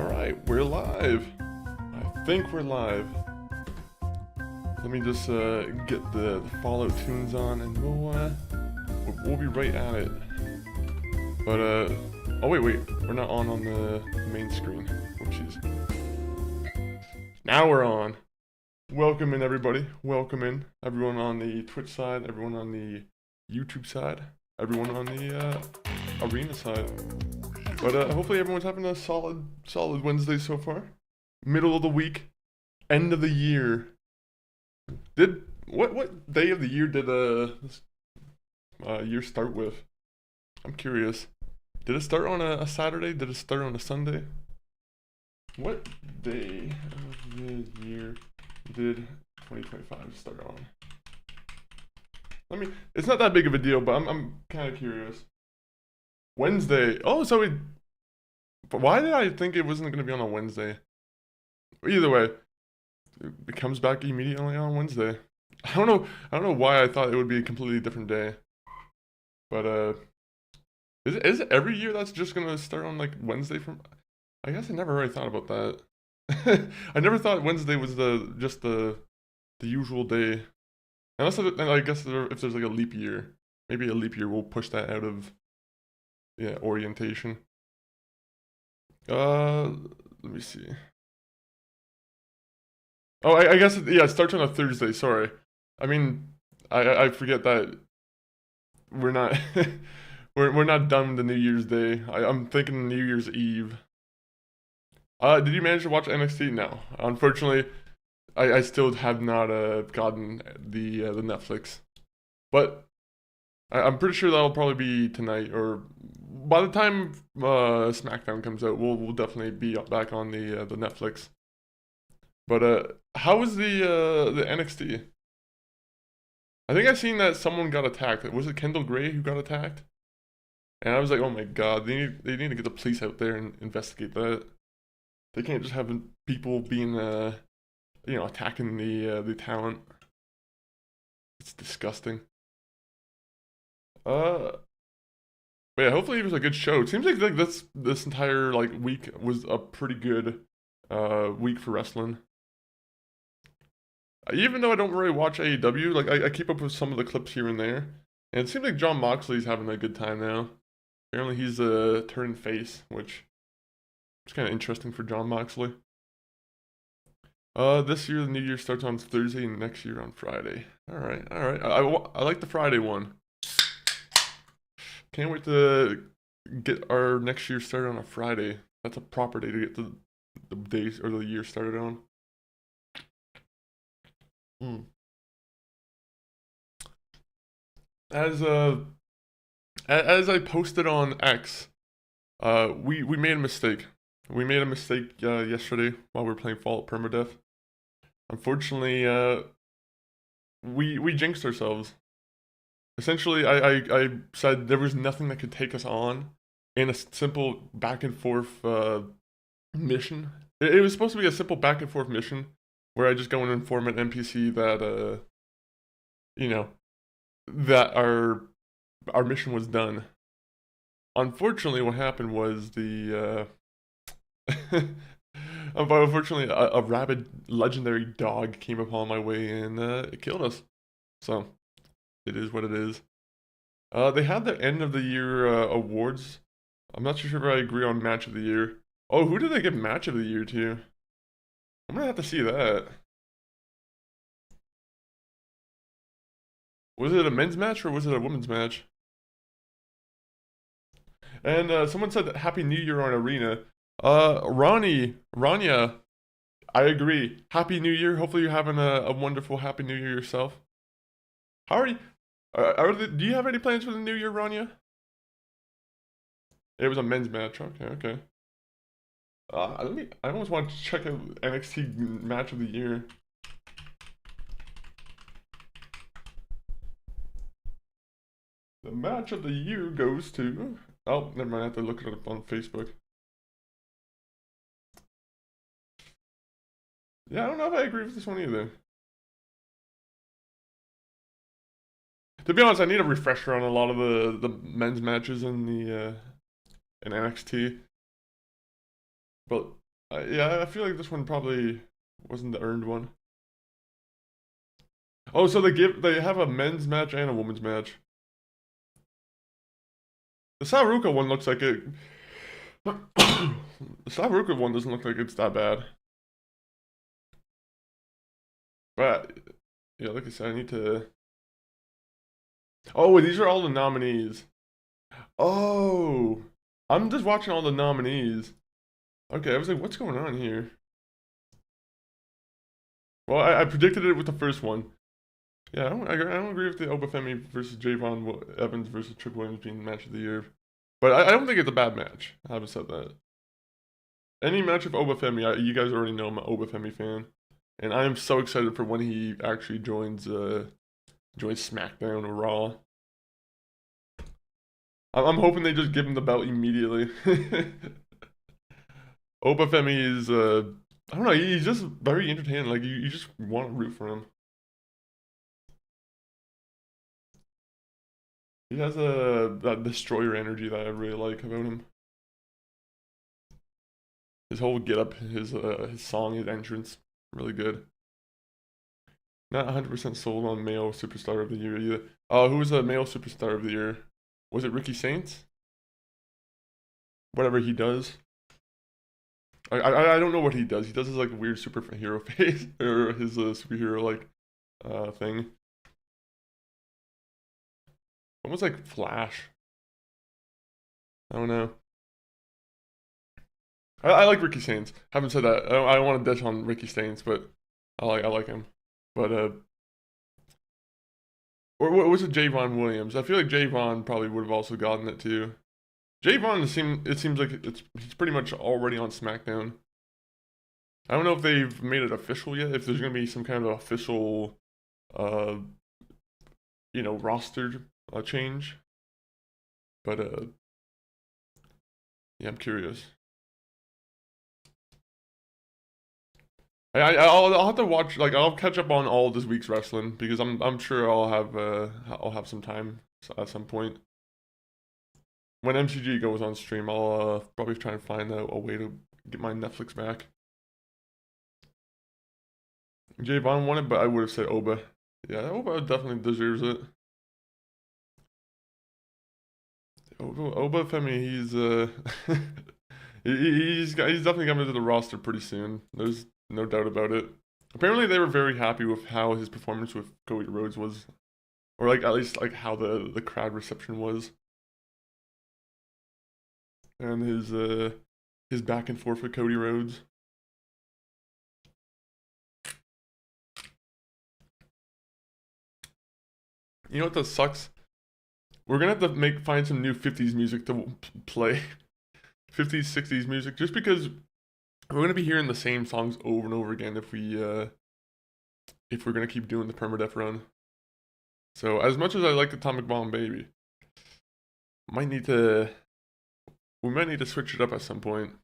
Alright, we're live. I think we're live. Let me just get the Fallout tunes on and we'll be right at it. But oh wait, we're not on the main screen. Whoopsies. Now we're on. Welcome in everybody. Welcome in everyone on the Twitch side, everyone on the YouTube side, everyone on the Arena side. But hopefully everyone's having a solid Wednesday so far. Middle of the week, end of the year. What day of the year did this year start with? I'm curious. Did it start on a Saturday? Did it start on a Sunday? What day of the year did 2025 start on? I mean, it's not that big of a deal, but I'm kind of curious. Wednesday. Oh, so why did I think it wasn't going to be on a Wednesday? Either way, it comes back immediately on Wednesday. I don't know why I thought it would be a completely different day. But is it every year that's just going to start on like Wednesday from? I guess I never really thought about that. I never thought Wednesday was just the usual day. Unless I guess if there's like a leap year, maybe a leap year will push that out of orientation. Let me see. Oh, I guess it starts on a Thursday. Sorry, I mean I forget that we're not we're not done with the New Year's Day. I'm thinking New Year's Eve. Did you manage to watch NXT? No, unfortunately, I still have not gotten the Netflix, but I'm pretty sure that'll probably be tonight, or by the time SmackDown comes out, we'll definitely be back on the Netflix. But how was the NXT? I think I seen that someone got attacked. Was it Kendall Gray who got attacked? And I was like, oh my god, they need to get the police out there and investigate that. They can't just have people being attacking the talent. It's disgusting. But yeah, hopefully it was a good show. It seems like this entire week was a pretty good week for wrestling. Even though I don't really watch AEW, I keep up with some of the clips here and there, and it seems like Jon Moxley's having a good time now. Apparently he's turned face, which is kind of interesting for Jon Moxley. This year the New Year starts on Thursday, and next year on Friday. All right. I like the Friday one. Can't wait to get our next year started on a Friday. That's a proper day to get the days or the year started on. As I posted on X, we made a mistake. We made a mistake yesterday while we were playing Fallout Permadeath. Unfortunately, we jinxed ourselves. Essentially, I said there was nothing that could take us on in a simple back and forth mission. It was supposed to be a simple back and forth mission where I just go and inform an NPC that that our mission was done. Unfortunately, what happened was unfortunately a rabid legendary dog came upon my way and it killed us. So it is what it is. They had the end of the year awards. I'm not sure if I agree on match of the year. Oh, who did they give match of the year to? I'm gonna have to see that. Was it a men's match or was it a women's match? And someone said Happy New Year on Arena. Rania, I agree. Happy New Year. Hopefully you're having a wonderful Happy New Year yourself. How are you? Do you have any plans for the New Year, Rania? It was a men's match. Okay. I almost want to check out NXT match of the year. The match of the year goes to... Oh, never mind, I have to look it up on Facebook. Yeah, I don't know if I agree with this one either. To be honest, I need a refresher on a lot of the men's matches in NXT. But Yeah, I feel like this one probably wasn't the earned one. Oh, so they have a men's match and a women's match. The Saruka one looks like it. The Saruka one doesn't look like it's that bad. But yeah, like I said, I need to. Oh, these are all the nominees. Oh, I'm just watching all the nominees. Okay, I was like, what's going on here? Well, I predicted it with the first one. Yeah, I don't agree with the Obafemi versus Javon Evans versus Trick Williams being match of the year. But I don't think it's a bad match. I haven't said that. Any match of Obafemi, you guys already know I'm an Obafemi fan. And I am so excited for when he actually joins SmackDown or Raw. I'm hoping they just give him the belt immediately. Obafemi is I don't know, he's just very entertaining. Like you just want to root for him. He has that destroyer energy that I really like about him. His whole get up, his song, his entrance, really good. Not 100% sold on male superstar of the year either. Who was the male superstar of the year? Was it Ricky Saints? Whatever he does. I don't know what he does. He does his like weird superhero face or his superhero like thing. Almost like Flash. I don't know. I like Ricky Saints. Haven't said that. I don't want to dish on Ricky Saints, but I like him. But or what was it, Javon Williams? I feel like Javon probably would have also gotten it too. Javon it seems like he's pretty much already on SmackDown. I don't know if they've made it official yet. If there's gonna be some kind of official, uh, roster change. But yeah, I'm curious. I'll have to watch, like, I'll catch up on all this week's wrestling because I'm sure I'll have some time at some point. When MCG goes on stream, I'll probably try and find a way to get my Netflix back. Javon won it, but I would have said Oba. Yeah, Oba definitely deserves it. Oba Femi, he's definitely coming to the roster pretty soon. There's no doubt about it. Apparently, they were very happy with how his performance with Cody Rhodes was, or like at least like how the crowd reception was, and his back and forth with Cody Rhodes. You know what that sucks? We're gonna have to find some new 50s music to play. 50s, 60s music, just because we're gonna be hearing the same songs over and over again if we're gonna keep doing the Permadeath run. So as much as I like Atomic Bomb Baby, might need to we might need to switch it up at some point.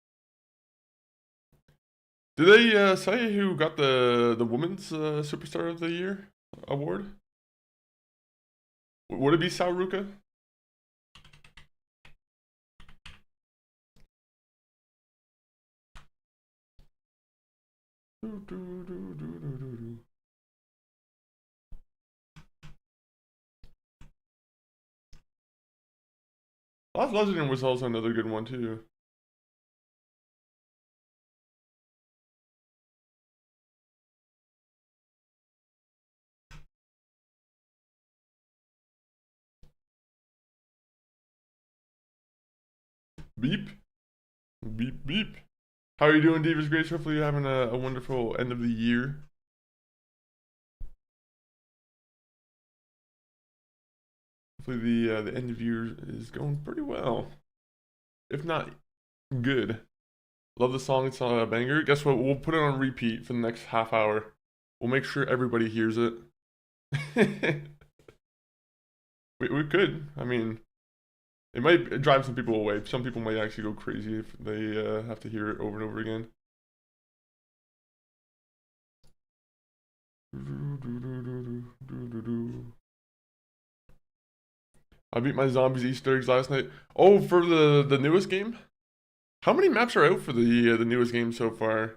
Did they say who got the women's superstar of the year award? Would it be Sauruka? Last Legend was also another good one too. Beep, beep, beep. How are you doing, Davis Grace? Hopefully you're having a wonderful end of the year. Hopefully the end of year is going pretty well, if not good. Love the song. It's not a banger. Guess what? We'll put it on repeat for the next half hour. We'll make sure everybody hears it. we could. I mean, it might drive some people away. Some people might actually go crazy if they have to hear it over and over again. I beat my zombies Easter eggs last night. Oh, for the newest game? How many maps are out for the newest game so far?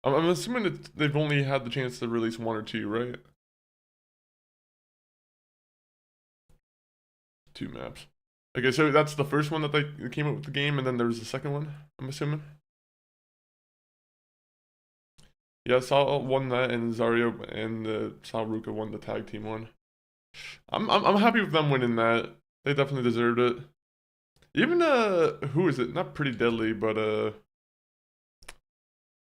I'm assuming that they've only had the chance to release one or two, right? 2 maps. Okay, so that's the first one that they came up with the game, and then there's the second one, I'm assuming? Yeah, Sal won that, and Zario and Salruka won the tag team one. I'm happy with them winning that. They definitely deserved it. Even who is it? Not Pretty Deadly, but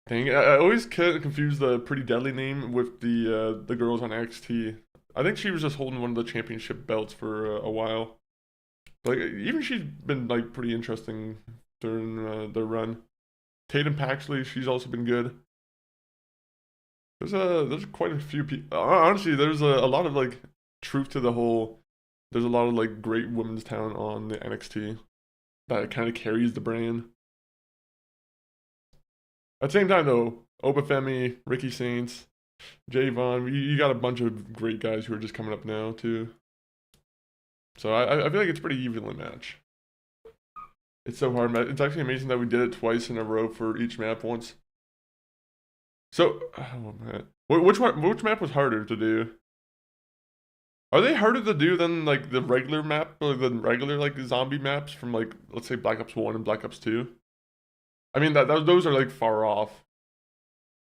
dang, I always confuse the Pretty Deadly name with the girls on XT. I think she was just holding one of the championship belts for a while. Like even she's been like pretty interesting during the run. Tatum Paxley, she's also been good. There's quite a few people. Honestly, there's a lot of like truth to the whole. There's a lot of like great women's talent on the NXT that kind of carries the brand. At the same time, though, Obafemi, Ricky Saints, Javon, you got a bunch of great guys who are just coming up now too. So I feel like it's pretty evenly matched. It's so hard. It's actually amazing that we did it twice in a row for each map once. So, oh man, which map was harder to do? Are they harder to do than like the regular map, or the regular like zombie maps from like let's say Black Ops 1 and Black Ops 2? I mean those are like far off.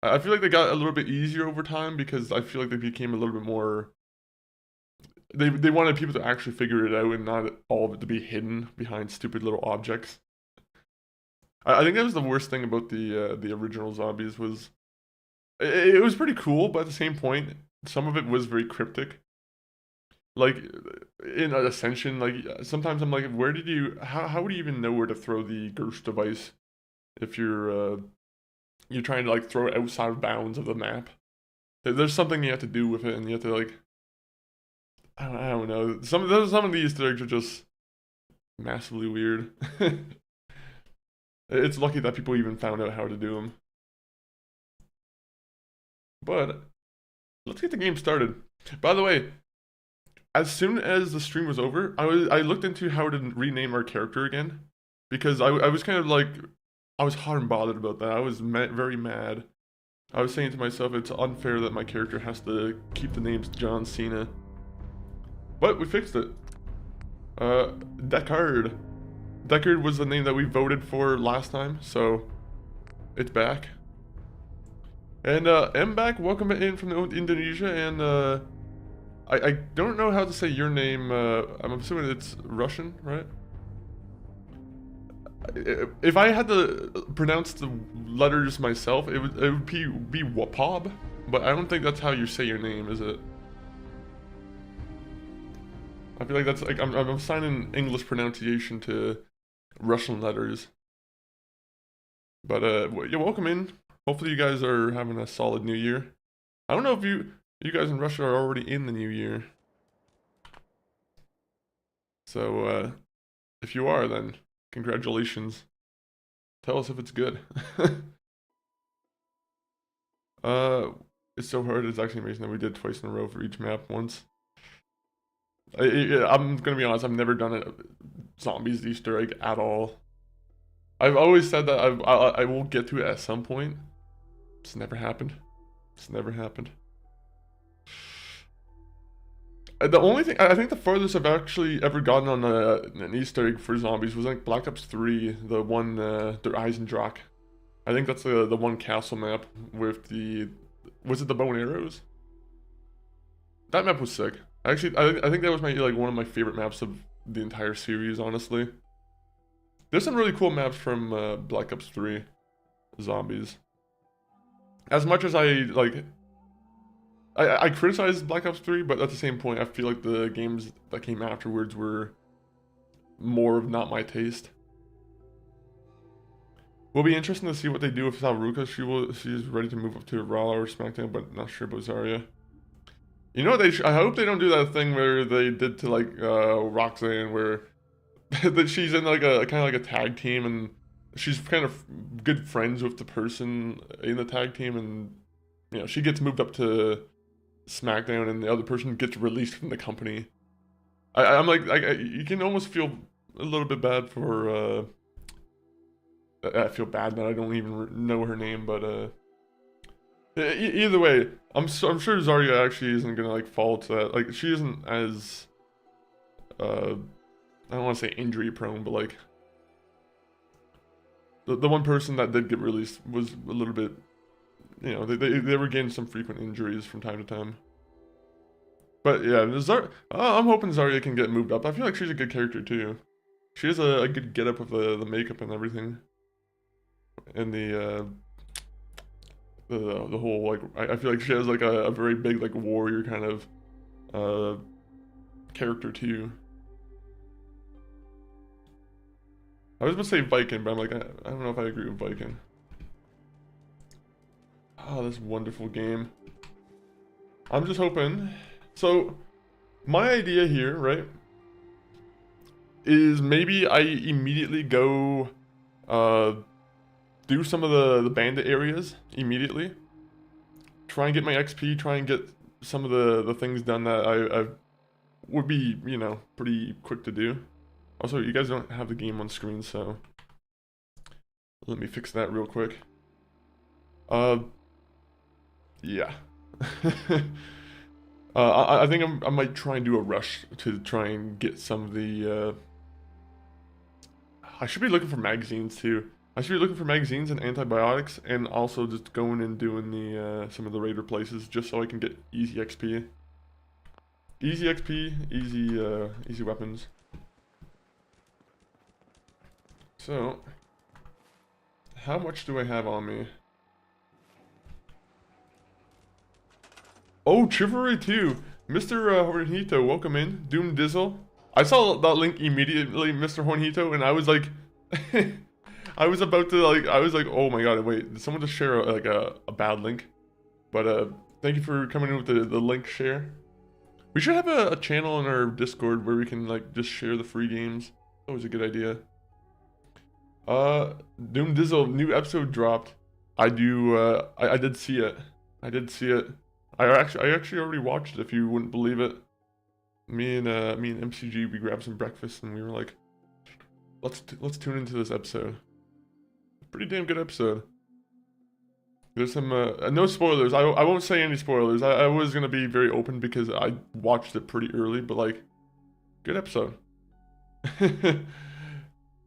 I feel like they got a little bit easier over time because I feel like they became a little bit more. They wanted people to actually figure it out and not all of it to be hidden behind stupid little objects. I think that was the worst thing about the original zombies was it was pretty cool, but at the same point, some of it was very cryptic. Like in Ascension, like sometimes I'm like, where did you? How would you even know where to throw the Gersh device if you're trying to like throw it outside of bounds of the map? There's something you have to do with it, and you have to like I don't know. Some of the Easter eggs are just massively weird. It's lucky that people even found out how to do them. But let's get the game started. By the way, as soon as the stream was over, I looked into how to rename our character again because I was kind of like I was hot and bothered about that. I was very mad. I was saying to myself, it's unfair that my character has to keep the names John Cena. But we fixed it. Deckard. Deckard was the name that we voted for last time, so it's back. And M back, welcome in from Indonesia, and I don't know how to say your name. I'm assuming it's Russian, right? If I had to pronounce the letters myself, it would be Wapab, but I don't think that's how you say your name, is it? I feel like that's like I'm assigning English pronunciation to Russian letters. But yeah, welcome in. Hopefully you guys are having a solid new year. I don't know if you guys in Russia are already in the new year. So if you are, then congratulations. Tell us if it's good. It's so hard. It's actually amazing that we did twice in a row for each map once. I'm gonna be honest, I've never done a zombies Easter egg at all. I've always said that I will get to it at some point. It's never happened. It's never happened. The only thing, I think the farthest I've actually ever gotten on an Easter egg for zombies was like Black Ops 3, the one, Der Eisendrache. I think that's the one castle map with the, was it the bow and arrows? That map was sick. Actually, I think that was my like one of my favorite maps of the entire series, honestly. There's some really cool maps from Black Ops 3 zombies. As much as I criticize Black Ops 3, but at the same point, I feel like the games that came afterwards were more of not my taste. Will be interesting to see what they do with Salruka. She's ready to move up to Raw or SmackDown, but not sure about Zarya. You know, I hope they don't do that thing where they did to like Roxanne, where that she's in like a kind of like a tag team, and she's kind of good friends with the person in the tag team, and you know she gets moved up to SmackDown, and the other person gets released from the company. I'm like you can almost feel a little bit bad for I feel bad that I don't even know her name, but either way, I'm sure Zarya actually isn't gonna like fall to that. Like she isn't as I don't want to say injury prone, but like the one person that did get released was a little bit, you know, they were getting some frequent injuries from time to time. But yeah, I'm hoping Zarya can get moved up. I feel like she's a good character too. She has a good getup with the makeup and everything, and the whole like I feel like she has like a very big like warrior kind of character too. I was gonna say Viking, but I'm like I don't know if I agree with Viking. Oh, this wonderful game. I'm just hoping. So, my idea here, right, is maybe I immediately go do some of the bandit areas immediately. Try and get my XP, try and get some of the things done that I would be, you know, pretty quick to do. Also, you guys don't have the game on screen, so let me fix that real quick. Yeah. I think I might try and do a rush to try and get some of the, I should be looking for magazines too. I should be looking for magazines and antibiotics, and also just going and doing the, some of the raider places, just so I can get easy XP. Easy XP, easy weapons. So, how much do I have on me? Oh, Chivalry 2. Mr. Hornito, welcome in. Doom Dizzle. I saw that link immediately, Mr. Hornito, and I was like... I was about to, like, I was like, oh my god, wait, did someone just share, like, a bad link? But, thank you for coming in with the link share. We should have a channel in our Discord where we can, like, just share the free games. Always a good idea. Doom Dizzle, new episode dropped. I did see it. I did see it. I actually already watched it, if you wouldn't believe it. Me and MCG, we grabbed some breakfast and we were like, let's tune into this episode. Pretty damn good episode. There's some no spoilers. I won't say any spoilers. I was gonna be very open because I watched it pretty early, but like, good episode.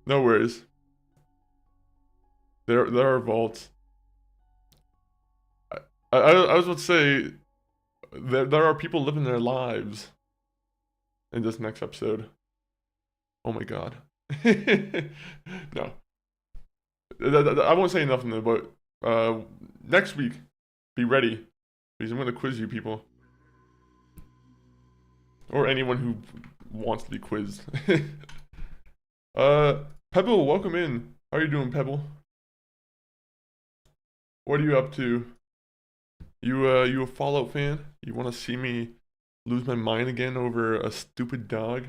No worries. There are vaults. I was about to say, there are people living their lives in this next episode. Oh my god. No. I won't say nothing though, but next week, be ready, because I'm going to quiz you people. Or anyone who wants to be quizzed. Pebble, welcome in. How are you doing, Pebble? What are you up to? You a Fallout fan? You want to see me lose my mind again over a stupid dog?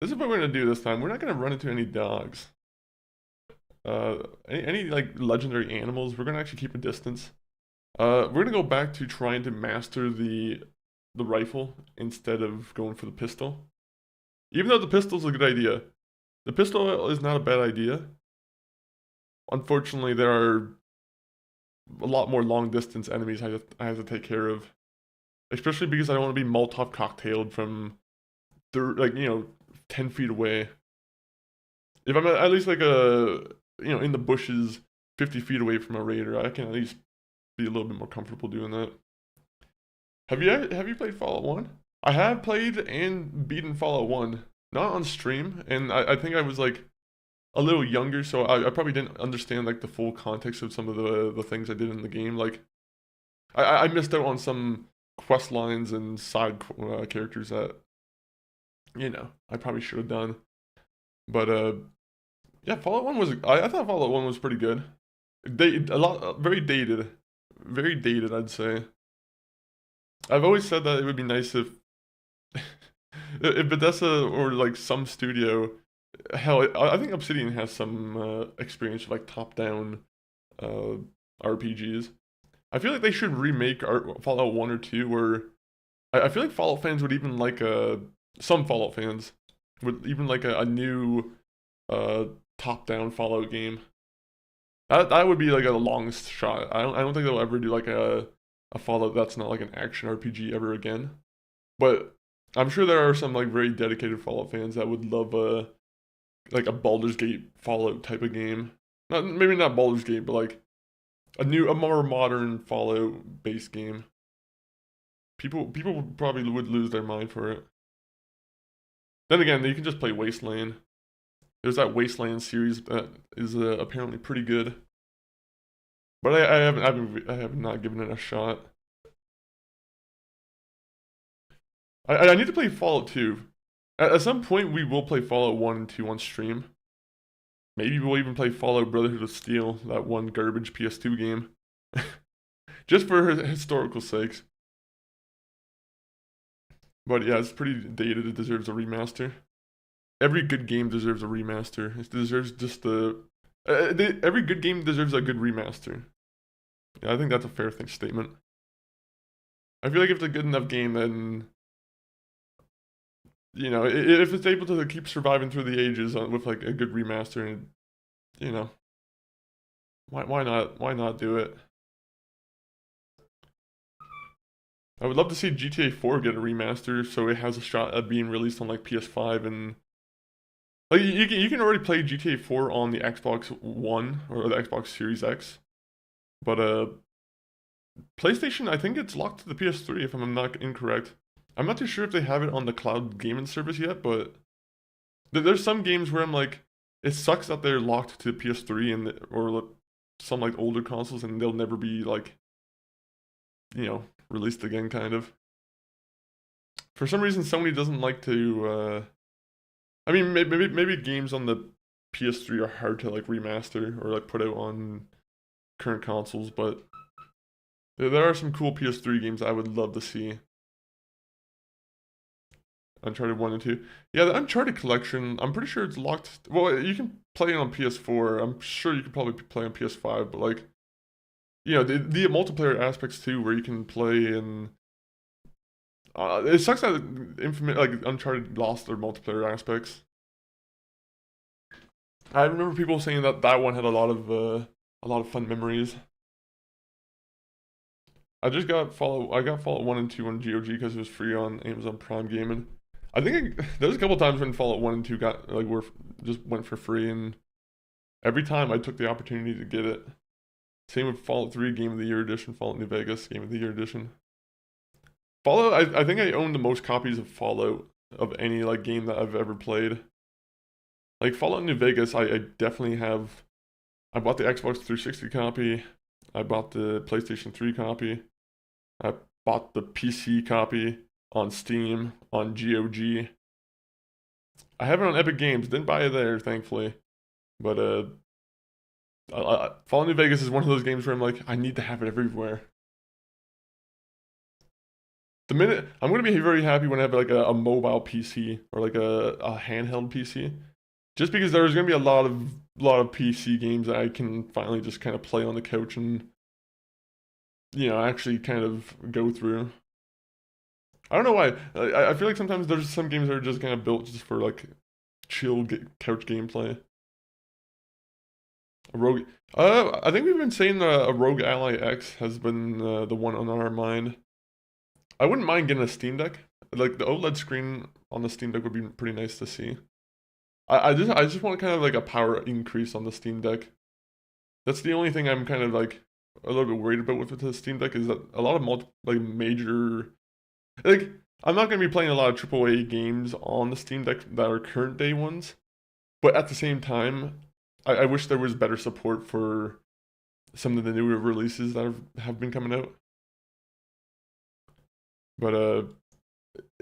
This is what we're gonna do this time. We're not gonna run into any dogs. Any like legendary animals. We're gonna actually keep a distance. We're gonna go back to trying to master the rifle instead of going for the pistol. Even though the pistol's a good idea, the pistol is not a bad idea. Unfortunately, there are a lot more long distance enemies I have to take care of, especially because I don't want to be Molotov cocktailed from, like, you know, 10 feet away. If I'm at least like in the bushes 50 feet away from a raider, I can at least be a little bit more comfortable doing that. Have you played Fallout 1? I have played and beaten Fallout 1, not on stream, and I think I was like a little younger, so I probably didn't understand like the full context of some of the things I did in the game. Like, I missed out on some quest lines and side characters that, you know, I probably should have done. But yeah, Fallout 1 was, I thought Fallout 1 was pretty good. Very dated, I'd say. I've always said that it would be nice if if Bethesda or like some studio. Hell, I think Obsidian has some experience with like top-down RPGs. I feel like they should remake Fallout 1 or 2, where I feel like Fallout fans would even like some Fallout fans would even like a new top-down Fallout game. That would be like a long shot. I don't think they'll ever do like a Fallout that's not like an action RPG ever again. But I'm sure there are some like very dedicated Fallout fans that would love like a Baldur's Gate Fallout type of game. Maybe not Baldur's Gate, but like a more modern Fallout based game. People probably would lose their mind for it. Then again, you can just play Wasteland. There's that Wasteland series that is apparently pretty good. But I have not given it a shot. I need to play Fallout 2. At some point, we will play Fallout 1 and 2 on stream. Maybe we'll even play Fallout Brotherhood of Steel, that one garbage PS2 game. Just for historical sakes. But yeah, it's pretty dated. It deserves a remaster. Every good game deserves a remaster. It deserves just every good game deserves a good remaster. Yeah, I think that's a fair statement. I feel like if it's a good enough game, then you know, if it's able to keep surviving through the ages with like a good remaster, and you know, why not do it? I would love to see GTA 4 get a remaster, so it has a shot at being released on like PS5 and like you can already play GTA 4 on the Xbox One or the Xbox Series X, but PlayStation, I think it's locked to the PS3 if I'm not incorrect. I'm not too sure if they have it on the cloud gaming service yet, but there's some games where I'm like, it sucks that they're locked to the PS3 and or some like older consoles and they'll never be like, you know, released again, kind of. For some reason, Sony doesn't like to. I mean, maybe games on the PS3 are hard to like remaster or like put out on current consoles, but there are some cool PS3 games I would love to see. Uncharted 1 and 2. Yeah, the Uncharted collection, I'm pretty sure it's locked. Well, you can play it on PS4. I'm sure you could probably play on PS5, but like, you know, the multiplayer aspects too, where you can play and it sucks that Uncharted lost their multiplayer aspects. I remember people saying that one had a lot of fun memories. I got Fallout 1 and 2 on GOG because it was free on Amazon Prime Gaming. I think there was a couple times when Fallout 1 and 2 got just went for free, and every time I took the opportunity to get it. Same with Fallout 3 Game of the Year Edition, Fallout New Vegas Game of the Year Edition. Fallout, I think I own the most copies of Fallout of any like game that I've ever played. Like Fallout New Vegas, I definitely have. I bought the Xbox 360 copy. I bought the PlayStation 3 copy. I bought the PC copy on Steam, on GOG. I have it on Epic Games. Didn't buy it there, thankfully. But Fallout New Vegas is one of those games where I'm like, I need to have it everywhere. The minute I'm gonna be very happy when I have like a mobile PC or like a handheld PC, just because there's gonna be a lot of PC games that I can finally just kind of play on the couch and, you know, actually kind of go through. I don't know why. I feel like sometimes there's some games that are just kind of built just for like chill couch gameplay. I think we've been saying a Rogue Ally X has been the one on our mind. I wouldn't mind getting a Steam Deck. Like the OLED screen on the Steam Deck would be pretty nice to see. I just want kind of like a power increase on the Steam Deck. That's the only thing I'm kind of like a little bit worried about with the Steam Deck is that a lot of major, like I'm not gonna be playing a lot of AAA games on the Steam Deck that are current day ones, but at the same time, I wish there was better support for some of the newer releases that have been coming out. But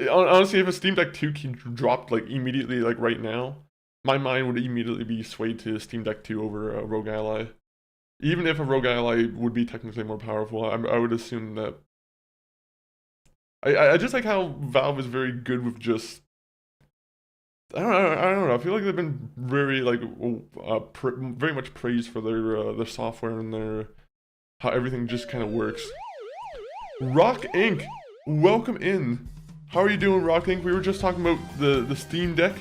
honestly, if a Steam Deck 2 dropped like immediately, like right now, my mind would immediately be swayed to Steam Deck 2 over a Rogue Ally. Even if a Rogue Ally would be technically more powerful, I would assume that. I just like how Valve is very good with just. I don't know. I feel like they've been very very much praised for their software and their how everything just kind of works. Rock Inc. Welcome in. How are you doing, Rock Inc? We were just talking about the Steam Deck,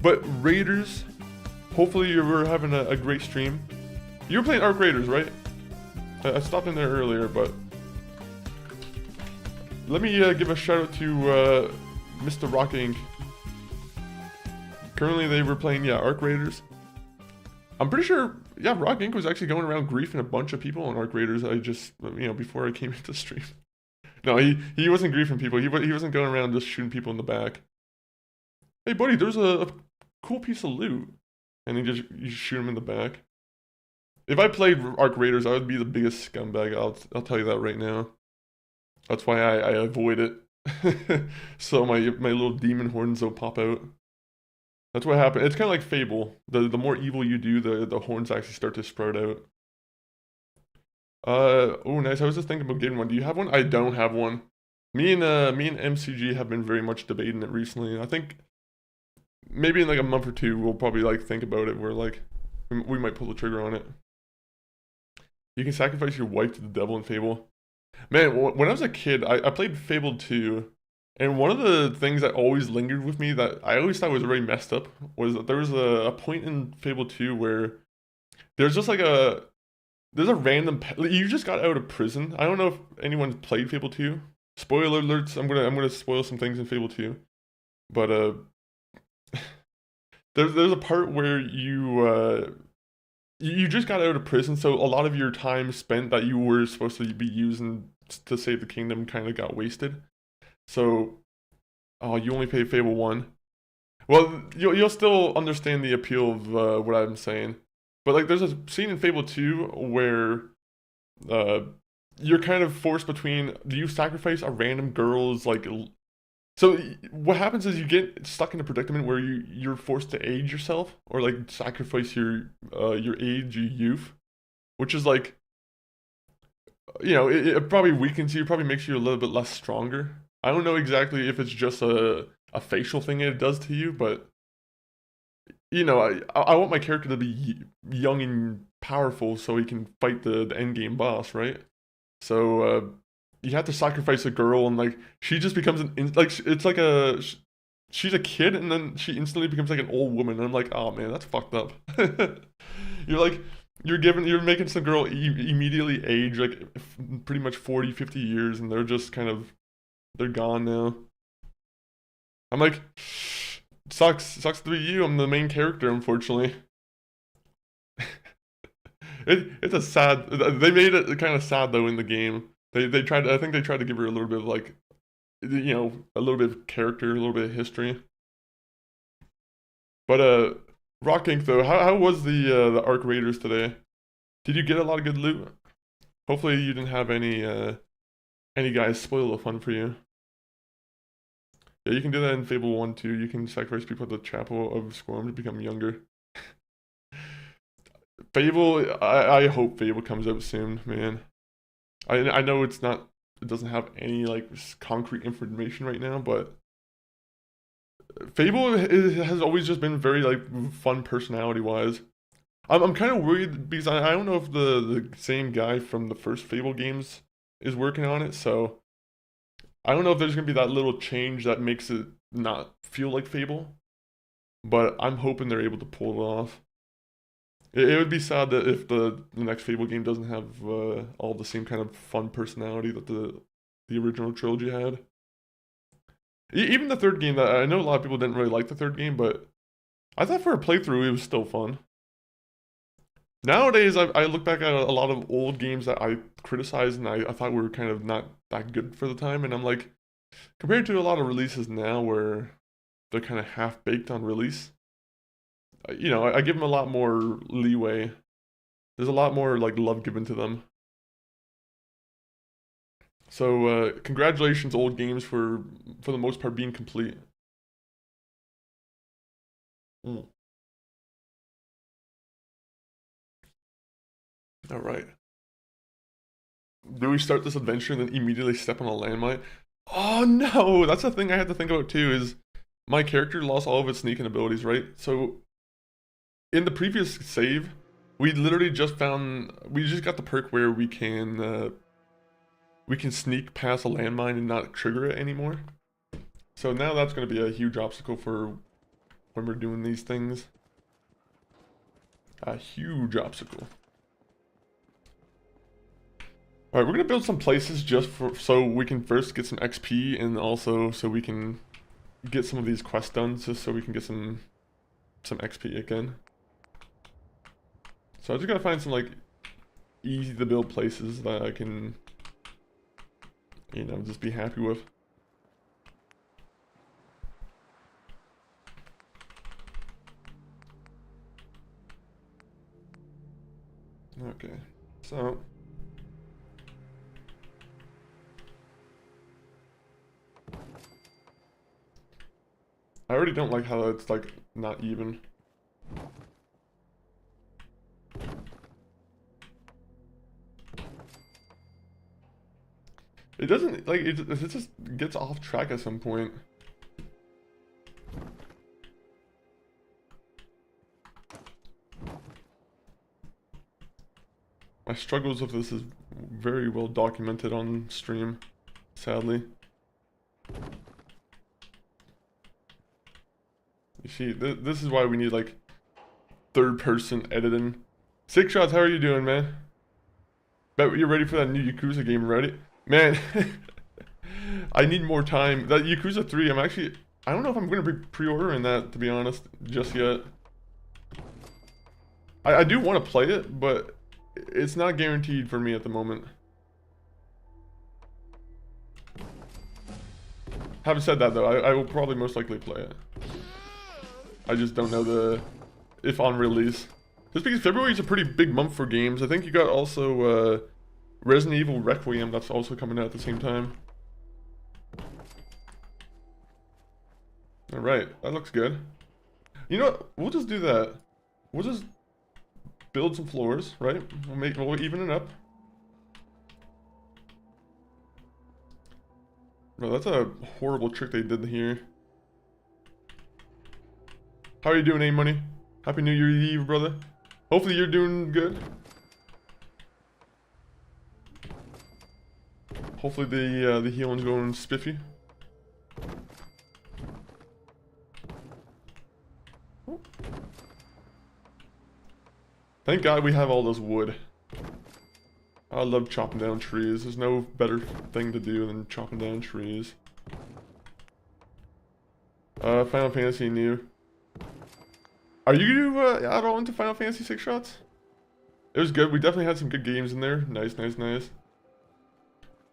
but Raiders hopefully you were having a great stream. You were playing Arc Raiders, right? I stopped in there earlier, but let me give a shout out to Mr. Rock Inc. Currently, they were playing, yeah, Arc Raiders. I'm pretty sure, yeah, Rock Inc. was actually going around griefing a bunch of people on Arc Raiders. I just, you know, before I came into stream. No, he wasn't griefing people. He wasn't going around just shooting people in the back. Hey, buddy, there's a cool piece of loot. And you shoot him in the back. If I played Arc Raiders, I would be the biggest scumbag. I'll tell you that right now. That's why I avoid it. So my little demon horns don't pop out. That's what happened. It's kind of like Fable. The more evil you do, the horns actually start to sprout out. Oh, nice. I was just thinking about getting one. Do you have one? I don't have one. Me and MCG have been very much debating it recently. I think maybe in like a month or two, we'll probably like think about it. We're like, we might pull the trigger on it. You can sacrifice your wife to the devil in Fable. Man, when I was a kid, I played Fable 2. And one of the things that always lingered with me that I always thought was very messed up was that there was a point in Fable 2 where there's just like there's a random you just got out of prison. I don't know if anyone's played Fable 2. Spoiler alerts, I'm gonna spoil some things in Fable 2. But there's a part where you just got out of prison, so a lot of your time spent that you were supposed to be using to save the kingdom kind of got wasted. So, oh, you only pay Fable 1. Well, you'll still understand the appeal of what I'm saying. But like, there's a scene in Fable 2 where you're kind of forced between, do you sacrifice a random girl's like... So what happens is you get stuck in a predicament where you're forced to age yourself or like sacrifice your age, your youth, which is like, you know, it probably weakens you, probably makes you a little bit less stronger. I don't know exactly if it's just a facial thing it does to you, but you know, I want my character to be young and powerful so he can fight the end game boss, right? So you have to sacrifice a girl, and like she just becomes it's like she's a kid, and then she instantly becomes like an old woman. And I'm like, oh man, that's fucked up. You're making some girl immediately age like pretty much 40, 50 years, and they're just kind of. They're gone now. I'm like, sucks to be you. I'm the main character, unfortunately. It's a sad. They made it kind of sad though in the game. They tried. I think they tried to give her a little bit of like, you know, a little bit of character, a little bit of history. But Rock Inc. though, how was the Arc Raiders today? Did you get a lot of good loot? Hopefully you didn't have any guys spoil the fun for you. Yeah, you can do that in Fable 1 too. You can sacrifice people at the Chapel of Scorn to become younger. Fable, I hope Fable comes out soon, man. I know it doesn't have any like concrete information right now, but Fable has always just been very like fun personality wise. I'm kind of worried because I don't know if the same guy from the first Fable games is working on it, so I don't know if there's gonna be that little change that makes it not feel like Fable, but I'm hoping they're able to pull it off. It would be sad that if the next Fable game doesn't have all the same kind of fun personality that the original trilogy had. Even the third game, that I know a lot of people didn't really like the third game, but I thought for a playthrough it was still fun. Nowadays, I look back at a lot of old games that I criticized and I thought were kind of not that good for the time, and I'm like, compared to a lot of releases now where they're kind of half-baked on release, you know, I give them a lot more leeway. There's a lot more like love given to them. So congratulations, old games, for the most part being complete. Mm. All right. Do we start this adventure and then immediately step on a landmine? Oh no, that's the thing I had to think about too, is my character lost all of its sneaking abilities, right? So in the previous save, we literally just got the perk where we can sneak past a landmine and not trigger it anymore. So now that's going to be a huge obstacle for when we're doing these things. A huge obstacle. Alright, we're gonna build some places just for so we can first get some XP and also so we can get some of these quests done, just so we can get some XP again. So I just gotta find some like easy to build places that I can, you know, just be happy with. Okay, so I already don't like how it's like not even. It doesn't, like, it just gets off track at some point. My struggles with this is very well documented on stream, sadly. You see, this is why we need, like, third-person editing. Six Shots, how are you doing, man? Bet you're ready for that new Yakuza game, ready? Man, I need more time. That Yakuza 3, I don't know if I'm going to be pre-ordering that, to be honest, just yet. I do want to play it, but it's not guaranteed for me at the moment. Having said that, though, I will probably most likely play it. I just don't know if on release. Just because February is a pretty big month for games. I think you got also Resident Evil Requiem that's also coming out at the same time. Alright, that looks good. You know what? We'll just do that. We'll just build some floors, right? We'll even it up. Bro, that's a horrible trick they did here. How are you doing, A-Money? Happy New Year Eve, brother. Hopefully you're doing good. Hopefully the healing's going spiffy. Thank God we have all this wood. I love chopping down trees. There's no better thing to do than chopping down trees. Final Fantasy new. Are you at all into Final Fantasy 6 Shots? It was good. We definitely had some good games in there. Nice, nice, nice.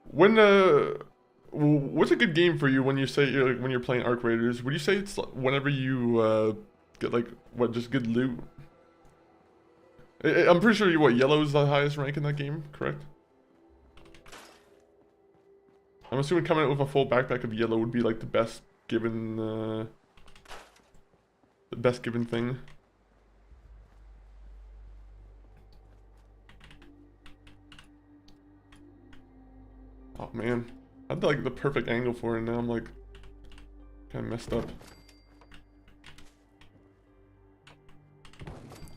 When what's a good game for you when you say when you're playing Arc Raiders? Would you say it's whenever you get like what, just good loot? I'm pretty sure yellow is the highest rank in that game, correct? I'm assuming coming out with a full backpack of yellow would be like the best given thing. Oh man, I had like the perfect angle for it, and now I'm like kind of messed up.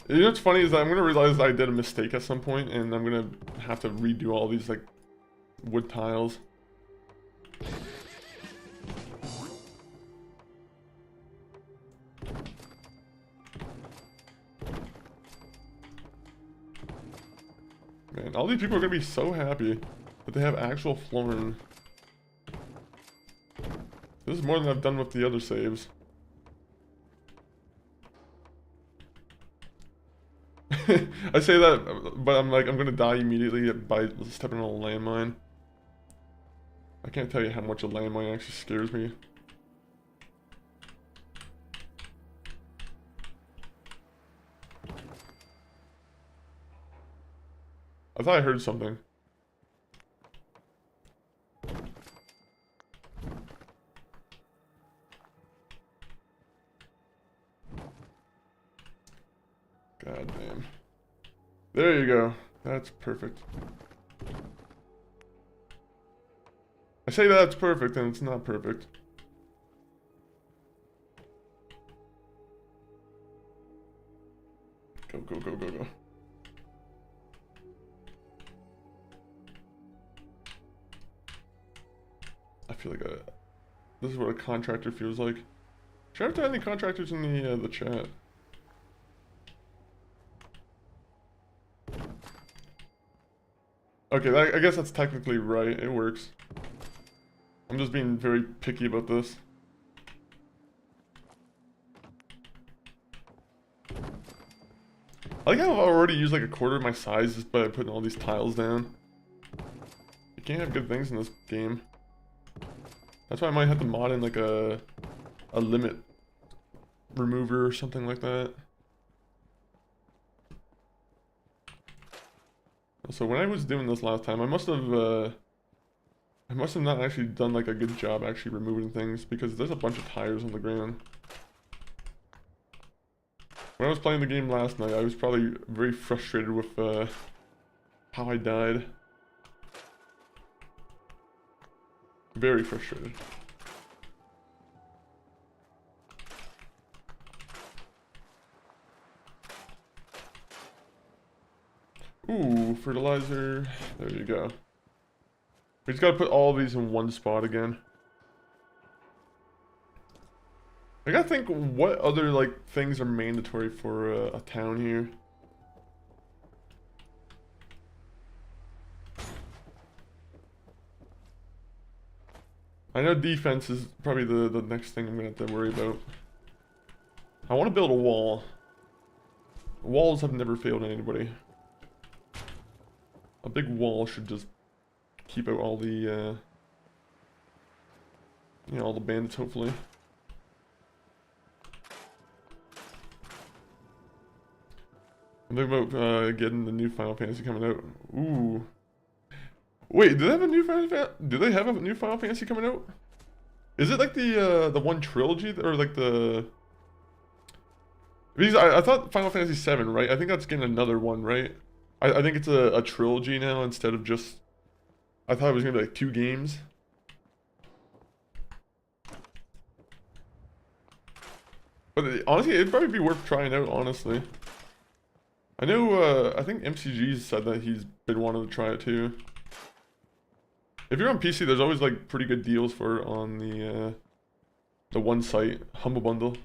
You know what's funny is that I'm gonna realize I did a mistake at some point, and I'm gonna have to redo all these like wood tiles. Man, all these people are gonna be so happy that they have actual flooring. This is more than I've done with the other saves. I say that, but I'm like, I'm gonna die immediately by stepping on a landmine. I can't tell you how much a landmine actually scares me. I thought I heard something. God damn. There you go. That's perfect. I say that's perfect and it's not perfect. Go, go, go, go, go. I feel like this is what a contractor feels like. Should I have to have any contractors in the chat? Okay, I guess that's technically right. It works. I'm just being very picky about this. I like how I've already used like a quarter of my size just by putting all these tiles down. You can't have good things in this game. That's why I might have to mod in like a limit remover or something like that. So when I was doing this last time, I must have not actually done like a good job actually removing things because there's a bunch of tires on the ground. When I was playing the game last night, I was probably very frustrated with how I died. Very frustrated. Ooh, fertilizer. There you go. We just gotta put all of these in one spot again. I gotta think what other like things are mandatory for a town here. I know defense is probably the next thing I'm gonna have to worry about. I want to build a wall. Walls have never failed anybody. A big wall should just keep out all the, you know, all the bandits, hopefully. I'm thinking about getting the new Final Fantasy coming out. Ooh. Wait, do they have a new Final Fantasy coming out? Is it like the one trilogy or like the? Because I thought Final Fantasy 7, right? I think that's getting another one, right? I think it's a trilogy now instead of just. I thought it was gonna be like 2 games. But honestly, it'd probably be worth trying out, honestly. I know, I think MCG's said that he's been wanting to try it too. If you're on PC, there's always like pretty good deals for it on the one site, Humble Bundle.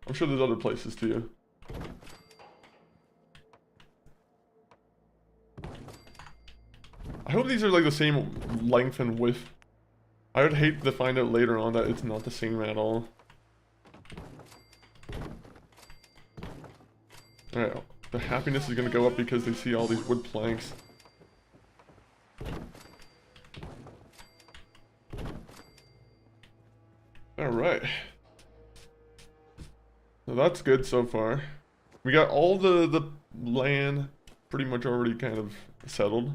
I'm sure there's other places too. I hope these are like the same length and width. I would hate to find out later on that it's not the same at all. Alright, the happiness is gonna go up because they see all these wood planks. Alright. So that's good so far. We got all the land pretty much already kind of settled.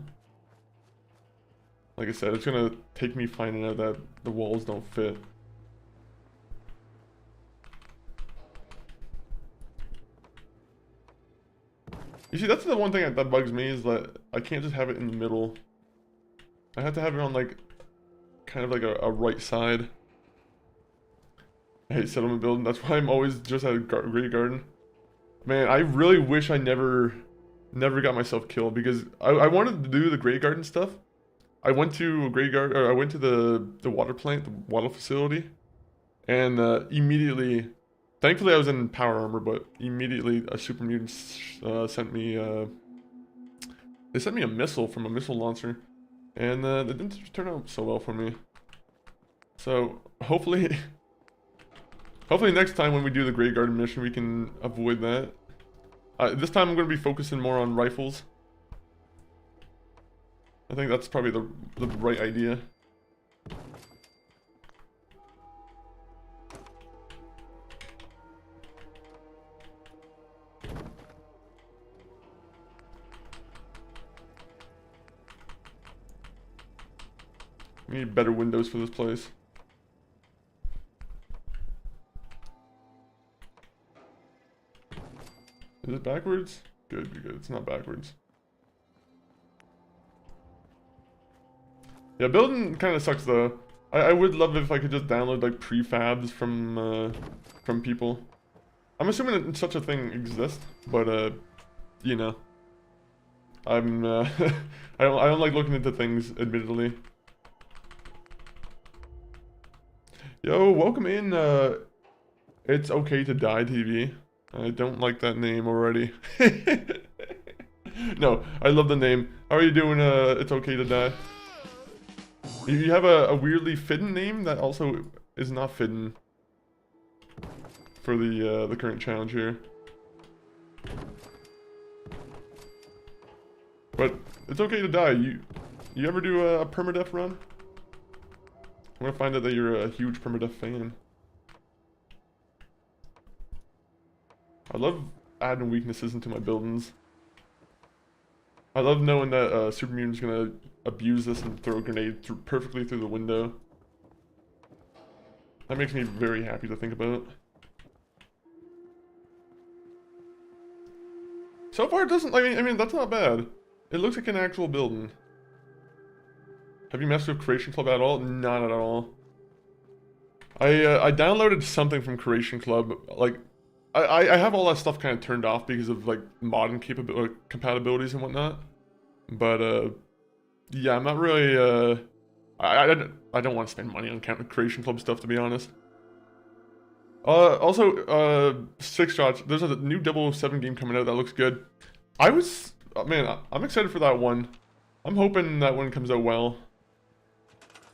Like I said, it's gonna take me finding out that the walls don't fit. You see, that's the one thing that bugs me is that I can't just have it in the middle. I have to have it on like, kind of like a right side. I hate settlement building. That's why I'm always just at a Great Garden. Man, I really wish I never got myself killed because I wanted to do the Great Garden stuff. I went to a Great Garden, or I went to the water plant, the water facility, and immediately, thankfully I was in power armor, but immediately a super mutant sent me, they sent me a missile from a missile launcher, and it didn't turn out so well for me. So hopefully. Hopefully next time when we do the Great Garden mission we can avoid that. This time I'm going to be focusing more on rifles. I think that's probably the right idea. We need better windows for this place. Is it backwards? Good, good, it's not backwards. Yeah, building kind of sucks though. I would love it if I could just download like prefabs from people. I'm assuming that such a thing exists, but you know, I'm I don't like looking into things, admittedly. Yo, welcome in. It's okay to die TV. I don't like that name already. No, I love the name. How are you doing, It's Okay to Die? You have a weirdly fitting name that also is not fitting for the current challenge here. But it's okay to die. You ever do a permadeath run? I'm gonna find out that you're a huge permadeath fan. I love adding weaknesses into my buildings. I love knowing that Super Mutant's gonna abuse this and throw a grenade perfectly through the window. That makes me very happy to think about. So far it doesn't, I mean that's not bad. It looks like an actual building. Have you messed with Creation Club at all? Not at all. I downloaded something from Creation Club. Like, I have all that stuff kind of turned off because of like modding compatibilities and whatnot. But yeah, I'm not really I don't want to spend money on Creation Club stuff, to be honest. Also, Six Shots. There's a new 007 game coming out that looks good. Man, I'm excited for that one. I'm hoping that one comes out well.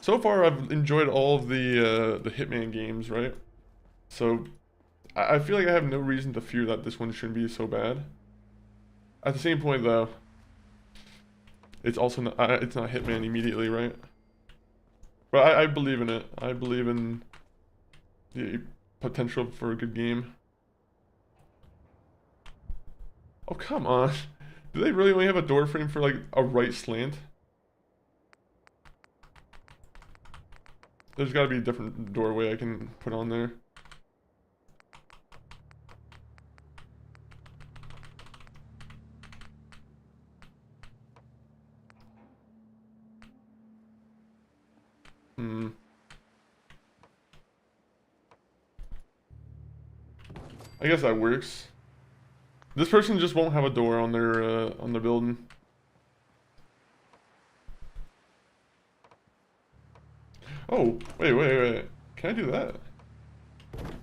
So far, I've enjoyed all of the Hitman games, right? So, I feel like I have no reason to fear that this one shouldn't be so bad. At the same point, though, it's also not, it's not Hitman immediately, right? But I believe in it. I believe in the potential for a good game. Oh, come on. Do they really only have a door frame for, like, a right slant? There's gotta be a different doorway I can put on there. I guess that works. This person just won't have a door on their building. Oh, wait. Can I do that?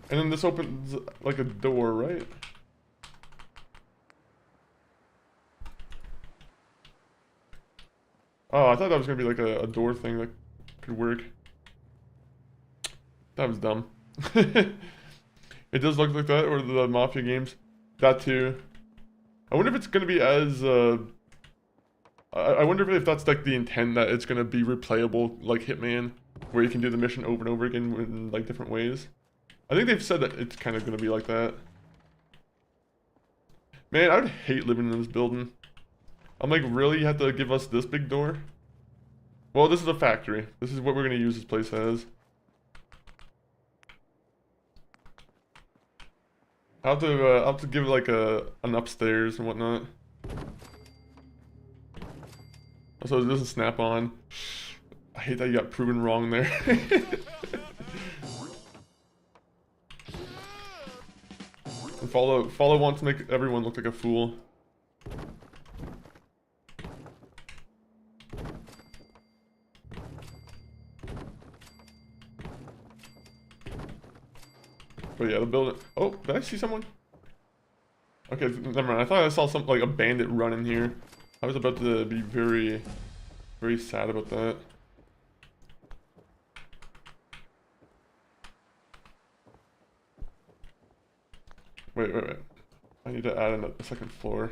And then this opens like a door, right? Oh, I thought that was gonna be like a door thing that could work. That was dumb. It does look like that, or the Mafia games. That too. I wonder if it's gonna be as, I wonder if that's like the intent, that it's gonna be replayable like Hitman, where you can do the mission over and over again in like different ways. I think they've said that it's kind of gonna be like that. Man, I would hate living in this building. I'm like, really? You have to give us this big door? Well, this is a factory. This is what we're gonna use this place as. I'll have to give it like an upstairs and whatnot. Also, it doesn't snap on. I hate that you got proven wrong there. And Follow wants to make everyone look like a fool. But yeah, the building. Oh, did I see someone? Okay, never mind. I thought I saw something like a bandit run in here. I was about to be very, very sad about that. Wait. I need to add a second floor.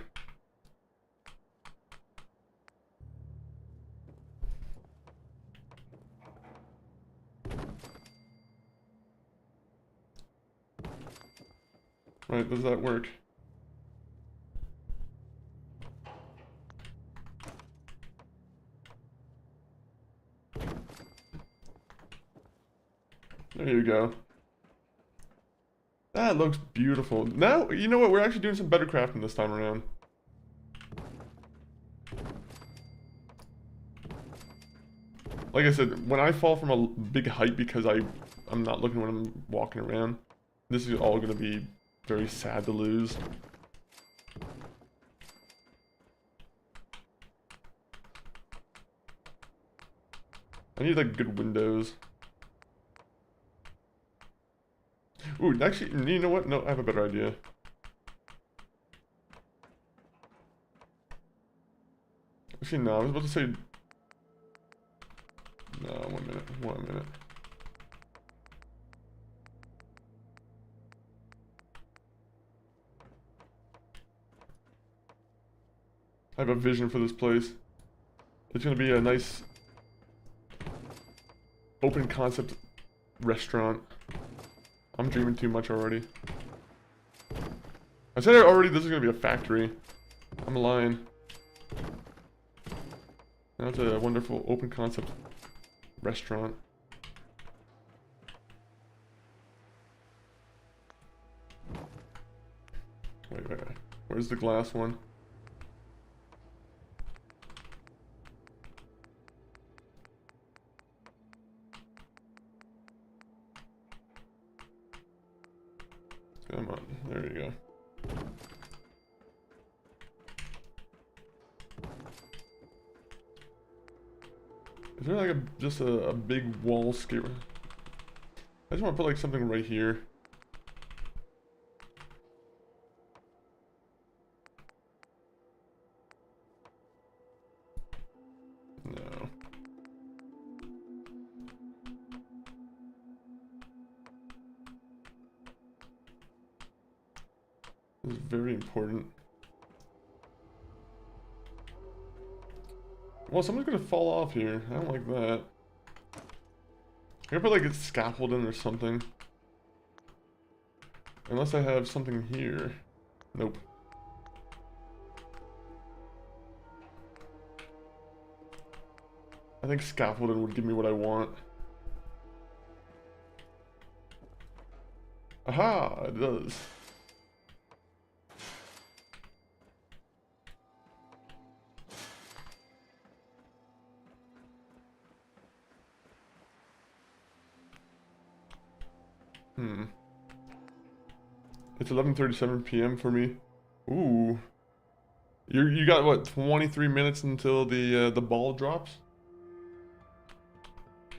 Right, does that work? There you go. That looks beautiful. Now, you know what? We're actually doing some better crafting this time around. Like I said, when I fall from a big height because I'm not looking when I'm walking around, this is all gonna be very sad to lose. I need like good windows. Ooh, actually, you know what? No, I have a better idea. Actually, no, I was about to say... No, 1 minute, 1 minute. I have a vision for this place. It's gonna be a nice open concept restaurant. I'm dreaming too much already. I said already this is gonna be a factory. I'm lying. That's a wonderful open concept restaurant. Wait. Where's the glass one? Come on, there you go. Is there like just a big wall scare? I just want to put like something right here. No. This is very important. Well, someone's gonna fall off here. I don't like that. I'm gonna put like a scaffolding or something. Unless I have something here. Nope. I think scaffolding would give me what I want. Aha! It does. It's 11:37 p.m. for me. Ooh. You got what, 23 minutes until the ball drops?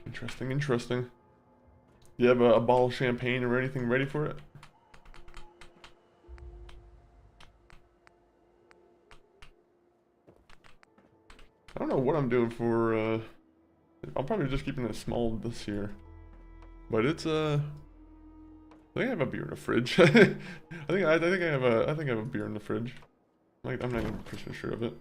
Interesting. You have a bottle of champagne or anything ready for it? I don't know what I'm doing for I'm probably just keeping it small this year. But it's I think I have a beer in the fridge. I think I have a beer in the fridge. Like, I'm not even percent sure of it.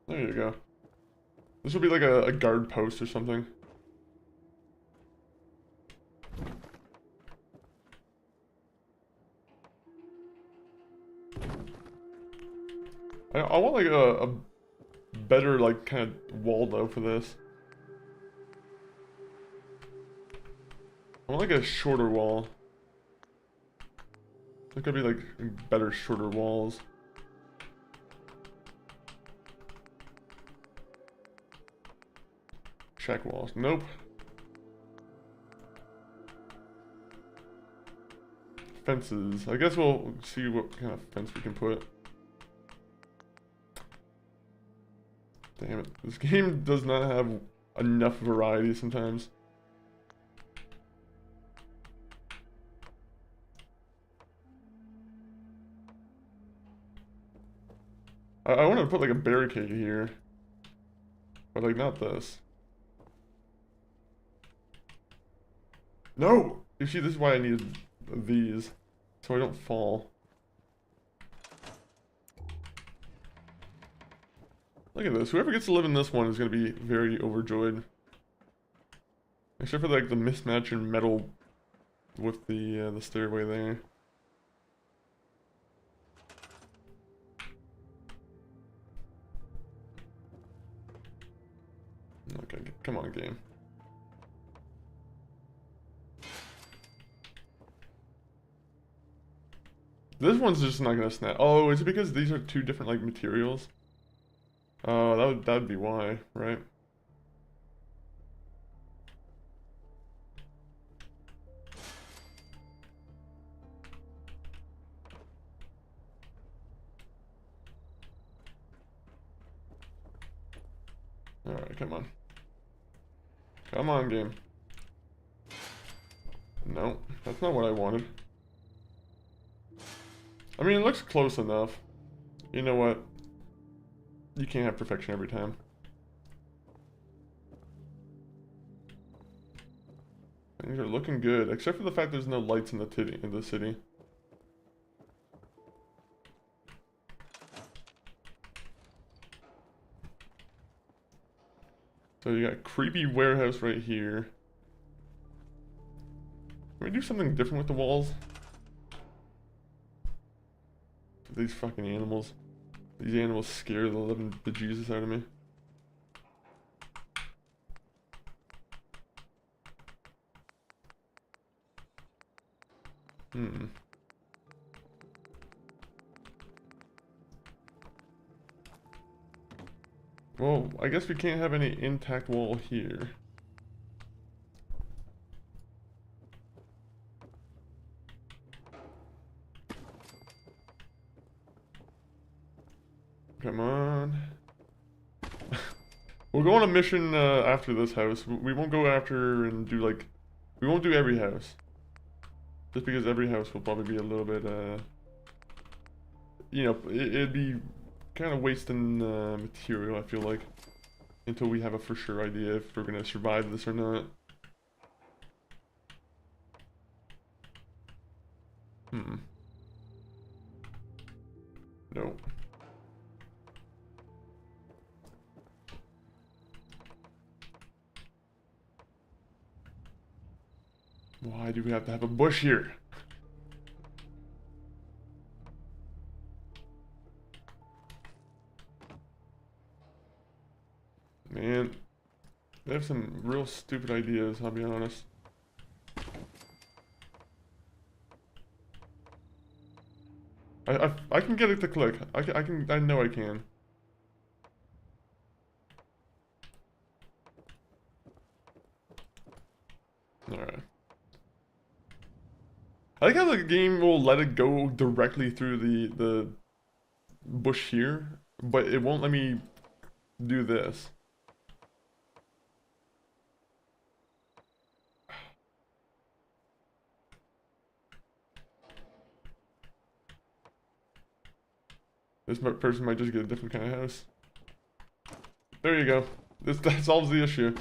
There you go. This will be like a guard post or something. I want like a better like kind of wall though for this. I want like a shorter wall. There could be like better shorter walls. Check walls. Nope. Fences. I guess we'll see what kind of fence we can put. Damn it. This game does not have enough variety sometimes. I want to put like a barricade here. But like not this. No! You see, this is why I needed these. So I don't fall. Look at this. Whoever gets to live in this one is going to be very overjoyed. Except for like the mismatch in metal with the stairway there. Okay, come on, game. This one's just not gonna snap. Oh, is it because these are two different like materials? Oh, that'd be why, right? Alright, come on. Come on, game. No, that's not what I wanted. I mean, it looks close enough. You know what? You can't have perfection every time. Things are looking good, except for the fact there's no lights in the city. So you got creepy warehouse right here. Can we do something different with the walls? These fucking animals. These animals scare the living bejesus out of me. Well, I guess we can't have any intact wall here. Come on. We'll go on a mission after this house. We won't go after and do like... We won't do every house. Just because every house will probably be a little bit, you know, it'd be kind of wasting material, I feel like. Until we have a for sure idea if we're going to survive this or not. No. Why do we have to have a bush here? Man, they have some real stupid ideas, I'll be honest. I can get it to click. I know I can. Alright. I like how the game will let it go directly through the bush here, but it won't let me do this. This person might just get a different kind of house. There you go. That solves the issue.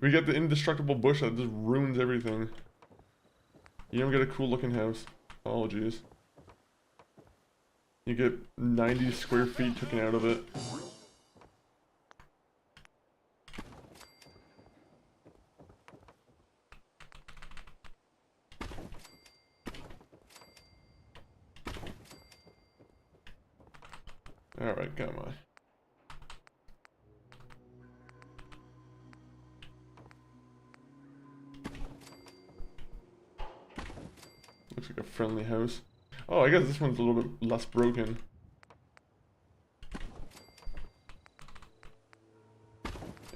We get the indestructible bush that just ruins everything. You don't get a cool looking house. Oh jeez. You get 90 square feet taken out of it. Alright, come on. Looks like a friendly house. Oh, I guess this one's a little bit less broken.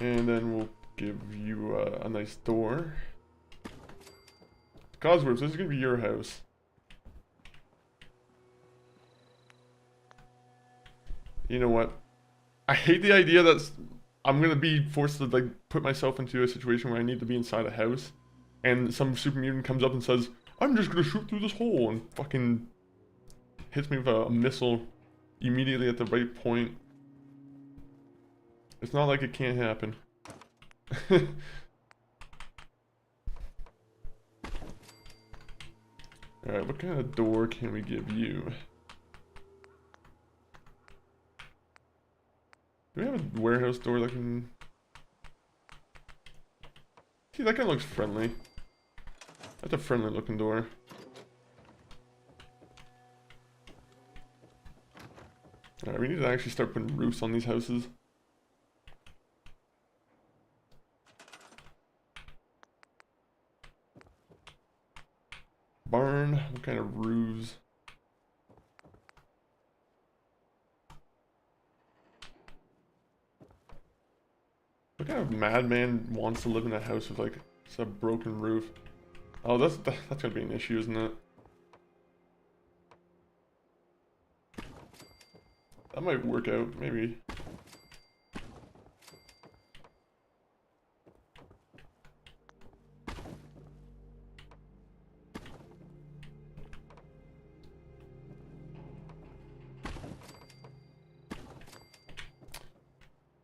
And then we'll give you a nice door. Cosworth, this is gonna be your house. You know what? I hate the idea that I'm gonna be forced to like put myself into a situation where I need to be inside a house, and some super mutant comes up and says, "I'm just gonna shoot through this hole," and fucking hits me with a missile immediately at the right point. It's not like it can't happen. Alright, what kind of door can we give you? Do we have a warehouse door that can... See, that guy looks friendly. That's a friendly looking door. Alright, we need to actually start putting roofs on these houses. Barn, what kind of roofs? What kind of madman wants to live in a house with like a broken roof? Oh, that's gonna be an issue, isn't it? That might work out, maybe.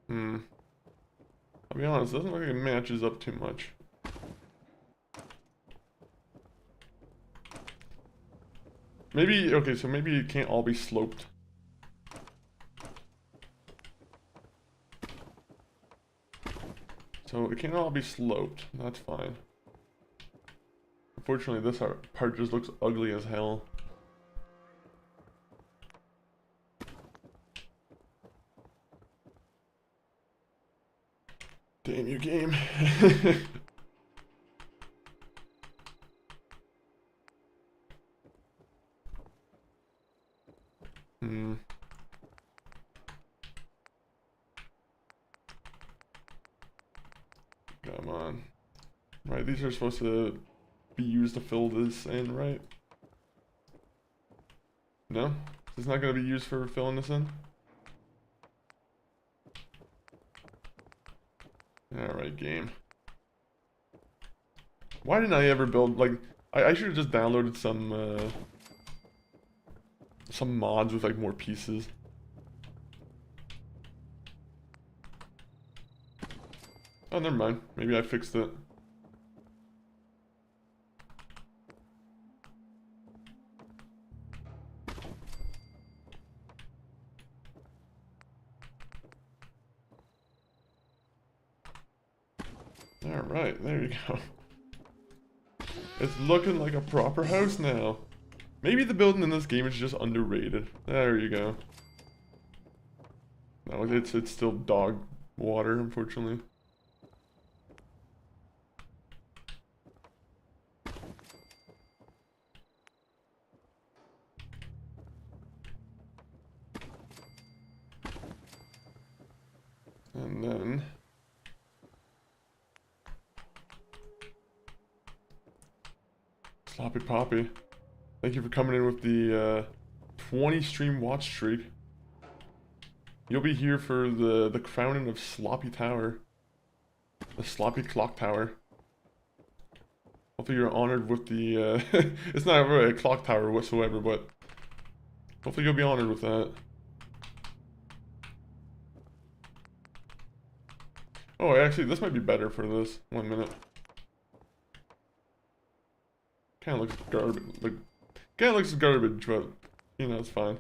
I'll be honest, it doesn't look like it matches up too much. Maybe, okay, so maybe it can't all be sloped. So it can't all be sloped, that's fine. Unfortunately, this part just looks ugly as hell. Damn you, game. Come on. Right, these are supposed to be used to fill this in, right? No? It's not going to be used for filling this in? Alright, game. Why didn't I ever build, like, I should have just downloaded some mods with, like, more pieces. Oh, never mind. Maybe I fixed it. Alright, there you go. It's looking like a proper house now. Maybe the building in this game is just underrated. There you go. No, it's still dog water, unfortunately. And then... Sloppy Poppy, thank you for coming in with the 20 stream watch streak. You'll be here for the crowning of Sloppy Tower. The Sloppy Clock Tower. Hopefully you're honored with the, it's not really a clock tower whatsoever, but hopefully you'll be honored with that. Oh, actually, this might be better for this. 1 minute. Kind of looks garbage. Like, kind of looks garbage, but you know, it's fine.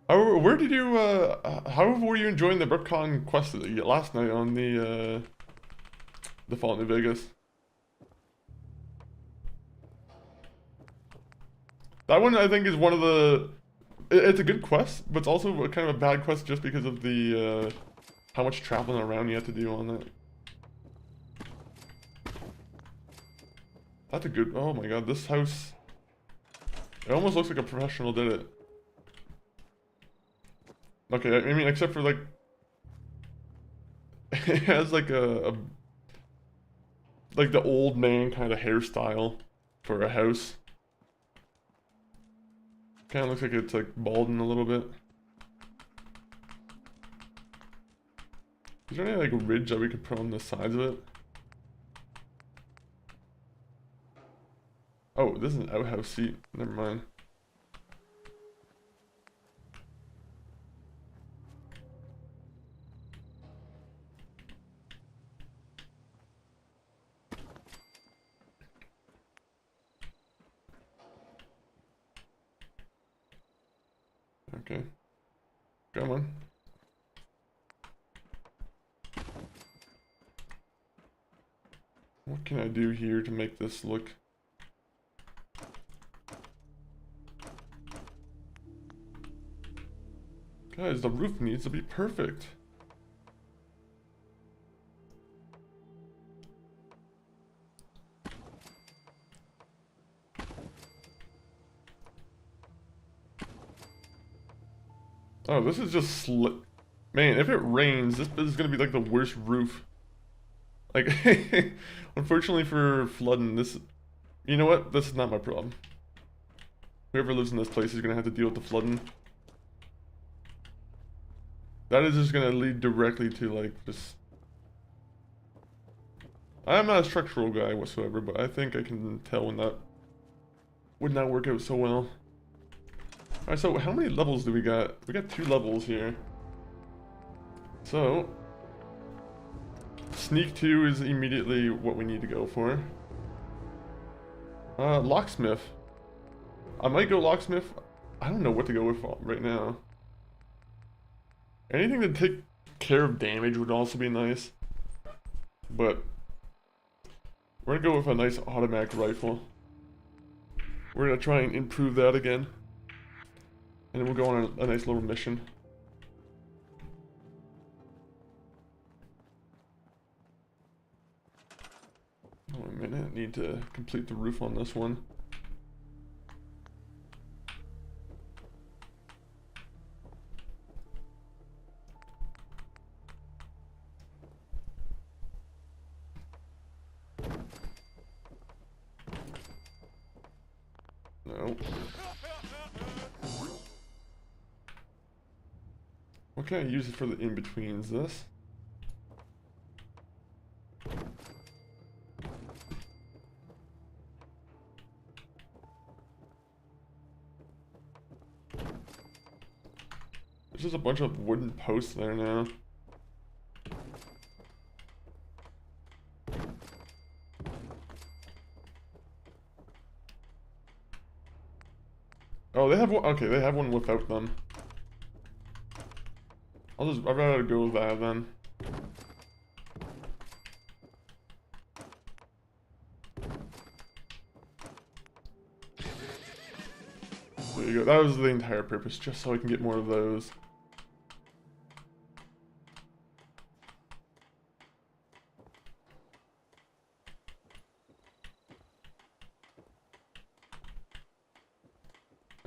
Where did you? How were you enjoying the BrickCon quest last night on the Fallout New Vegas? That one I think is one of the. It's a good quest, but it's also kind of a bad quest just because of the. How much traveling around you have to do on that. That's a good... Oh my god, this house... It almost looks like a professional did it. Okay, I mean, except for like... It has like like the old man kind of hairstyle for a house. Kind of looks like it's like balding a little bit. Is there any like ridge that we could put on the sides of it? Oh, this is an outhouse seat. Never mind. Okay. Come on. What can I do here to make this look... Guys, the roof needs to be perfect. Oh, this is just Man, if it rains, this is gonna be like the worst roof. Like, unfortunately for flooding, this... You know what? This is not my problem. Whoever lives in this place is gonna have to deal with the flooding. That is just gonna lead directly to like just. I'm not a structural guy whatsoever, but I think I can tell when that would not work out so well. Alright, so how many levels do we got? We got 2 levels here. So sneak 2 is immediately what we need to go for. Locksmith. I might go locksmith. I don't know what to go with right now. Anything to take care of damage would also be nice. But we're gonna go with a nice automatic rifle. We're gonna try and improve that again. And then we'll go on a nice little mission. Oh, a minute, I need to complete the roof on this one. No. What can I use it for the in-betweens? This? There's just a bunch of wooden posts there now. Oh, they have one. Okay, they have one without them. I'd rather go with that then. There you go. That was the entire purpose, just so I can get more of those.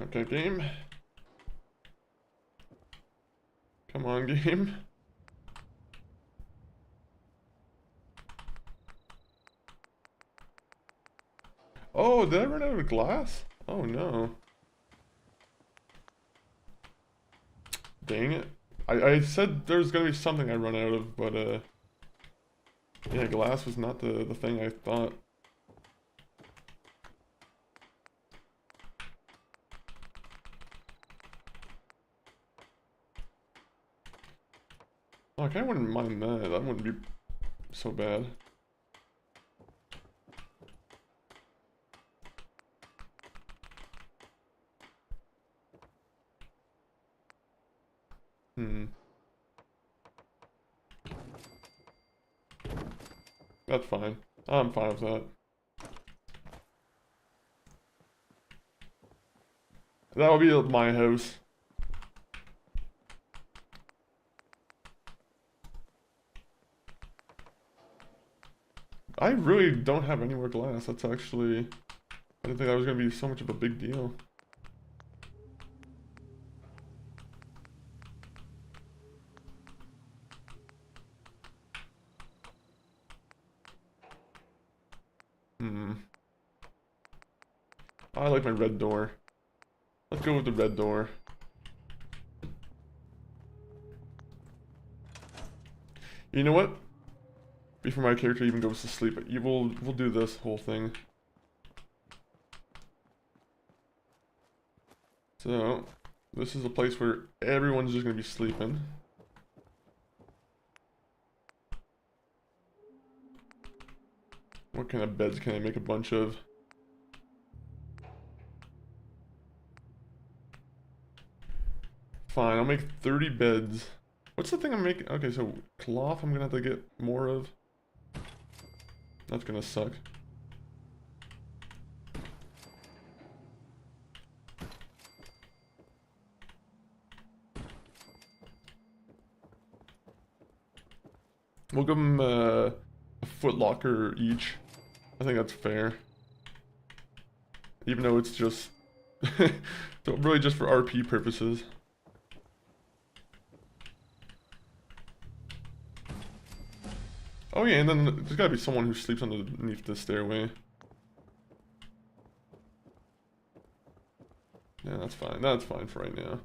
Okay, game. Come on, game. Oh, did I run out of glass? Oh no. Dang it. I said there was gonna be something I run out of, but yeah, glass was not the thing I thought. Oh, I kinda wouldn't mind that. That wouldn't be so bad. That's fine. I'm fine with that. That'll be my house. I really don't have any more glass. That's actually... I didn't think that was going to be so much of a big deal. I like my red door. Let's go with the red door. You know what? Before my character even goes to sleep, we'll do this whole thing. So, this is a place where everyone's just gonna be sleeping. What kind of beds can I make a bunch of? Fine, I'll make 30 beds. What's the thing I'm making? Okay, so cloth I'm gonna have to get more of. That's gonna suck. We'll give them a foot locker each. I think that's fair. Even though it's just really just for RP purposes. Oh yeah, and then there's gotta be someone who sleeps underneath the stairway. Yeah, that's fine. That's fine for right now.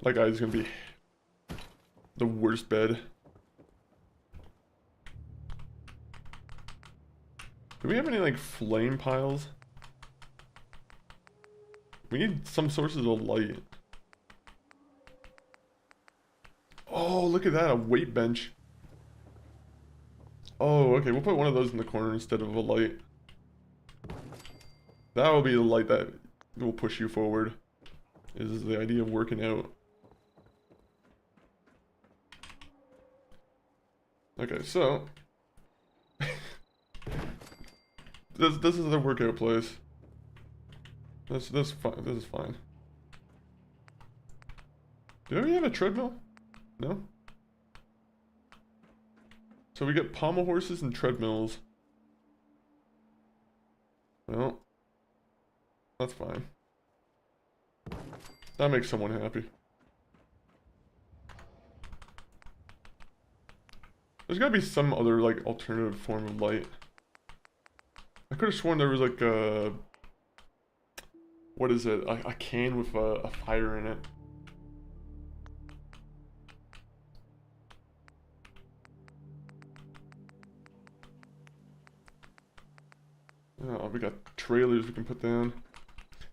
That guy's gonna be the worst bed. Do we have any, like, flame piles? We need some sources of light. Oh, look at that, a weight bench. Oh, okay, we'll put one of those in the corner instead of a light. That will be the light that will push you forward, is the idea of working out. Okay, so... This is the workout place. This fine. This is fine. Do we have a treadmill? No? So we get pommel horses and treadmills. Well, that's fine. That makes someone happy. There's gotta be some other, like, alternative form of light. I could have sworn there was, like, a... What is it? A can with a fire in it. Oh, we got trailers we can put down.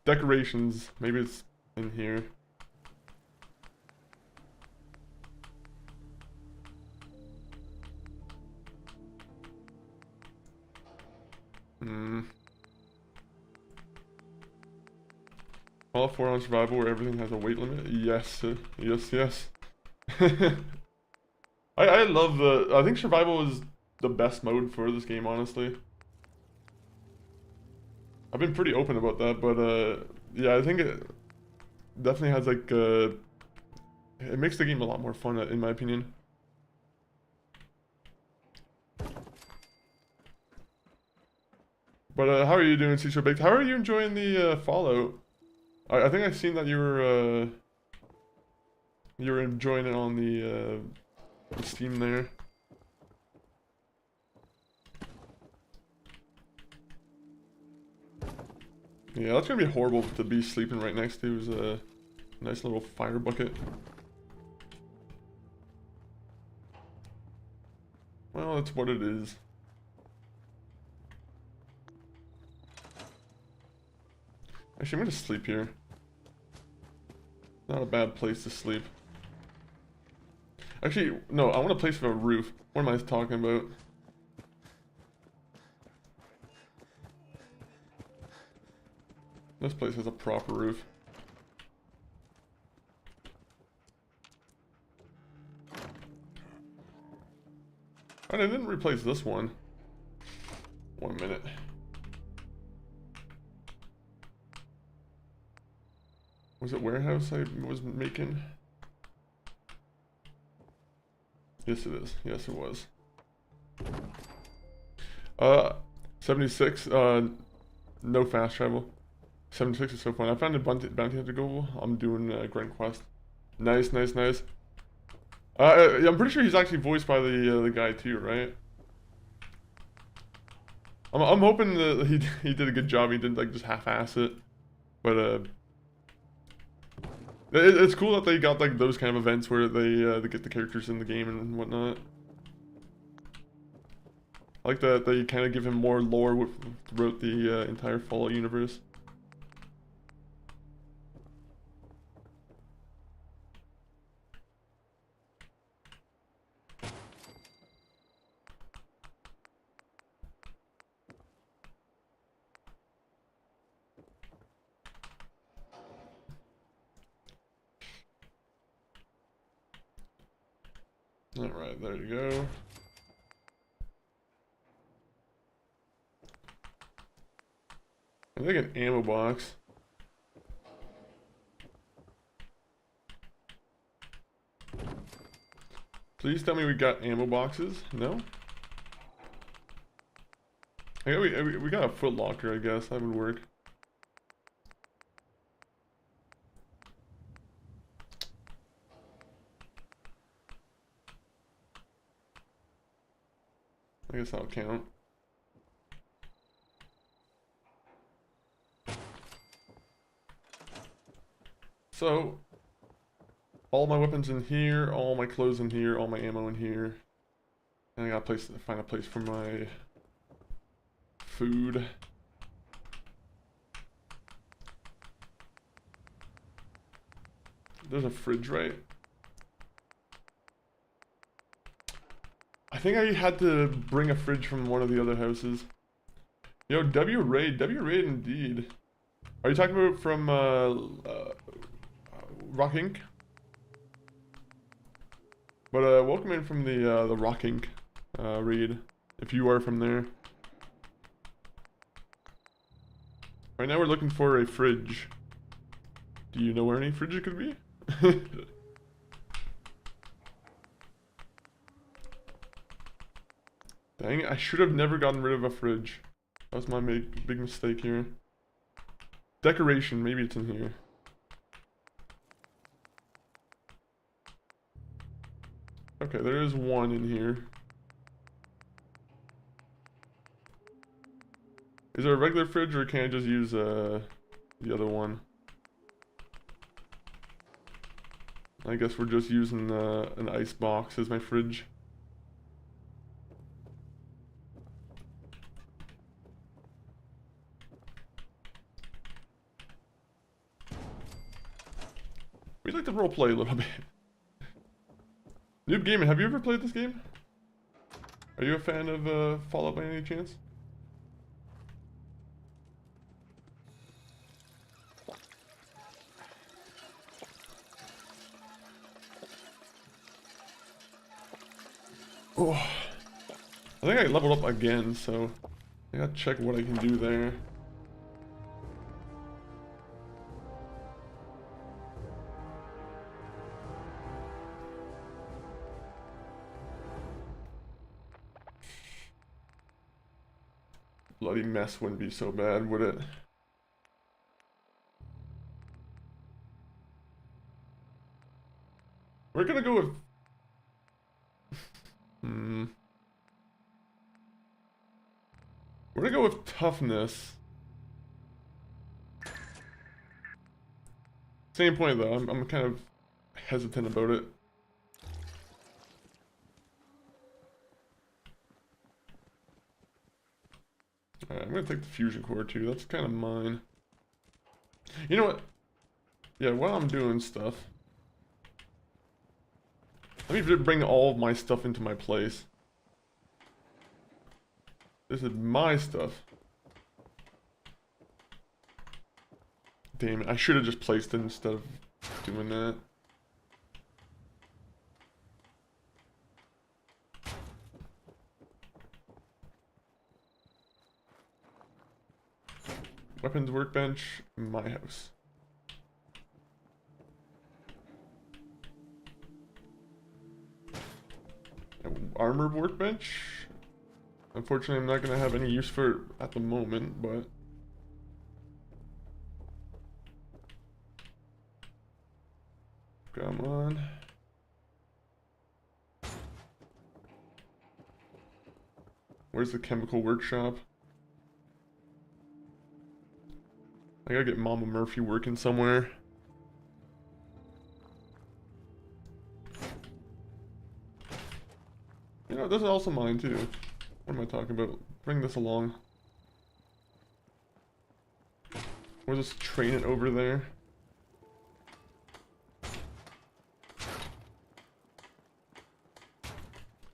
Decorations. Maybe it's in here. All 4 on survival where everything has a weight limit? Yes, yes. I love I think survival is the best mode for this game, honestly. I've been pretty open about that, but yeah, I think it definitely has, like, it makes the game a lot more fun, in my opinion. But how are you doing, Cecil Baked? How are you enjoying the Fallout? I think I've seen that you were enjoying it on the Steam there. Yeah, that's gonna be horrible to be sleeping right next to is a nice little fire bucket. Well, that's what it is. Actually, I'm gonna sleep here. Not a bad place to sleep. Actually, no, I want a place with a roof. What am I talking about? This place has a proper roof. And I didn't replace this one. 1 minute. Was it warehouse I was making? Yes, it is. Yes, it was. 76. No fast travel. 76 is so fun. I found a bounty hunter goal. I'm doing Grand Quest. Nice. Yeah, I'm pretty sure he's actually voiced by the guy too, right? I'm hoping that he did a good job. He didn't, like, just half-ass it. But it's cool that they got, like, those kind of events where they get the characters in the game and whatnot. I like that they kind of give him more lore throughout the entire Fallout universe. Alright, there you go. I think an ammo box. Please tell me we got ammo boxes. No? Yeah, we got a foot locker, I guess. That would work. I guess that'll count. So, all my weapons in here, all my clothes in here, all my ammo in here. And I gotta find a place for my food. There's a fridge, right? I think I had to bring a fridge from one of the other houses. Yo, W raid indeed. Are you talking about from Rock Inc? But welcome in from the Rock Inc raid, if you are from there. Right now we're looking for a fridge. Do you know where any fridge could be? Dang it, I should have never gotten rid of a fridge. That was my big mistake here. Decoration, maybe it's in here. Okay, there is one in here. Is there a regular fridge or can I just use the other one? I guess we're just using an ice box as my fridge. We like to roleplay a little bit. Noob Gaming, have you ever played this game? Are you a fan of Fallout by any chance? Oh, I think I leveled up again, so I gotta check what I can do there. Bloody mess wouldn't be so bad, would it? We're gonna go with... We're gonna go with toughness. Same point though, I'm kind of hesitant about it. Alright, I'm gonna take the fusion core too, that's kind of mine. You know what? Yeah, while I'm doing stuff, let me bring all of my stuff into my place. This is my stuff. Damn it, I should have just placed it instead of doing that. Weapons workbench, my house. Armor workbench? Unfortunately, I'm not going to have any use for it at the moment, but... Come on. Where's the chemical workshop? I gotta get Mama Murphy working somewhere. You know, this is also mine too. What am I talking about? Bring this along. We'll just train it over there.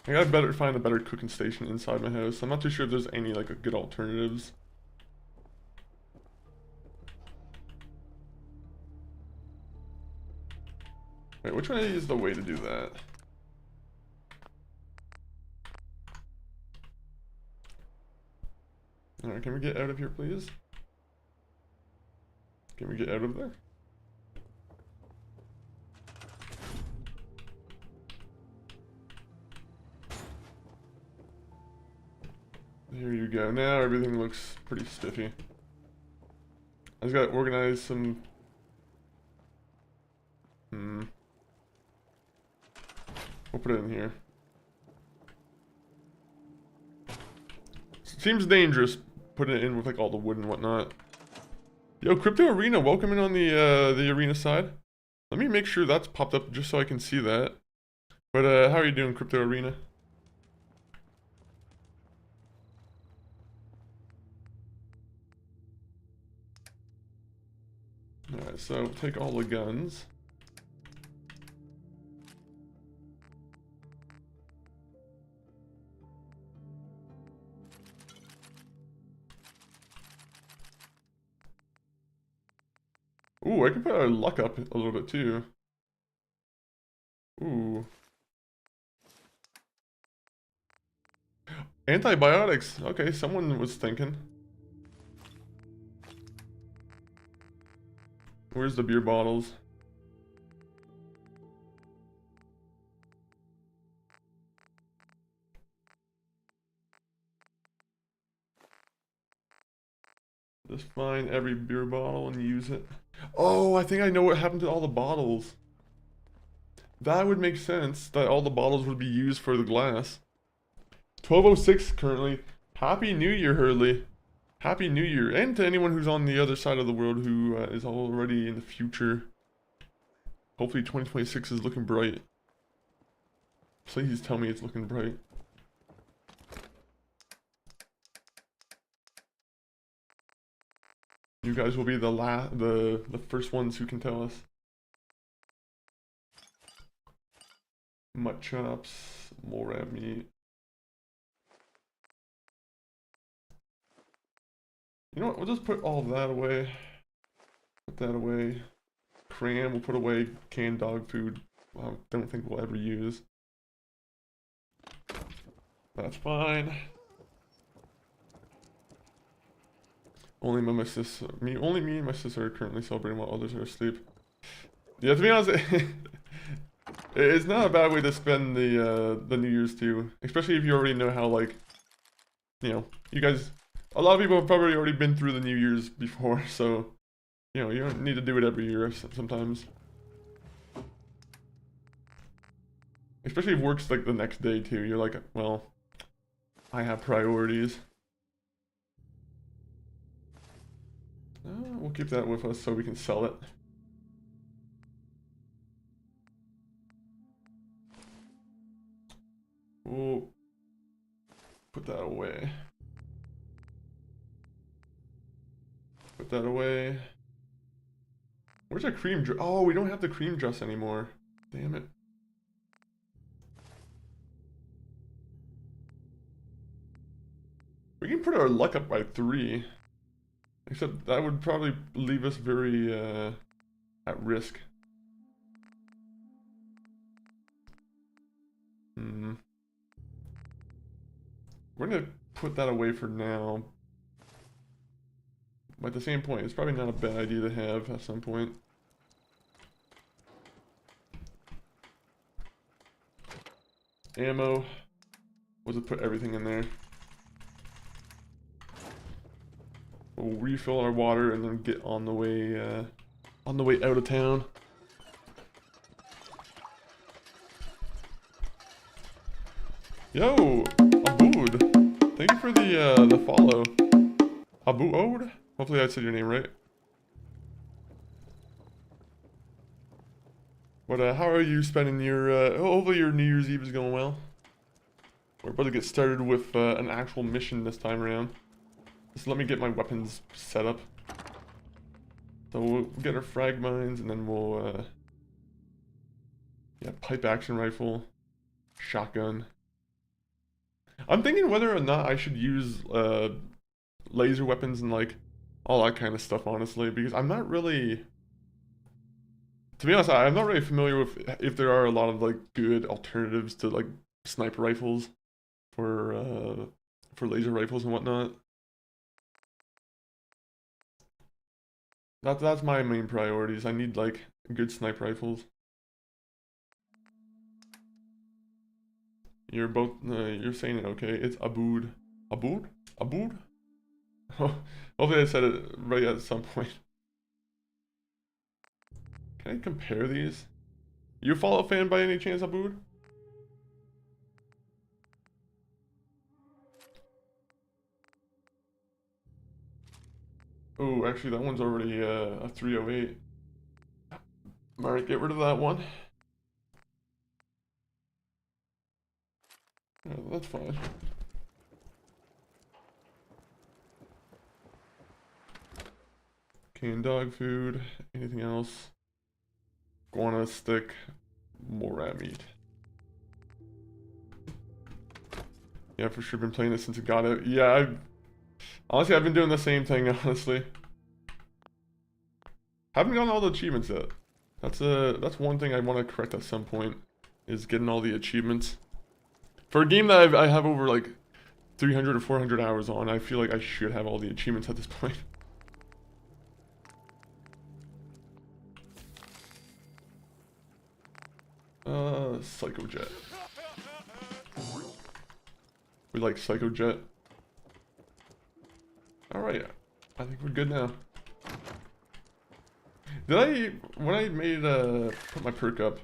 I gotta find a better cooking station inside my house. I'm not too sure if there's any like good alternatives. Wait, which one is the way to do that? Alright, can we get out of here, please? Can we get out of there? There you go. Now everything looks pretty spiffy. I just gotta organize some... We'll put it in here. seems dangerous putting it in with like all the wood and whatnot. Yo, Crypto Arena, welcome in on the arena side. Let me make sure that's popped up just so I can see that. But how are you doing, Crypto Arena? Alright, so take all the guns. Ooh, I can put our luck up a little bit too. Ooh. Antibiotics. Okay, someone was thinking. Where's the beer bottles? Just find every beer bottle and use it. Oh, I think I know what happened to all the bottles. That would make sense, that all the bottles would be used for the glass. 12:06 currently. Happy New Year, Hurley. Happy New Year. And to anyone who's on the other side of the world who is already in the future. Hopefully 2026 is looking bright. Please tell me it's looking bright. You guys will be the first ones who can tell us. Mutt chops, more rat meat. You know what, we'll just put all of that away. Put that away. Cram, we'll put away canned dog food. I don't think we'll ever use. That's fine. Only me and my sister are currently celebrating while others are asleep. Yeah, to be honest, it's not a bad way to spend the New Year's too. Especially if you already know how, like, you know, you guys, a lot of people have probably already been through the New Year's before, so, you know, you don't need to do it every year sometimes. Especially if work's like the next day too. You're like, well, I have priorities. We'll keep that with us so we can sell it. We'll put that away. Put that away. Where's our cream dress? Oh, we don't have the cream dress anymore. Damn it. We can put our luck up by 3. Except that would probably leave us very at risk. We're gonna put that away for now. But at the same point, it's probably not a bad idea to have at some point. Ammo. We'll just put everything in there. We'll refill our water and then get on the way out of town. Yo, Abood. Thank you for the follow. Abood? Hopefully I said your name right. But how are you spending your hopefully your New Year's Eve is going well. We're about to get started with an actual mission this time around. Just let me get my weapons set up. So we'll get our frag mines and then we'll yeah, pipe action rifle, shotgun. I'm thinking whether or not I should use laser weapons and like all that kind of stuff, honestly, because I'm not really, to be honest, I'm not really familiar with if there are a lot of like good alternatives to like sniper rifles for laser rifles and whatnot. That's my main priorities. I need like good sniper rifles. You're both you're saying it okay. It's Abood. Abood? Abood? Hopefully I said it right at some point. Can I compare these? You a Fallout fan by any chance, Abood? Oh, actually, that one's already a 308. Alright, get rid of that one. Yeah, that's fine. Canned dog food. Anything else? Guana stick. More rat meat. Yeah, for sure. Been playing this since it got out. Yeah, honestly, I've been doing the same thing, honestly. Haven't gotten all the achievements yet. That's one thing I want to correct at some point, is getting all the achievements. For a game that I have over like 300 or 400 hours on, I feel like I should have all the achievements at this point. Psycho Jet. We like Psycho Jet. Alright, I think we're good now. When I made, put my perk up.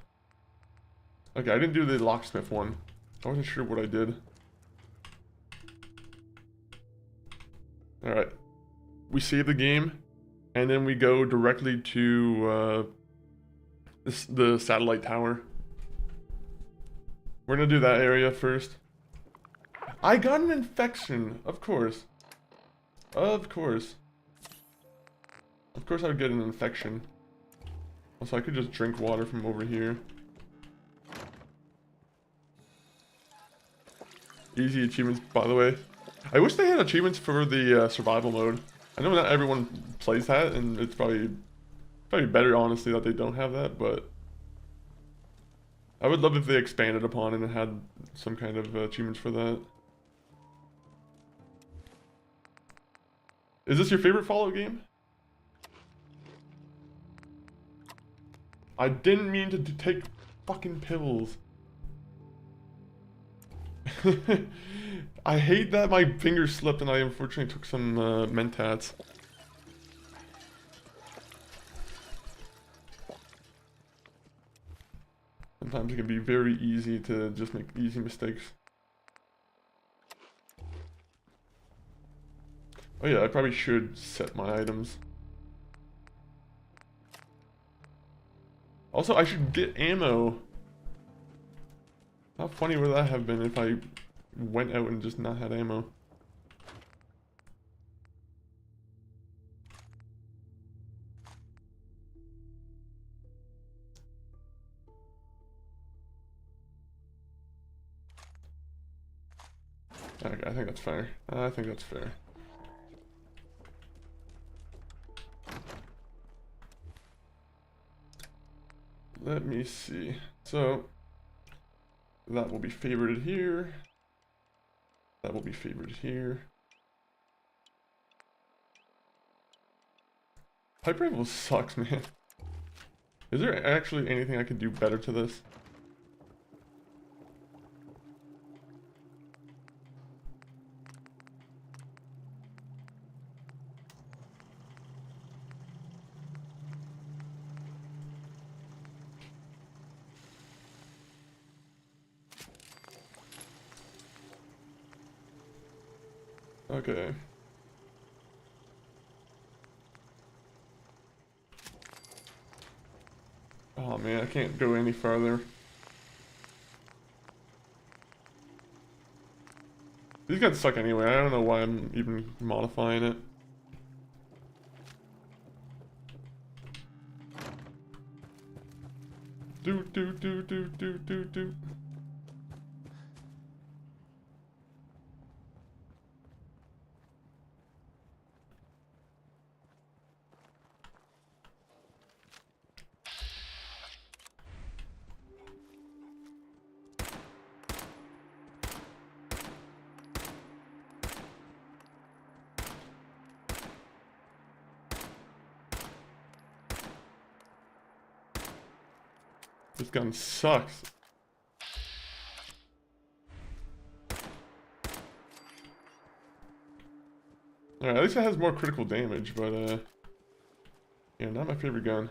Okay, I didn't do the locksmith one. I wasn't sure what I did. Alright. We save the game, and then we go directly to, the satellite tower. We're gonna do that area first. I got an infection, of course. Of course. Of course I would get an infection. Also, I could just drink water from over here. Easy achievements, by the way. I wish they had achievements for the survival mode. I know not everyone plays that, and it's probably better, honestly, that they don't have that, but I would love if they expanded upon it and had some kind of achievements for that. Is this your favorite Fallout game? I didn't mean to take fucking pills. I hate that my finger slipped and I unfortunately took some mentats. Sometimes it can be very easy to just make easy mistakes. Oh yeah, I probably should set my items. Also, I should get ammo. How funny would that have been if I went out and just not had ammo? Okay, I think that's fair. I think that's fair. Let me see. So, that will be favorited here. That will be favorited here. Pipe rifle sucks, man. Is there actually anything I could do better to this? Okay. Oh man, I can't go any farther. These guys suck anyway. I don't know why I'm even modifying it. Do. This gun sucks. Alright, at least it has more critical damage, but yeah, not my favorite gun.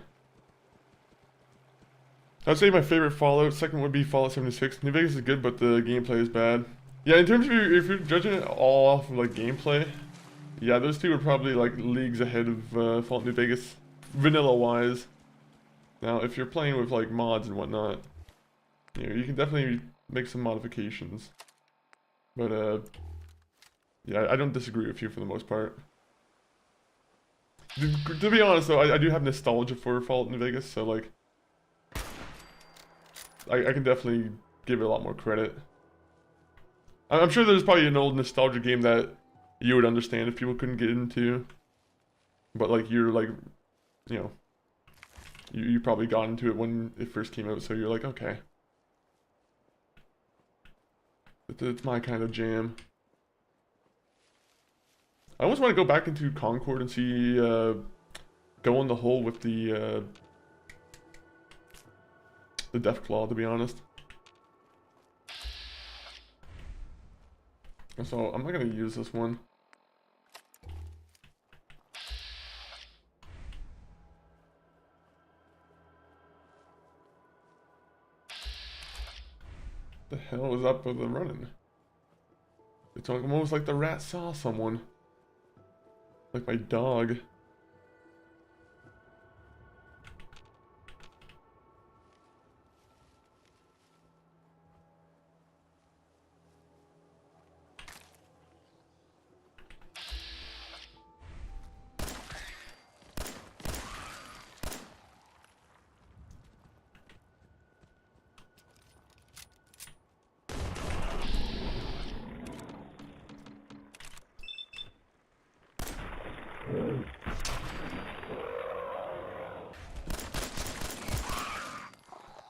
I'd say my favorite Fallout, second would be Fallout 76. New Vegas is good, but the gameplay is bad. Yeah, in terms of if you're judging it all off of like gameplay, Yeah, those two are probably like leagues ahead of Fallout New Vegas, vanilla-wise. Now, if you're playing with like mods and whatnot, you know, you can definitely make some modifications. But yeah, I don't disagree with you for the most part. To be honest though, I do have nostalgia for Fallout New Vegas, so like, I can definitely give it a lot more credit. I'm sure there's probably an old nostalgia game that you would understand if people couldn't get into. But like, you're like, you know, you probably got into it when it first came out, so you're like, okay. It's my kind of jam. I almost want to go back into Concord and see, go in the hole with the Deathclaw, to be honest. So, I'm not going to use this one. The hell was up with the running? It's almost like the rat saw someone. Like my dog.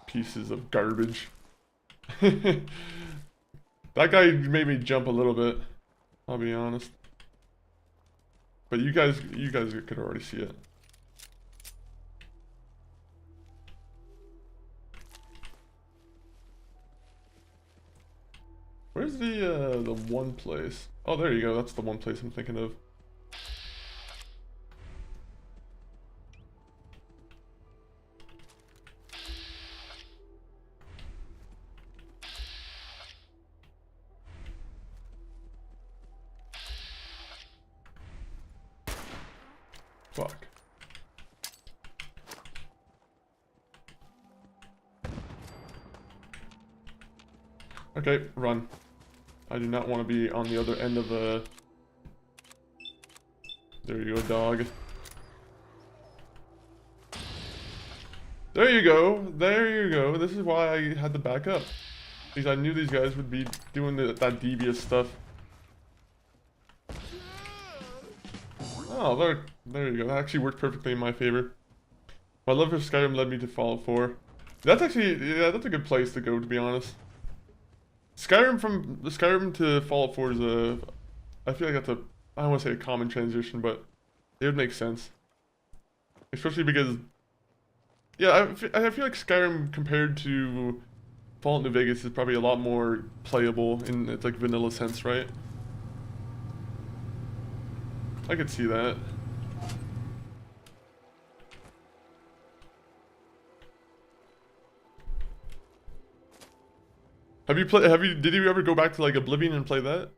Pieces of garbage. That guy made me jump a little bit, I'll be honest. But you guys could already see it. Where's the one place? Oh, there you go. That's the one place I'm thinking of. Fuck. Okay, run. I do not want to be on the other end of a... There you go, dog. There you go. There you go. This is why I had to back up. Because I knew these guys would be doing that devious stuff. Oh, there you go. That actually worked perfectly in my favor. My love for Skyrim led me to Fallout 4. That's actually, yeah, that's a good place to go, to be honest. Skyrim to Fallout 4 is a, I feel like that's a, I don't want to say a common transition, but it would make sense. Especially because, yeah, I feel like Skyrim compared to Fallout New Vegas is probably a lot more playable in its like vanilla sense, right? I could see that. Did you ever go back to like Oblivion and play that?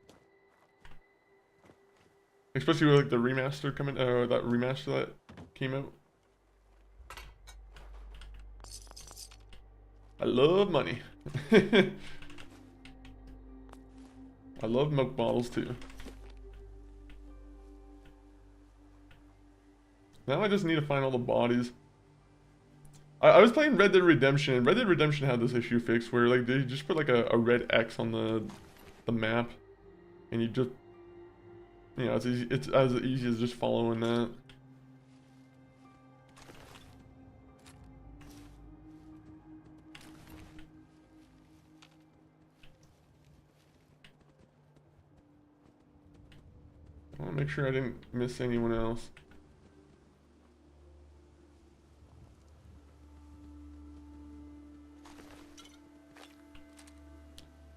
Especially with like the remaster coming, that remaster that came out. I love money. I love milk bottles too. Now I just need to find all the bodies. I was playing Red Dead Redemption, and Red Dead Redemption had this issue fixed where like they just put like a red X on the map, and you just, you know, it's as easy as just following that. I want to make sure I didn't miss anyone else.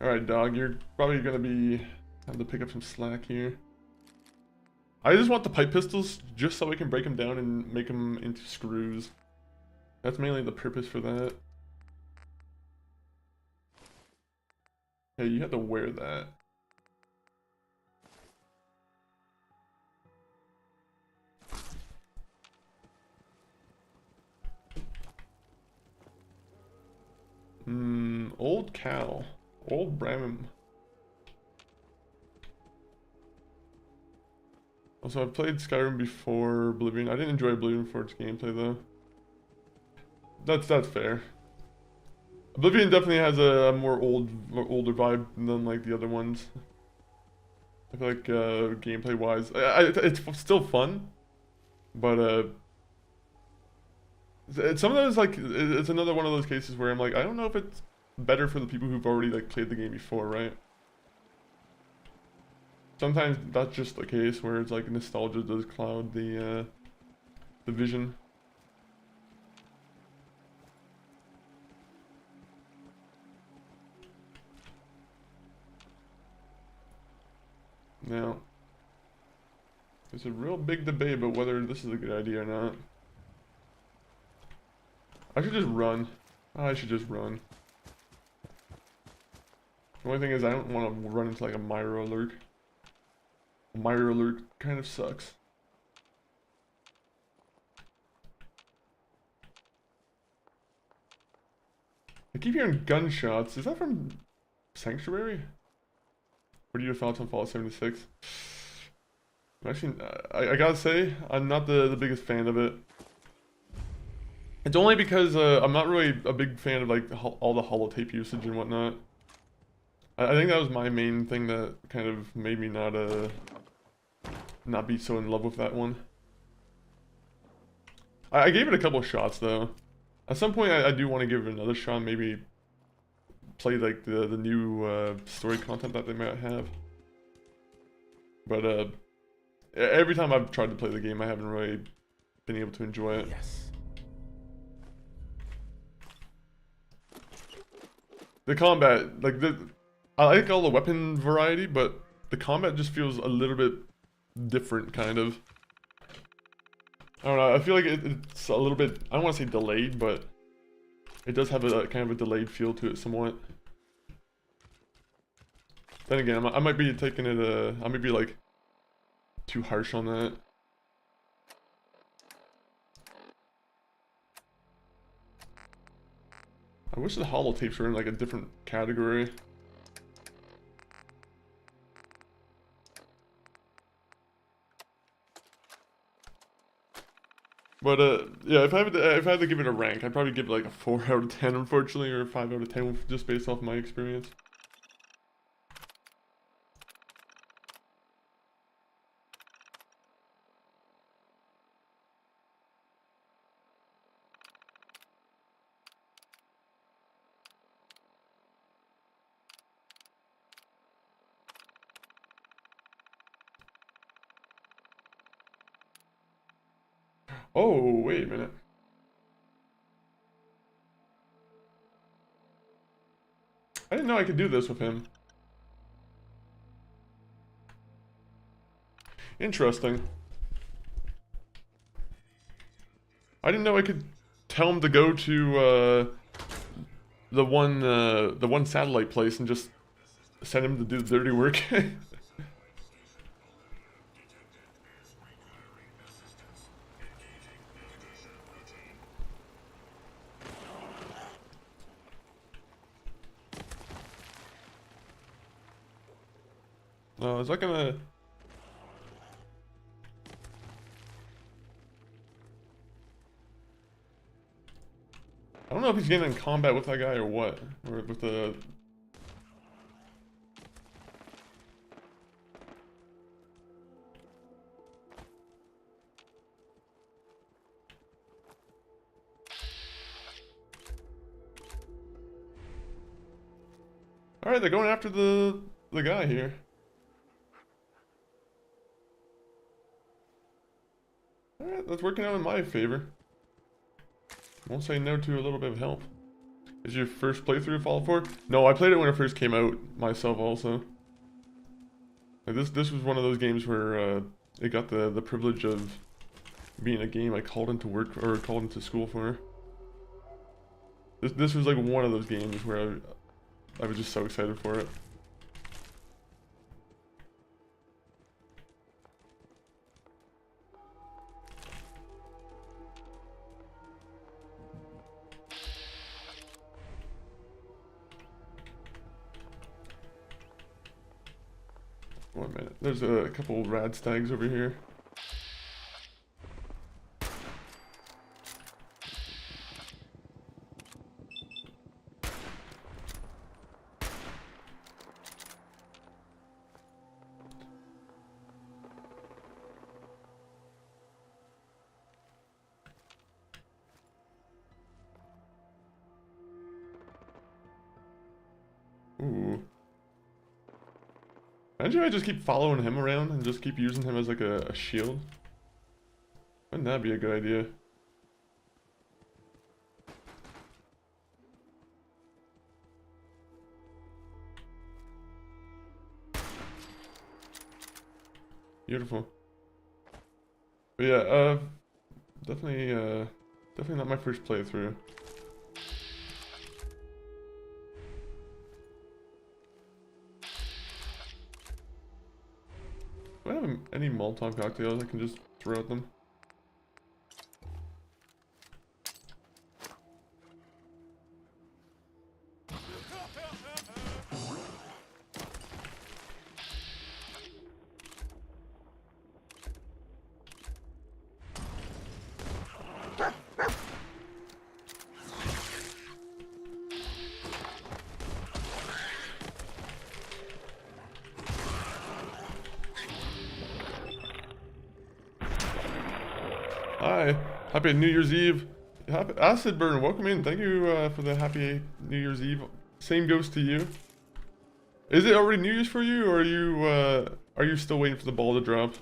Alright, dog, you're probably gonna have to pick up some slack here. I just want the pipe pistols just so we can break them down and make them into screws. That's mainly the purpose for that. Hey, you have to wear that. Old cow. Old Bram. Also, I've played Skyrim before Oblivion. I didn't enjoy Oblivion for its gameplay though. That's fair. Oblivion definitely has a more older vibe than like the other ones. I feel like gameplay wise, it's still fun, but some of those like it's another one of those cases where I'm like, I don't know if it's better for the people who've already like played the game before, right? Sometimes that's just the case where it's like nostalgia does cloud the vision. Now, there's a real big debate about whether this is a good idea or not. I should just run. I should just run. The only thing is I don't want to run into like a Myra alert. A Myra alert kind of sucks. I keep hearing gunshots. Is that from Sanctuary? What are your thoughts on Fallout 76? Actually, I gotta say, I'm not the biggest fan of it. It's only because I'm not really a big fan of like all the holotape usage and whatnot. I think that was my main thing that kind of made me not be so in love with that one. I gave it a couple shots though. At some point I do want to give it another shot, maybe play like the new story content that they might have. But every time I've tried to play the game I haven't really been able to enjoy it. Yes. The combat, like I like all the weapon variety, but the combat just feels a little bit different, kind of. I don't know, I feel like it's a little bit, I don't want to say delayed, but it does have a kind of a delayed feel to it somewhat. Then again, I might be taking it, I might be like too harsh on that. I wish the holotapes were in like a different category. But yeah, if I had to give it a rank, I'd probably give it like a 4 out of 10, unfortunately, or a 5 out of 10, just based off my experience. Oh, wait a minute. I didn't know I could do this with him. Interesting. I didn't know I could tell him to go to the one satellite place and just send him to do the dirty work. Is that gonna... I don't know if he's getting in combat with that guy or what. Or with the... Alright, they're going after the guy here. Alright, that's working out in my favor. Won't say no to a little bit of help. Is your first playthrough of Fallout 4? No, I played it when it first came out myself also. Like this was one of those games where it got the privilege of being a game I called into work or called into school for. This was like one of those games where I was just so excited for it. 1 minute. There's a couple rad stags over here. Ooh. Imagine I just keep following him around and just keep using him as like a shield. Wouldn't that be a good idea? Beautiful. But yeah, definitely not my first playthrough. Do I have any Molotov cocktails I can just throw at them? Hi, happy New Year's Eve. Happy Acid Burn, welcome in. Thank you for the happy New Year's Eve. Same goes to you. Is it already New Year's for you, or are you still waiting for the ball to drop?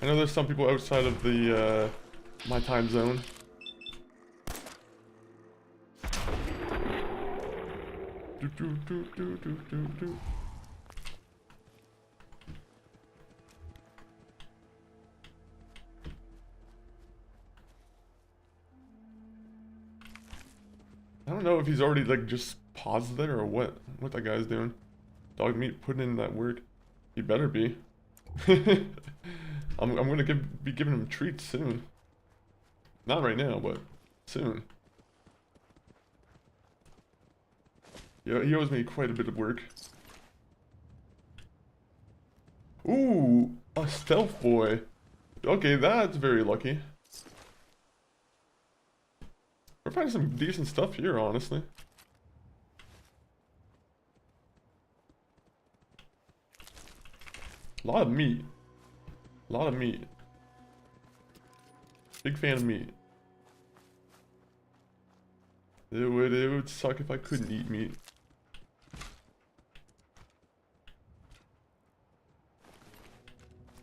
I know there's some people outside of the my time zone. I don't know if he's already like just paused there or what that guy's doing. Dog meat putting in that work. He better be. I'm gonna be giving him treats soon. Not right now, but soon. Yeah, he owes me quite a bit of work. Ooh, a stealth boy. Okay, that's very lucky. We're finding some decent stuff here, honestly. A lot of meat. A lot of meat. Big fan of meat. It would suck if I couldn't eat meat.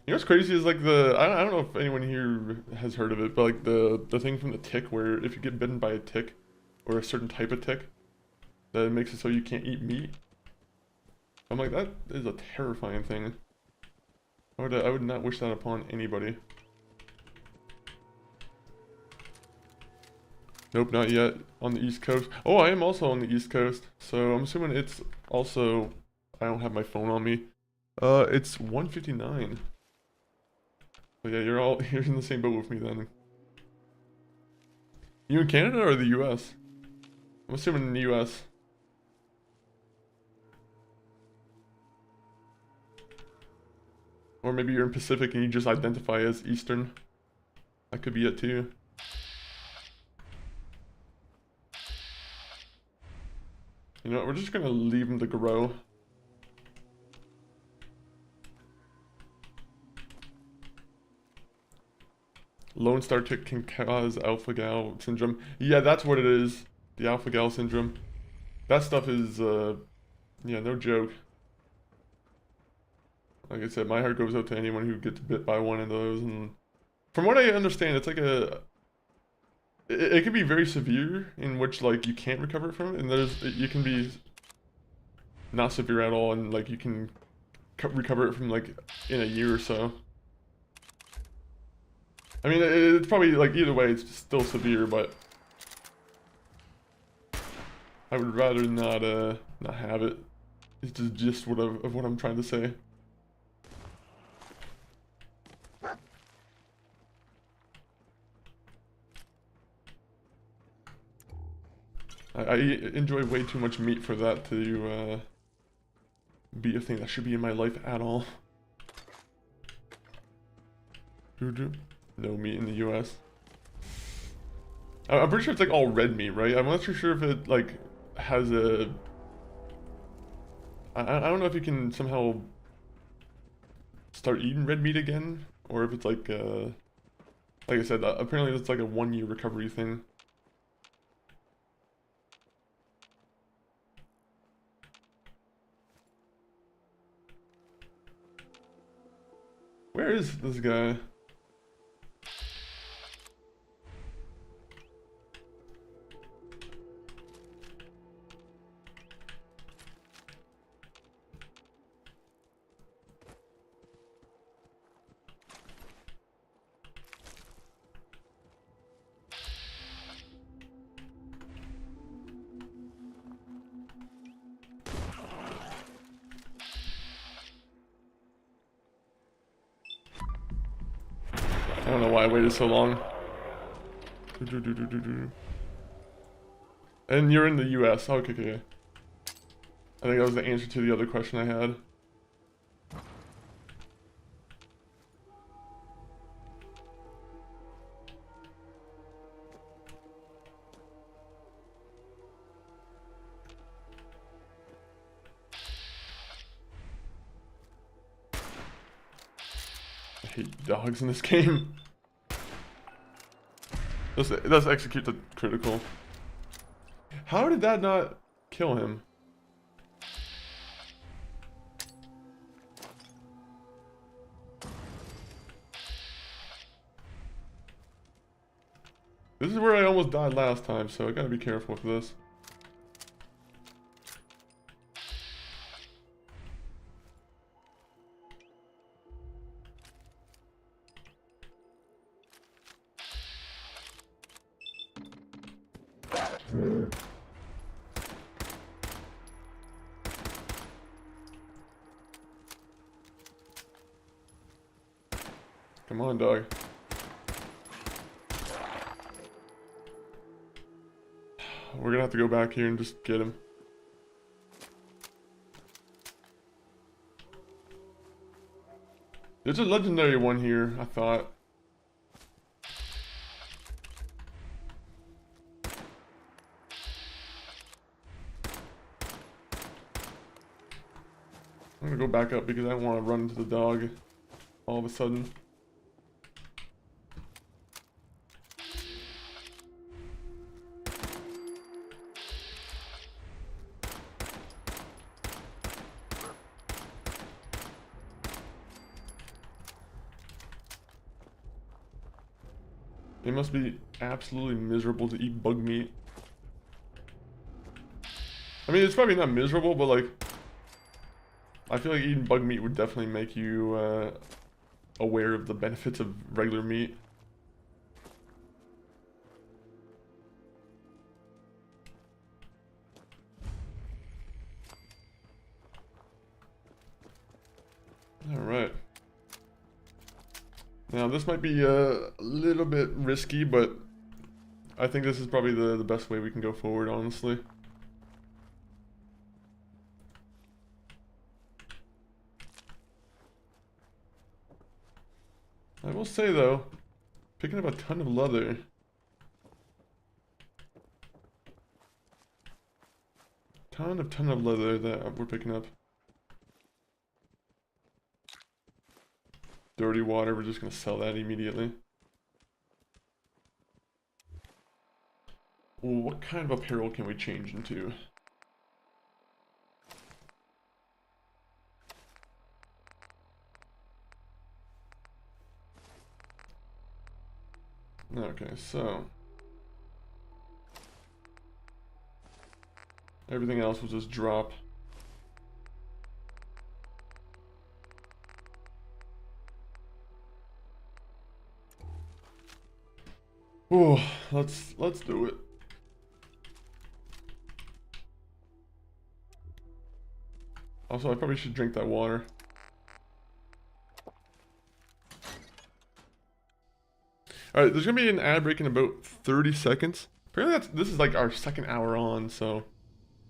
You know what's crazy is like I don't know if anyone here has heard of it, but like the thing from the tick where if you get bitten by a tick or a certain type of tick, that it makes it so you can't eat meat. I'm like, that is a terrifying thing. I would not wish that upon anybody. Nope, not yet. On the East Coast. Oh, I am also on the East Coast, so I'm assuming it's also. I don't have my phone on me. It's 1:59. So yeah, you're in the same boat with me then. You in Canada or the US? I'm assuming in the US. Or maybe you're in Pacific and you just identify as Eastern. That could be it too. You know what, we're just gonna leave him to grow. Lone Star tick can cause alpha-gal syndrome. Yeah, that's what it is. The alpha-gal syndrome. That stuff is, yeah, no joke. Like I said, my heart goes out to anyone who gets bit by one of those. And from what I understand, it's like it can be very severe, in which like you can't recover from it, and you can be not severe at all, and like you can recover it from like in a year or so. I mean, it's probably like either way, it's still severe, but I would rather not have it. It's just the gist of what I'm trying to say. I enjoy way too much meat for that to be a thing that should be in my life at all. No meat in the US. I'm pretty sure it's like all red meat, right? I'm not too sure if it like has a... I don't know if you can somehow start eating red meat again, or if it's like I said, apparently it's like a 1-year recovery thing. Where is this guy? I don't know why I waited so long. And you're in the US. Okay, okay. I think that was the answer to the other question I had. I hate dogs in this game. Let's execute the critical. How did that not kill him? This is where I almost died last time, so I gotta be careful with this. Come on, dog. We're gonna have to go back here and just get him. There's a legendary one here, I thought. I'm gonna go back up because I don't want to run into the dog all of a sudden. It must be absolutely miserable to eat bug meat. I mean, it's probably not miserable, but like, I feel like eating bug meat would definitely make you aware of the benefits of regular meat. Alright. Now, this might be a little bit risky, but I think this is probably the best way we can go forward, honestly. I will say, though, picking up a ton of leather. Ton of leather that we're picking up. Dirty water, we're just gonna sell that immediately. Ooh, what kind of apparel can we change into? Okay, so everything else will just drop. Oh, let's do it. Also, I probably should drink that water. Alright, there's gonna be an ad break in about 30 seconds. Apparently this is like our second hour on, so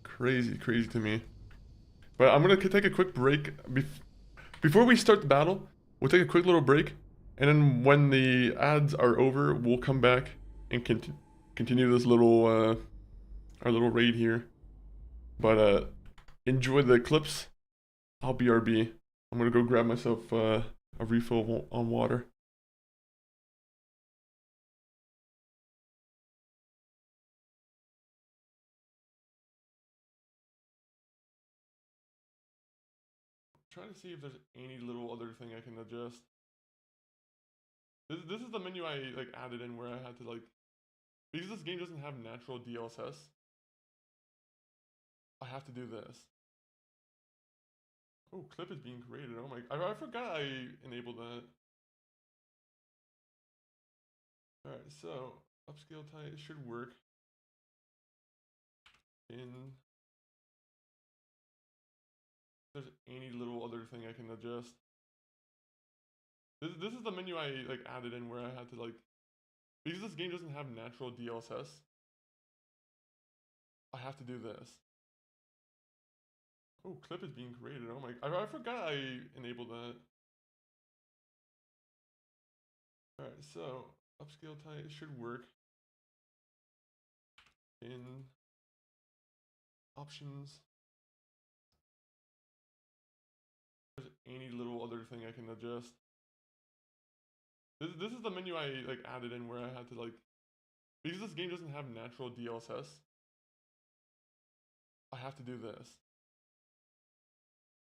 crazy to me. But I'm gonna take a quick break. Before we start the battle, we'll take a quick little break. And then when the ads are over, we'll come back and continue this little our little raid here. But enjoy the clips. I'll BRB. I'm gonna go grab myself a refill on water. Trying to see if there's any little other thing I can adjust. This is the menu I like added in where I had to like, because this game doesn't have natural DLSS, I have to do this. Oh, clip is being created. Oh my, I forgot I enabled that. Alright, so upscale type should work in. If there's any little other thing I can adjust. This is the menu I like added in where I had to like, because this game doesn't have natural DLSS, I have to do this. Oh, clip is being created. Oh my, I forgot I enabled that. Alright, so upscale type should work in options. If there's any little other thing I can adjust. This is the menu I like added in where I had to like, because this game doesn't have natural DLSS, I have to do this.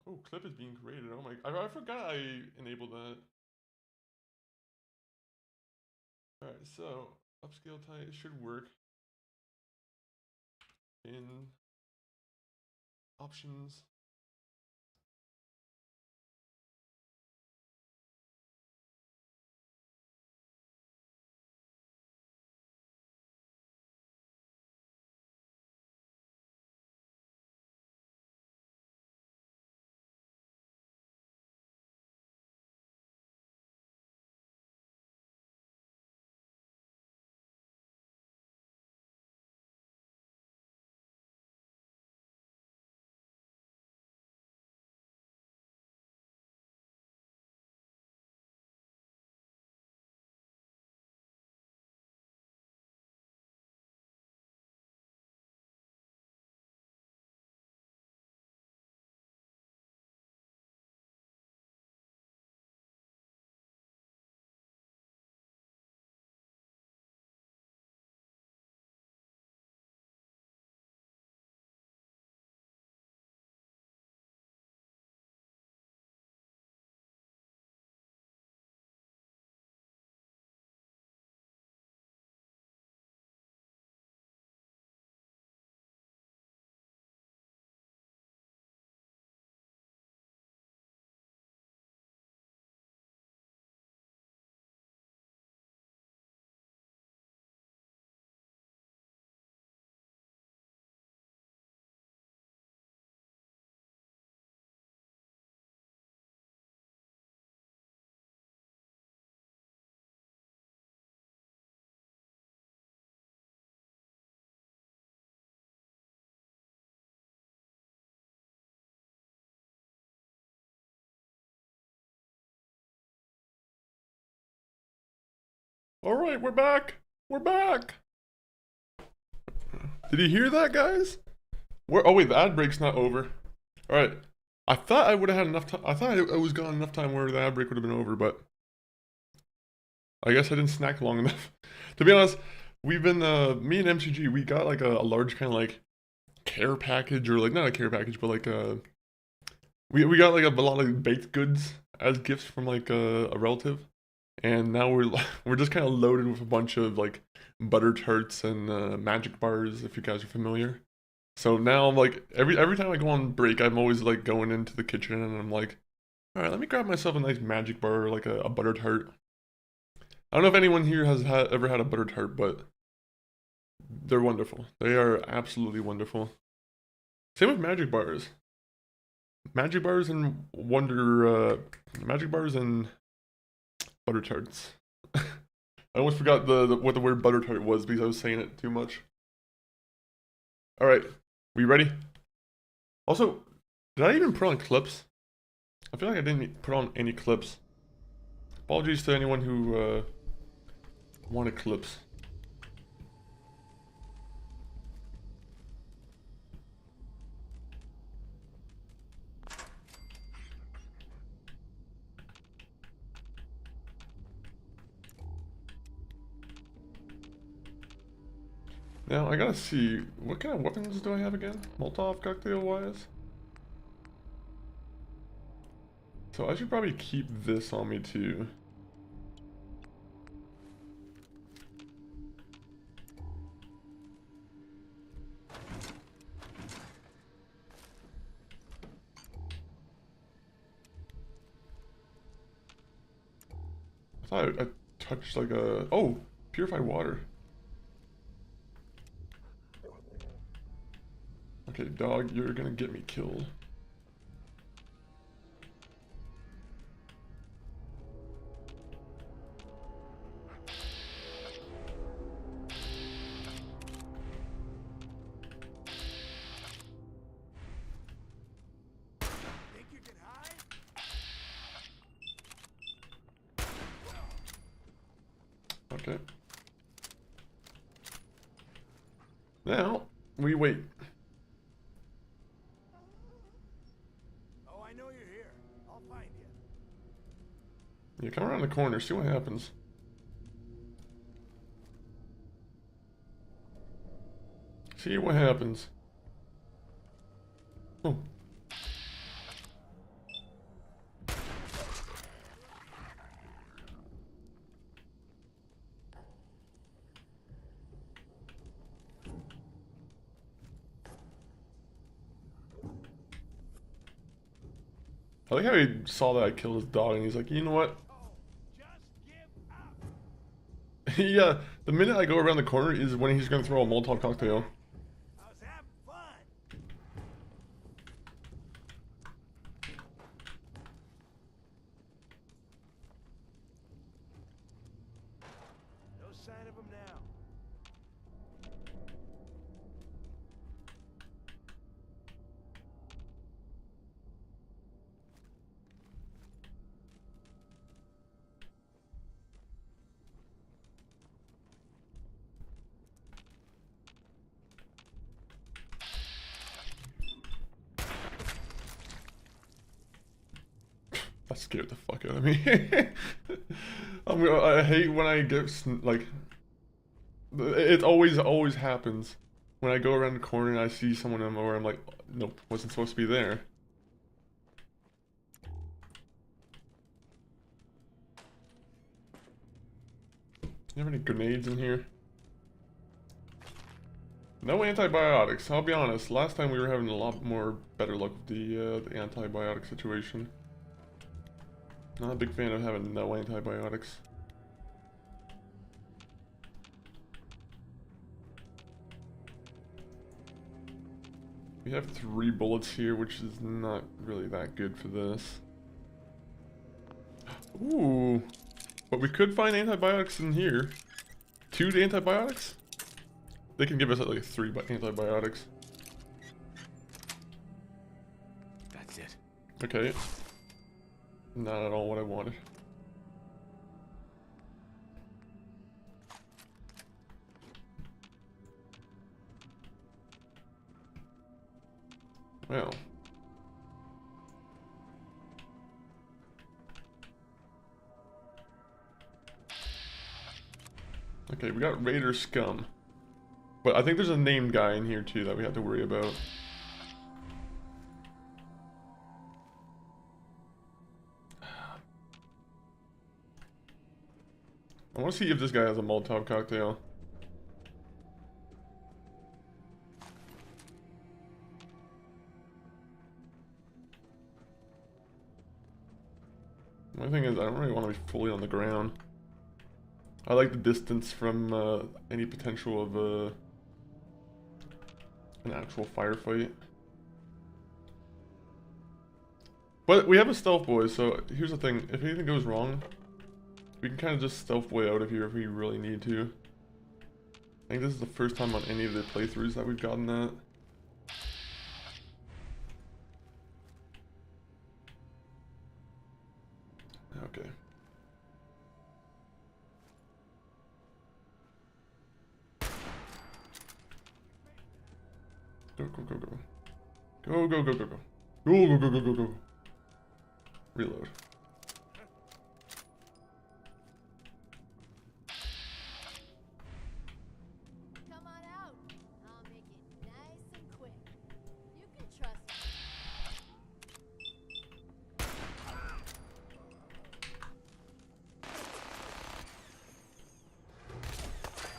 Oh, clip is being created. Oh my, I forgot I enabled that. Alright, so upscale type should work in options. Alright, we're back! We're back! Did you hear that, guys? Oh wait, the ad break's not over. Alright. I thought I would have had enough time. I thought I was gone enough time where the ad break would have been over, but I guess I didn't snack long enough. To be honest, we've been, me and MCG, we got like a large kind of like care package, or like, not a care package, but like we got like a lot of baked goods as gifts from like a relative. And now we're just kind of loaded with a bunch of like butter tarts and magic bars, if you guys are familiar. So now I'm like every time I go on break, I'm always like going into the kitchen and I'm like, all right, let me grab myself a nice magic bar or like a butter tart. I don't know if anyone here has ever had a butter tart, but they're wonderful. They are absolutely wonderful. Same with magic bars. Magic bars and magic bars and butter tarts. I almost forgot what the word butter tart was because I was saying it too much. All right, we ready? Also, did I even put on clips? I feel like I didn't put on any clips. Apologies to anyone who wanted clips. Now, I gotta see, what kind of weapons do I have again? Molotov cocktail-wise? So I should probably keep this on me too. I thought I touched like a... Oh! Purified water. Okay, dog, you're gonna get me killed. Think you can hide? Okay. Now, we wait. Oh, I know you're here. I'll find you. You come around the corner, see what happens. See what happens. Oh. I like how he saw that I killed his dog and he's like, you know what? Oh, just give up. Yeah, the minute I go around the corner is when he's gonna throw a Molotov cocktail. I was having fun. No sign of him now. That scared the fuck out of me. I hate when I get, like... It always happens. When I go around the corner and I see someone where I'm like, nope, wasn't supposed to be there. You have any grenades in here? No antibiotics. I'll be honest. Last time we were having a lot more better luck with the antibiotic situation. Not a big fan of having no antibiotics. We have 3 bullets here, which is not really that good for this. Ooh. But we could find antibiotics in here. 2 antibiotics? They can give us like 3 antibiotics. That's it. Okay. Not at all what I wanted. Well. Okay, we got Raider Scum. But I think there's a named guy in here too that we have to worry about. I want to see if this guy has a Molotov cocktail. My thing is, I don't really want to be fully on the ground. I like the distance from any potential of an actual firefight. But we have a stealth boy, so here's the thing. If anything goes wrong, we can kind of just stealth way out of here if we really need to. I think this is the first time on any of the playthroughs that we've gotten that. Okay. Go, go, go, go. Go, go, go, go, go. Go, go, go, go, go, go. Reload. Come on out. I'll make it nice and quick. You can trust me.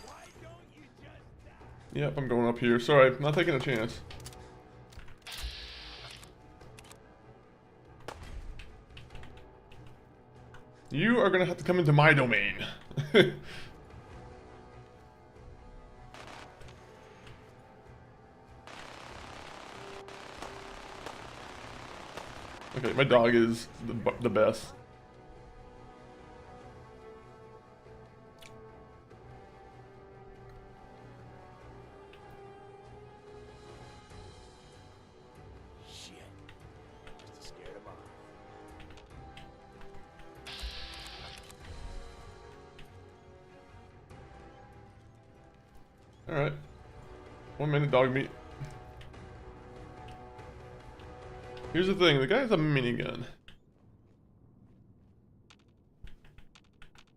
Why don't you just die? Yep, I'm going up here. Sorry, not taking a chance. You are gonna have to come into my domain. Okay, my dog is the best. Shit. Just to scare him off. Alright. 1 minute dog meat. Here's the thing, the guy has a minigun.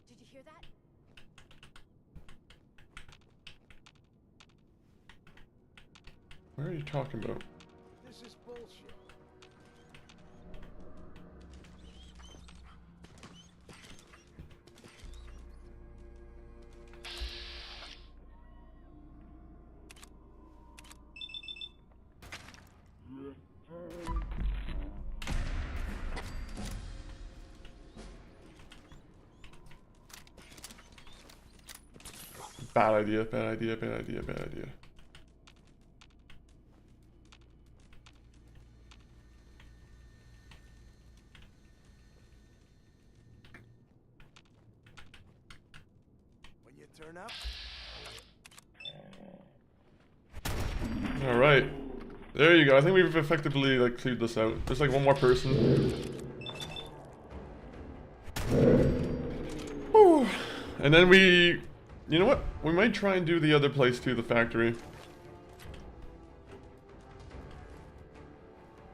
Did you hear that? What are you talking about? This is bullshit. Bad idea, bad idea, bad idea, bad idea. When you turn up, Alright. There you go. I think we've effectively like cleared this out. There's like one more person. Whew. And then we... You know what? We might try and do the other place too, the factory.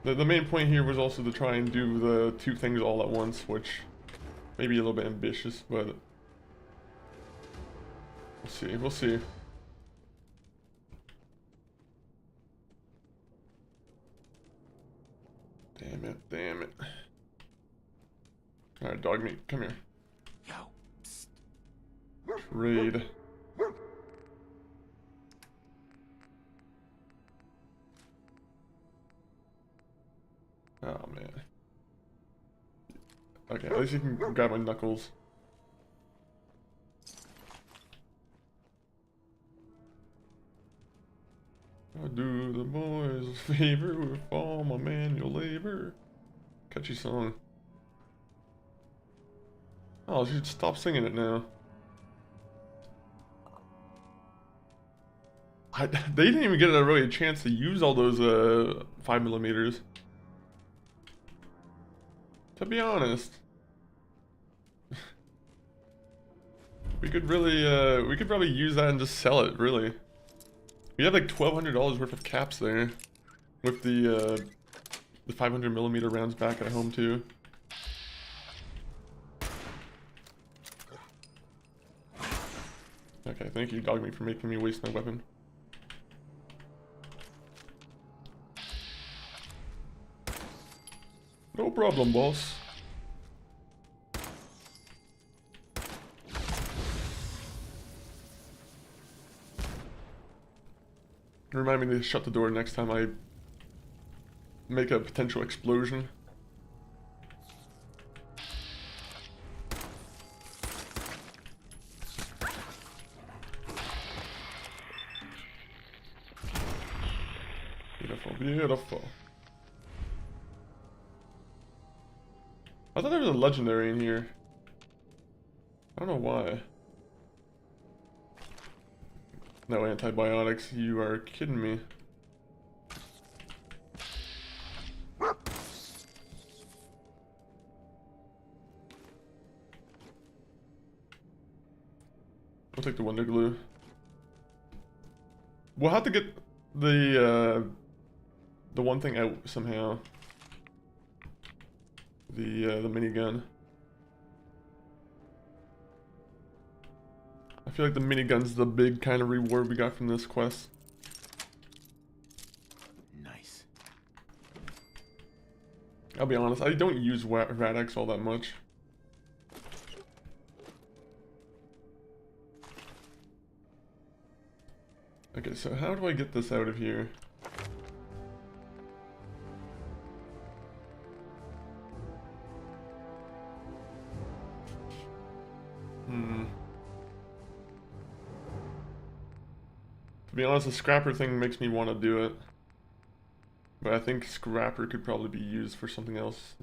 The main point here was also to try and do the two things all at once, which may be a little bit ambitious, but... We'll see, we'll see. Damn it, damn it. Alright, dog meat, come here. yo, psst. Raid. Oh man. Okay, at least you can grab my knuckles. I do the boys a favor with all my manual labor. Catchy song. Oh, you should stop singing it now. They didn't even get really a chance to use all those 5mm. To be honest, we could probably use that and just sell it. Really, we have like $1,200 worth of caps there, with the 500mm rounds back at home too. Okay, thank you, dog meat, for making me waste my weapon. No problem, boss. Remind me to shut the door next time I make a potential explosion. Beautiful, beautiful. I thought there was a legendary in here. I don't know why. No antibiotics, you are kidding me. I'll take the Wonder Glue. We'll have to get the the one thing out somehow. The minigun. I feel like the minigun's the big kind of reward we got from this quest. Nice. I'll be honest, I don't use Rad-X all that much. Okay, so how do I get this out of here? To be honest, the scrapper thing makes me want to do it. But I think scrapper could probably be used for something else.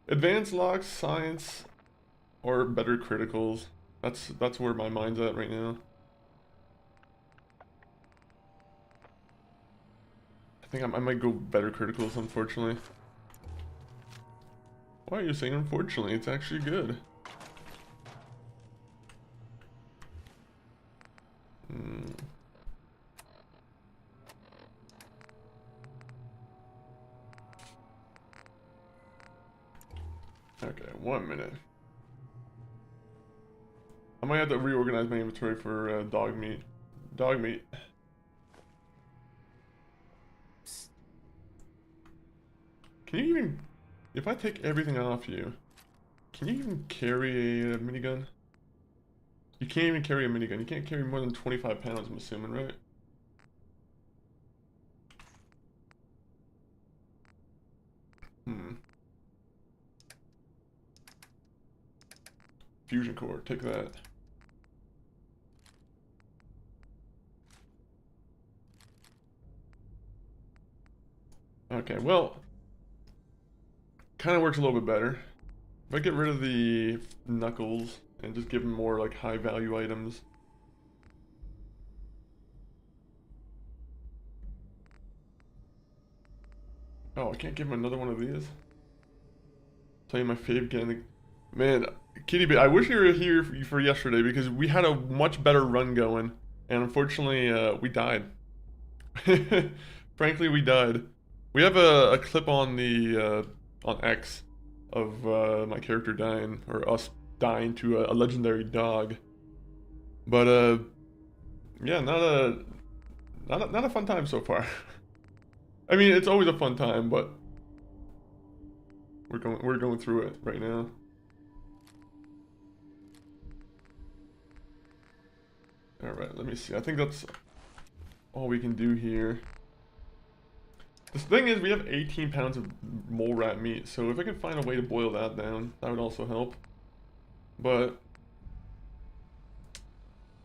Advanced locks, science, or better criticals. That's where my mind's at right now. I think I might go better criticals, unfortunately. Why are you saying unfortunately? It's actually good. Okay, 1 minute. I might have to reorganize my inventory for dog meat. Dog meat. Can you even... If I take everything off you, can you even carry a minigun? You can't even carry a minigun. You can't carry more than 25 pounds, I'm assuming, right? Fusion core, take that. Okay, well, kind of works a little bit better. If I get rid of the knuckles and just give them more like high value items. Oh, I can't give him another one of these. Tell you my fave game. Man, Kitty Bit, I wish you were here for yesterday because we had a much better run going, and unfortunately, we died. Frankly, we died. We have a clip on the on X of my character dying, or us dying to a legendary dog. But yeah, not a fun time so far. I mean, it's always a fun time, but we're going through it right now. All right, let me see. I think that's all we can do here. The thing is, we have 18 pounds of mole rat meat, so if I can find a way to boil that down, that would also help. But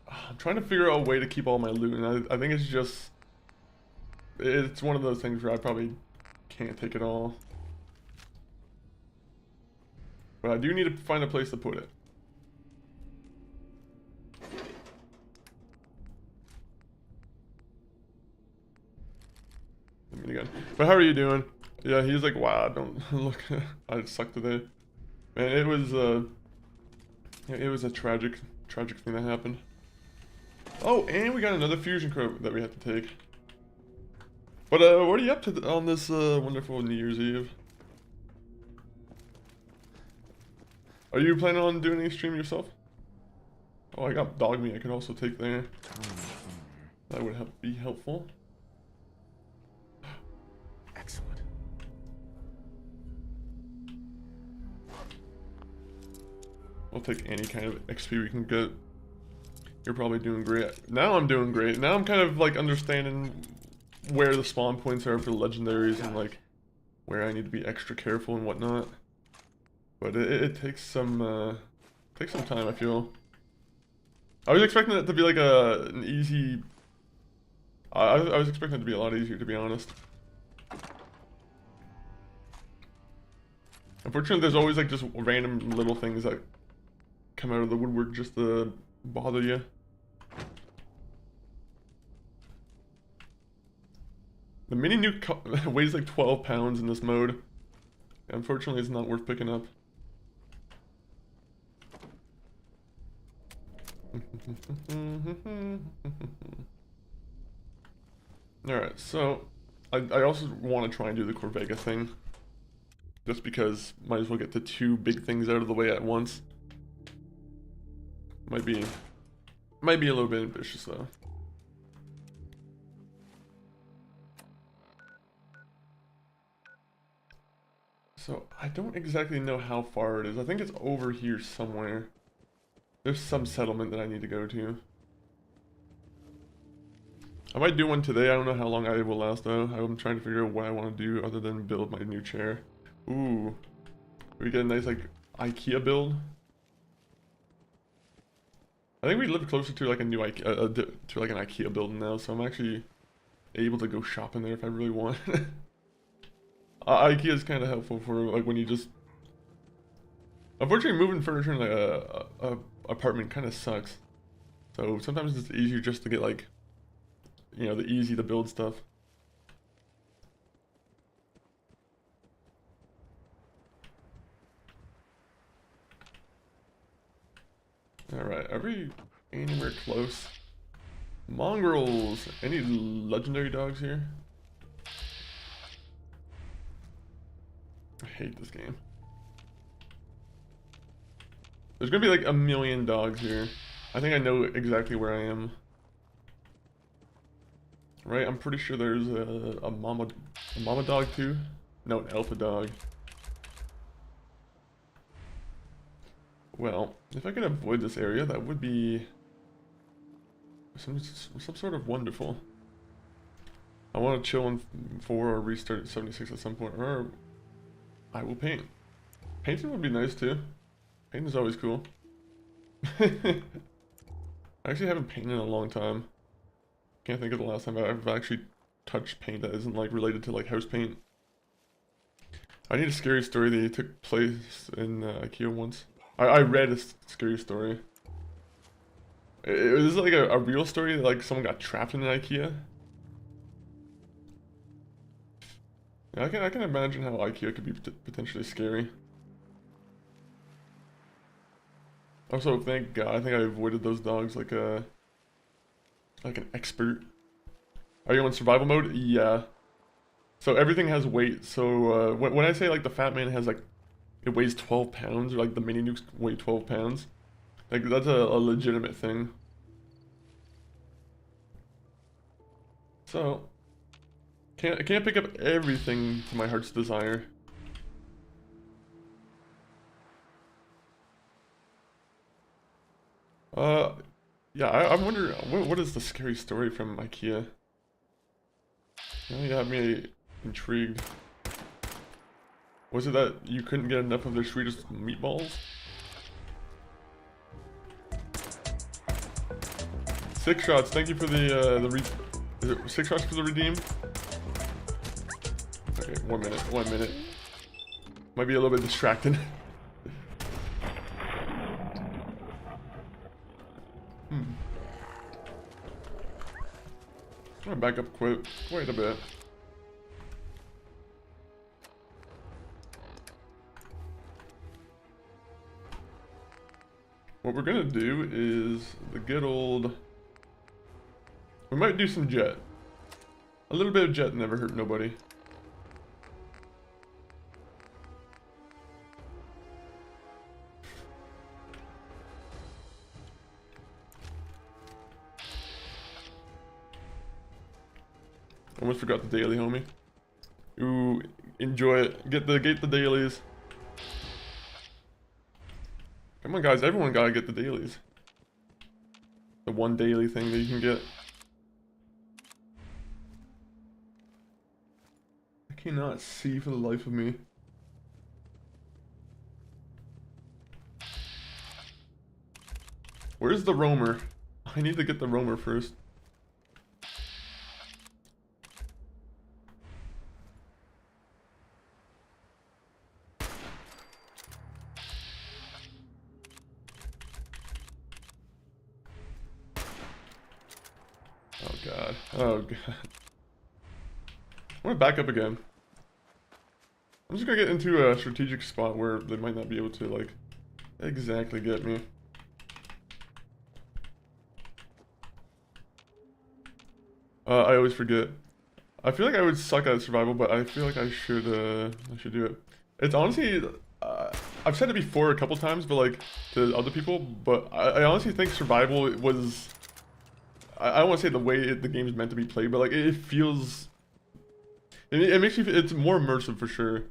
I'm trying to figure out a way to keep all my loot, and I think it's one of those things where I probably can't take it all. But I do need to find a place to put it. Again. But how are you doing? Yeah, he's like, wow, don't look. I suck today. Man, it was a tragic thing that happened. Oh, and we got another fusion core that we have to take. But what are you up to on this wonderful New Year's Eve? Are you planning on doing any stream yourself? Oh, I got dog meat I could also take there. That would be helpful. Excellent. We'll take any kind of XP we can get. You're probably doing great. Now I'm doing great. Now I'm kind of like understanding where the spawn points are for the legendaries and like where I need to be extra careful and whatnot. But it takes some time, I feel. I was expecting it to be like an easy... I was expecting it to be a lot easier, to be honest. Unfortunately, there's always like just random little things that come out of the woodwork just to bother you. The mini nuke weighs like 12 pounds in this mode. Unfortunately, it's not worth picking up. Alright, so I also want to try and do the Corvega thing. Just because might as well get the two big things out of the way at once. Might be a little bit ambitious though. So I don't exactly know how far it is. I think it's over here somewhere. There's some settlement that I need to go to. I might do one today. I don't know how long I will last though. I'm trying to figure out what I want to do other than build my new chair. Ooh. We get a nice like IKEA build. I think we live closer to like a new IKEA, to like an IKEA building now, so I'm actually able to go shopping there if I really want. IKEA is kind of helpful for like when you just. Unfortunately, moving furniture in like a apartment kind of sucks. So sometimes it's easier just to get like, you know, the easy to build stuff. Alright, are we anywhere close? Mongrels! Any legendary dogs here? I hate this game. There's gonna be like a million dogs here. I think I know exactly where I am. Right, I'm pretty sure there's a mama dog too? No, an alpha dog. Well, if I can avoid this area, that would be some sort of wonderful. I want to chill in 4 or restart at 76 at some point, or I will paint. Painting would be nice too. Painting is always cool. I actually haven't painted in a long time. Can't think of the last time I've actually touched paint that isn't like related to like house paint. I need a scary story that took place in IKEA once. I read a scary story. It was like a real story that like someone got trapped in an IKEA. Yeah, I can imagine how IKEA could be potentially scary. Also, thank God, I think I avoided those dogs like an expert. Are you on survival mode? Yeah. So everything has weight. So when I say like the fat man has like, it weighs 12 pounds, or like the mini nukes weigh 12 pounds, like that's a legitimate thing. So I can't pick up everything to my heart's desire. Yeah, I wonder what is the scary story from IKEA? Now you have me intrigued. Was it that you couldn't get enough of their sweetest meatballs? 6 shots. Thank you for is it 6 shots for the redeem? Okay, 1 minute. 1 minute. Might be a little bit distracted. I'm gonna back up quite a bit. What we're gonna do is the good old. We might do some jet. A little bit of jet never hurt nobody. Almost forgot the daily, homie. Ooh, enjoy it. Get the dailies. Come on, guys. Everyone gotta get the dailies. The one daily thing that you can get. I cannot see for the life of me. Where's the roamer? I need to get the roamer first. Oh god. Oh god. I'm gonna back up again. I'm just gonna get into a strategic spot where they might not be able to like exactly get me. I always forget. I feel like I would suck at survival, but I feel like I should do it. It's honestly, I've said it before a couple times, but like to other people, but I honestly think survival was, I don't want to say the way the game is meant to be played, but like it feels, it makes you, it's more immersive for sure.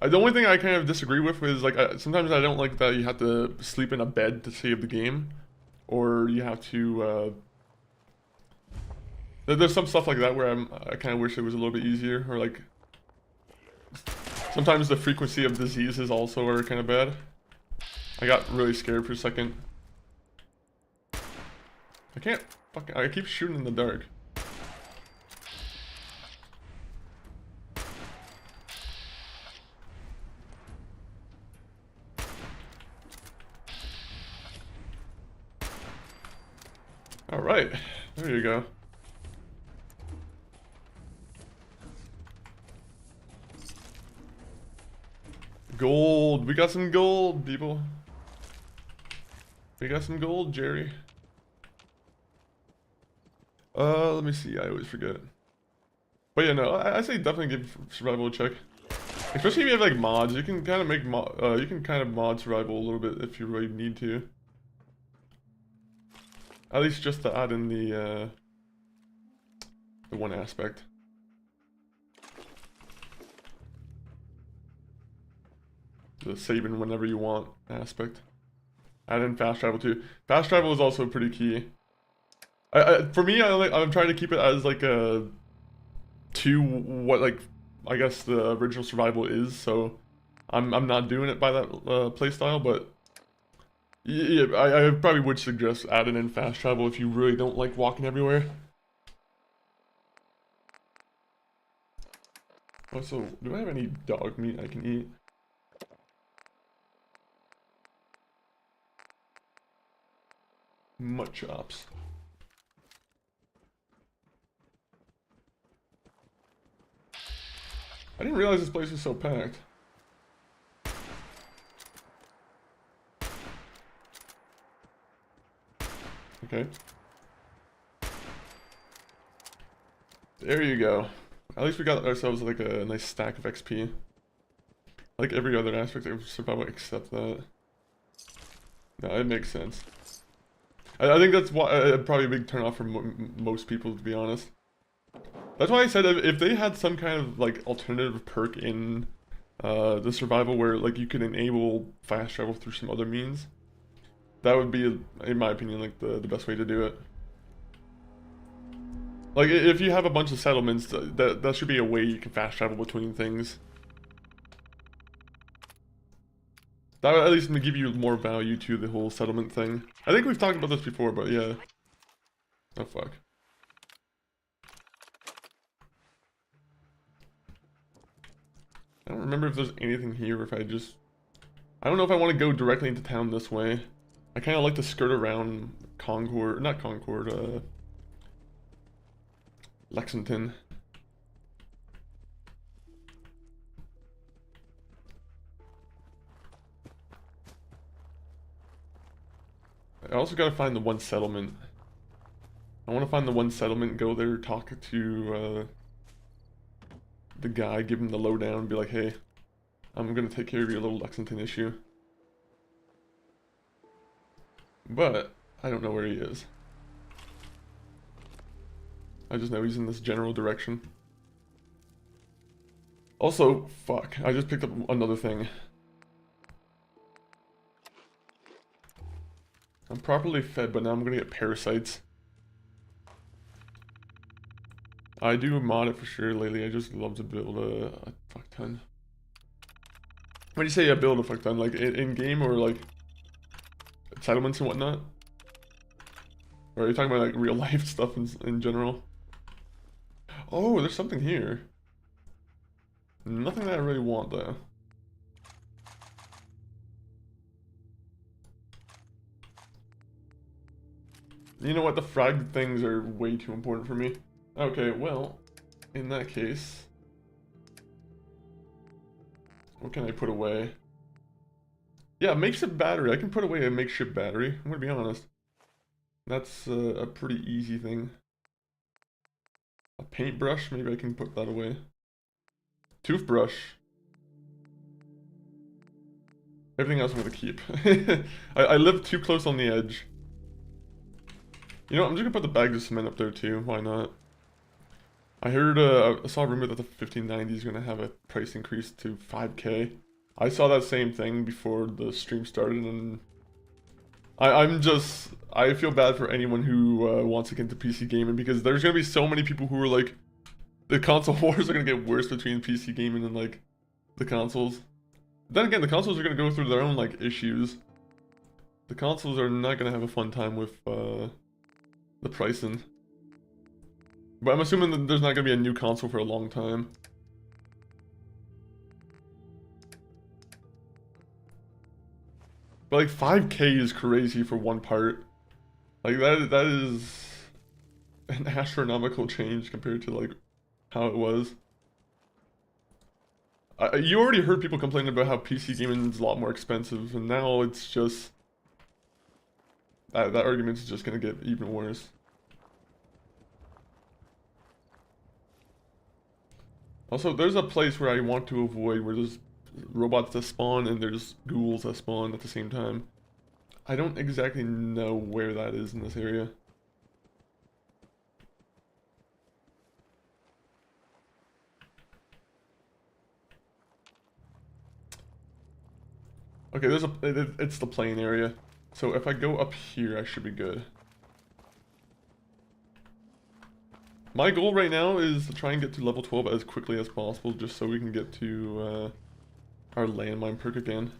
The only thing I kind of disagree with is like sometimes I don't like that you have to sleep in a bed to save the game, or you have to. There's some stuff like that where I kind of wish it was a little bit easier, or like sometimes the frequency of diseases also are kind of bad. I got really scared for a second. I can't fucking, I keep shooting in the dark. All right, there you go. Gold. We got some gold, people. We got some gold, Jerry. Let me see. I always forget. But yeah, no, I say definitely give survival a check. Especially if you have like mods, you can kind of make you can kind of mod survival a little bit if you really need to. At least just to add in the one aspect. The saving whenever you want aspect. Add in fast travel too. Fast travel is also pretty key. For me, I'm trying to keep it as like a to what like I guess the original survival is. So I'm not doing it by that playstyle, but yeah, I probably would suggest adding in fast travel if you really don't like walking everywhere. Also, do I have any dog meat I can eat? Mut chops. I didn't realize this place was so packed. Okay. There you go. At least we got ourselves like a nice stack of XP. Like every other aspect of survival except that. No, it makes sense. I think that's why probably a big turnoff for most people, to be honest. That's why I said if they had some kind of like alternative perk in the survival where like you could enable fast travel through some other means, that would be, in my opinion, like the best way to do it. Like if you have a bunch of settlements, that should be a way you can fast travel between things. That would at least give you more value to the whole settlement thing. I think we've talked about this before, but yeah. Oh fuck. I don't remember if there's anything here, or if I just... I don't know if I want to go directly into town this way. I kind of like to skirt around Concord, not Concord, Lexington. I also gotta find the one settlement. I want to find the one settlement, go there, talk to the guy, give him the lowdown, and be like, hey, I'm gonna take care of your little Lexington issue. But I don't know where he is. I just know he's in this general direction. Also, fuck, I just picked up another thing. I'm properly fed, but now I'm gonna get parasites. I do mod it for sure lately. I just love to build a fuck ton. When you say I build a fuck ton, like in game or like settlements and whatnot? Or are you talking about like real life stuff in general? Oh, there's something here. Nothing that I really want though. You know what? The frag things are way too important for me. Okay, well, in that case, what can I put away? Yeah, makeshift battery. I can put away a makeshift battery. I'm gonna be honest. That's a pretty easy thing. A paintbrush, maybe I can put that away. Toothbrush. Everything else I'm gonna keep. I live too close on the edge. You know, I'm just gonna put the bags of cement up there too. Why not? I heard, I saw a rumor that the 1590 is gonna have a price increase to 5K. I saw that same thing before the stream started, and I feel bad for anyone who wants to get into PC gaming, because there's gonna be so many people who are like, the console wars are gonna get worse between PC gaming and like the consoles. Then again, the consoles are gonna go through their own like issues. The consoles are not gonna have a fun time with the pricing. But I'm assuming that there's not gonna be a new console for a long time. But like 5K is crazy for one part. Like that is an astronomical change compared to like how it was. You already heard people complaining about how PC gaming is a lot more expensive, and now it's just that argument is just gonna get even worse. Also, there's a place where I want to avoid where there's robots that spawn and there's ghouls that spawn at the same time. I don't exactly know where that is in this area. Okay, it's the plain area. So if I go up here, I should be good. My goal right now is to try and get to level 12 as quickly as possible, just so we can get to our landmine perk again.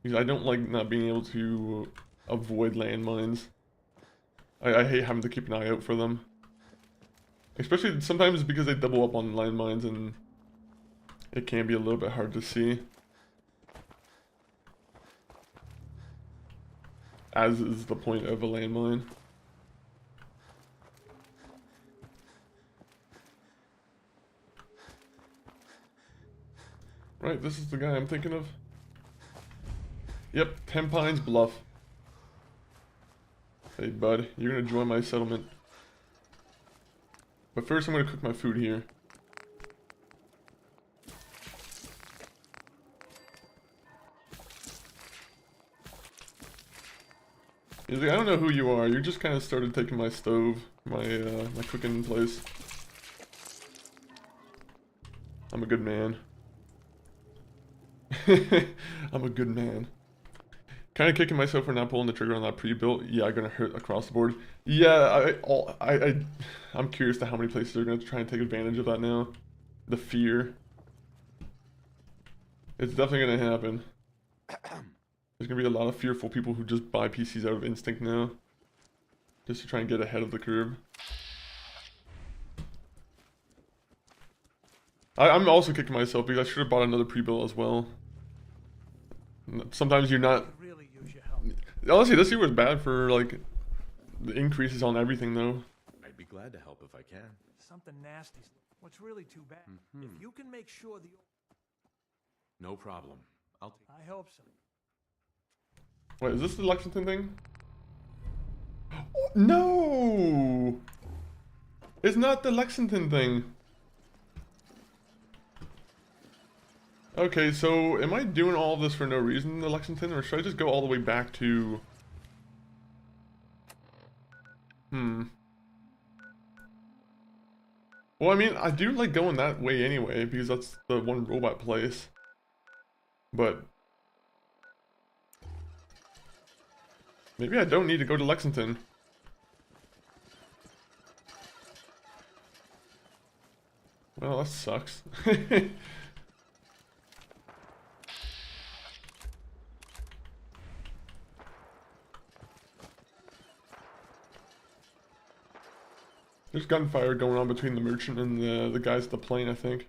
Because I don't like not being able to avoid landmines. I hate having to keep an eye out for them. Especially sometimes because they double up on landmines and it can be a little bit hard to see. As is the point of a landmine. Right, this is the guy I'm thinking of. Yep, 10 Pines Bluff. Hey bud, you're gonna join my settlement. But first I'm gonna cook my food here. He's like, I don't know who you are, you just kind of started taking my stove, my cooking place. I'm a good man. I'm a good man. Kind of kicking myself for not pulling the trigger on that pre-built. Yeah, I'm gonna hurt across the board. Yeah, I'm curious to how many places are gonna try and take advantage of that now. The fear. It's definitely gonna happen. There's gonna be a lot of fearful people who just buy PCs out of instinct now, just to try and get ahead of the curve. I'm also kicking myself because I should have bought another pre-built as well. Sometimes you're not. Really use your help. Honestly, this year was bad for like the increases on everything though. I'd be glad to help if I can. Something nasty. What's really too bad? If you can make sure the... No problem. I hope so. Wait, is this the Lexington thing? Oh, no! It's not the Lexington thing. Okay, so am I doing all this for no reason, the Lexington, or should I just go all the way back to... Well, I mean, I do like going that way anyway, because that's the one robot place. But... maybe I don't need to go to Lexington. Well, that sucks. There's gunfire going on between the merchant and the guys at the plane, I think.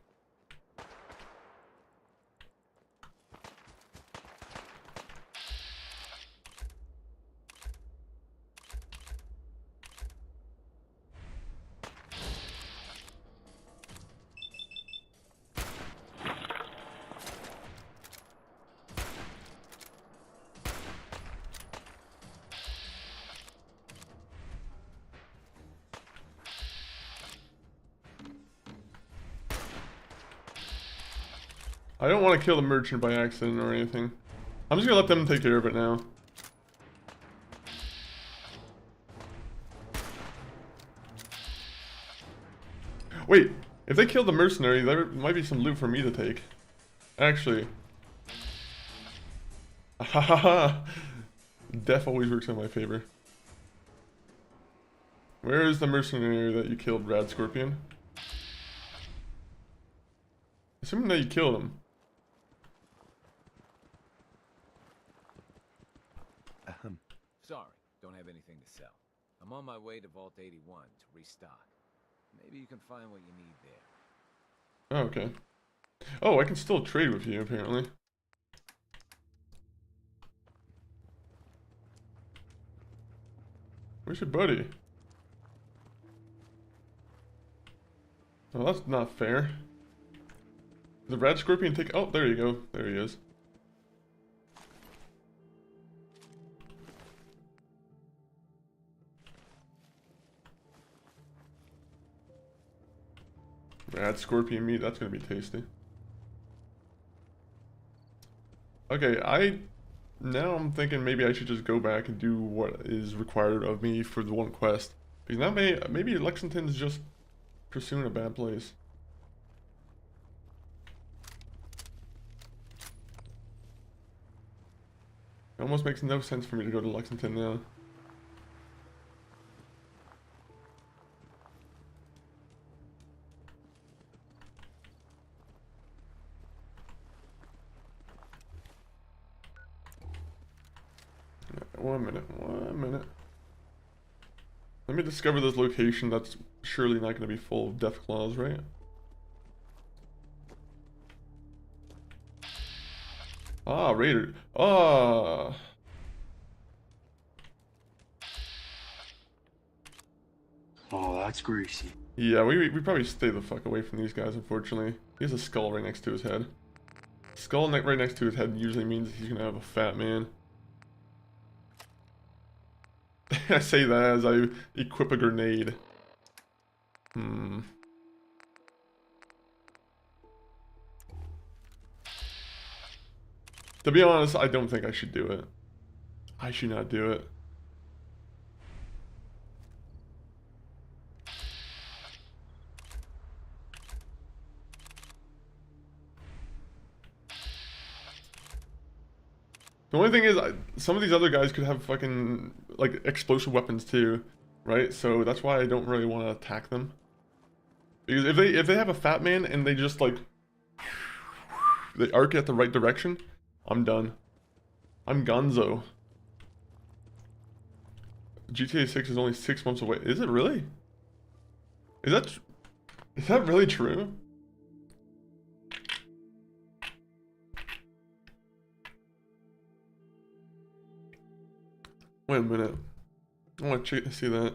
I don't want to kill the merchant by accident or anything. I'm just gonna let them take care of it now. Wait, if they kill the mercenary, there might be some loot for me to take. Actually. Hahaha. Death always works in my favor. Where is the mercenary that you killed, Rad Scorpion? Assuming that you killed him. Sorry, don't have anything to sell. I'm on my way to Vault 81 to restock. Maybe you can find what you need there. Oh, okay. Oh, I can still trade with you, apparently. Where's your buddy? Oh, that's not fair. The Red Scorpion take... Oh, there you go. There he is. Rad Scorpion meat, that's gonna be tasty. Okay, now I'm thinking maybe I should just go back and do what is required of me for the one quest. Because now maybe Lexington's just pursuing a bad place. It almost makes no sense for me to go to Lexington now. One minute. Let me discover this location that's surely not going to be full of death claws, right? Ah, Raider. Ah. Oh, that's greasy. Yeah, we probably stay the fuck away from these guys, unfortunately. He has a skull right next to his head. Skull right next to his head usually means he's going to have a fat man. I say that as I equip a grenade. To be honest, I don't think I should do it. I should not do it. The only thing is, some of these other guys could have fucking, like, explosive weapons too, right? So that's why I don't really want to attack them. Because if they have a fat man and they just, like, they arc at the right direction, I'm done. I'm gonzo. GTA 6 is only 6 months away. Is it really? Is that really true? Wait a minute. I want to see that.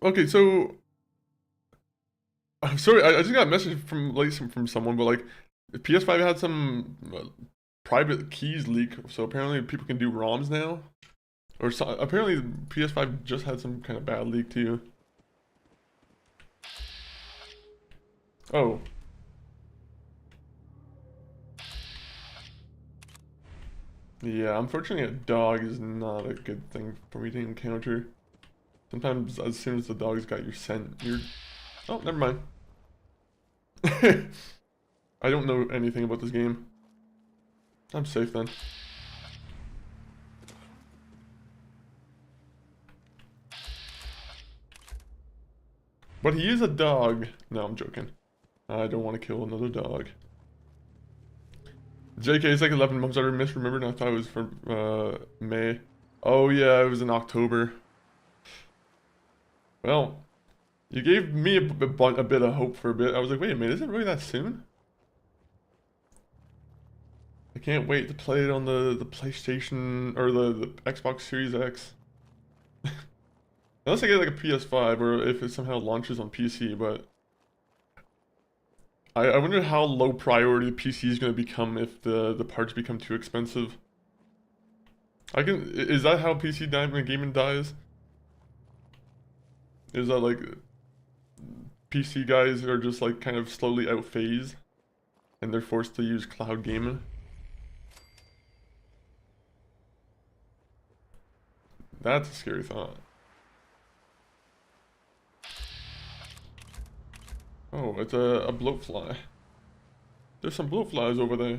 Okay, so I'm sorry, I just got a message from from someone, but like the PS5 had some private keys leak, so apparently people can do ROMs now. Or so, apparently PS5 just had some kind of bad leak too. Oh. Yeah, unfortunately a dog is not a good thing for me to encounter. Sometimes as soon as the dog's got your scent, you're... Oh, never mind. I don't know anything about this game. I'm safe then. But he is a dog. No, I'm joking. I don't want to kill another dog. JK, it's like 11 months. I misremembered. I thought it was from May. Oh yeah, it was in October. Well, you gave me a bit of hope for a bit. I was like, wait a minute, is it really that soon? I can't wait to play it on the PlayStation or the Xbox Series X. Unless I get like a PS5 or if it somehow launches on PC, but I wonder how low priority the PC is going to become if the parts become too expensive. Is that how PC gaming dies? Is that like PC guys are just like kind of slowly outphased and they're forced to use cloud gaming? That's a scary thought. Oh, it's a bloatfly. There's some bloatflies over there.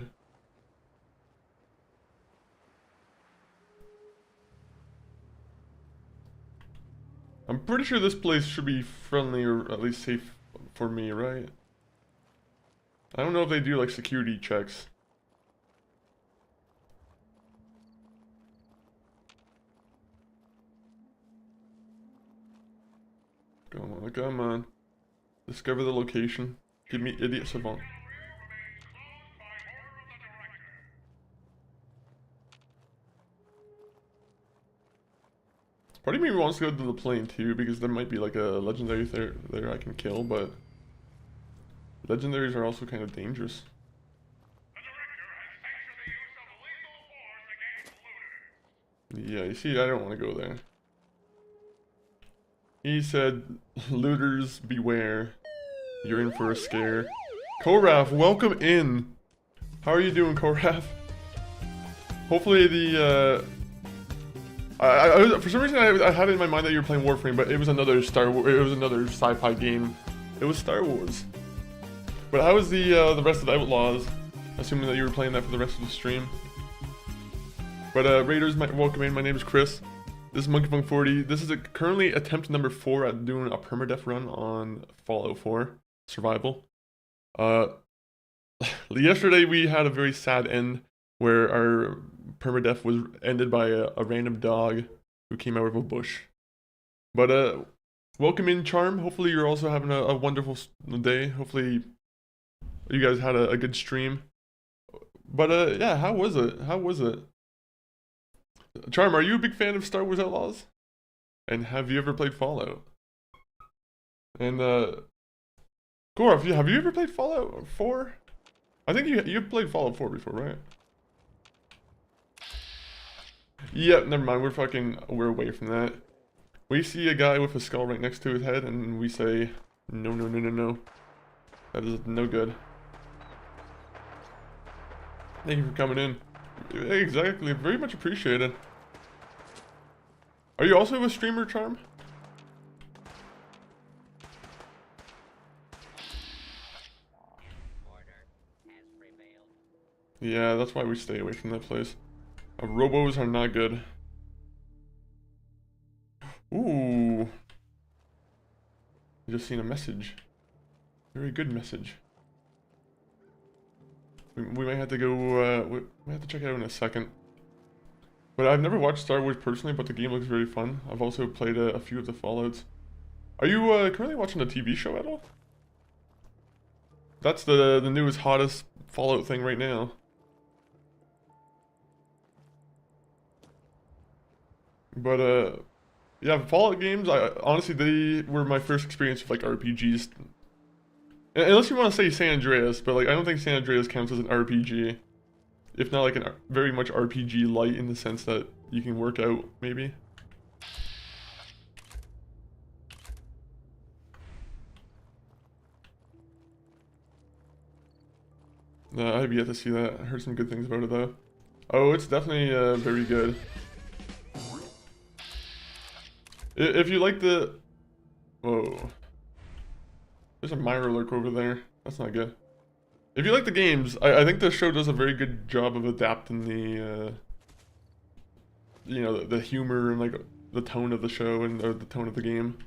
I'm pretty sure this place should be friendly or at least safe for me, right? I don't know if they do like security checks. Come on, come on. Discover the location. Give me idiot savant. Part of me wants to go to the plane too, because there might be like a legendary there I can kill, but legendaries are also kind of dangerous. Yeah, you see, I don't want to go there. He said, looters beware. You're in for a scare. Koraf, welcome in. How are you doing, Koraf? Hopefully the, for some reason I had it in my mind that you were playing Warframe, but it was another it was another sci-fi game. It was Star Wars. But how was the rest of the Outlaws? Assuming that you were playing that for the rest of the stream. But Raiders, welcome in. My name is Chris. This is MonkeyFunk40. This is currently attempt number 4 at doing a permadeath run on Fallout 4 Survival. Yesterday we had a very sad end where our permadeath was ended by a random dog who came out of a bush. But welcome in, Charm. Hopefully you're also having a wonderful day. Hopefully you guys had a good stream. But yeah, how was it? How was it? Charm, are you a big fan of Star Wars Outlaws? And have you ever played Fallout? And Gorf, have you ever played Fallout 4? I think you've played Fallout 4 before, right? Yeah, never mind. We're away from that. We see a guy with a skull right next to his head, and we say, no, no, no, no, no. That is no good. Thank you for coming in. Exactly, very much appreciated. Are you also a streamer, Charm? Yeah, that's why we stay away from that place. Robos are not good. Ooh. I just seen a message. Very good message. We might have to go, we might have to check it out in a second. But I've never watched Star Wars personally, but the game looks very fun. I've also played a few of the Fallouts. Are you currently watching a TV show at all? That's the newest, hottest Fallout thing right now. But yeah, Fallout games, honestly, they were my first experience with like RPGs. Unless you want to say San Andreas, but like I don't think San Andreas counts as an RPG. If not like a very much RPG light in the sense that you can work out, maybe. I have yet to see that. I heard some good things about it though. Oh, it's definitely very good. If you like the... Whoa. There's a Mirrorlurk over there. That's not good. If you like the games, I think the show does a very good job of adapting the, you know, the humor and like the tone of the show and the tone of the game.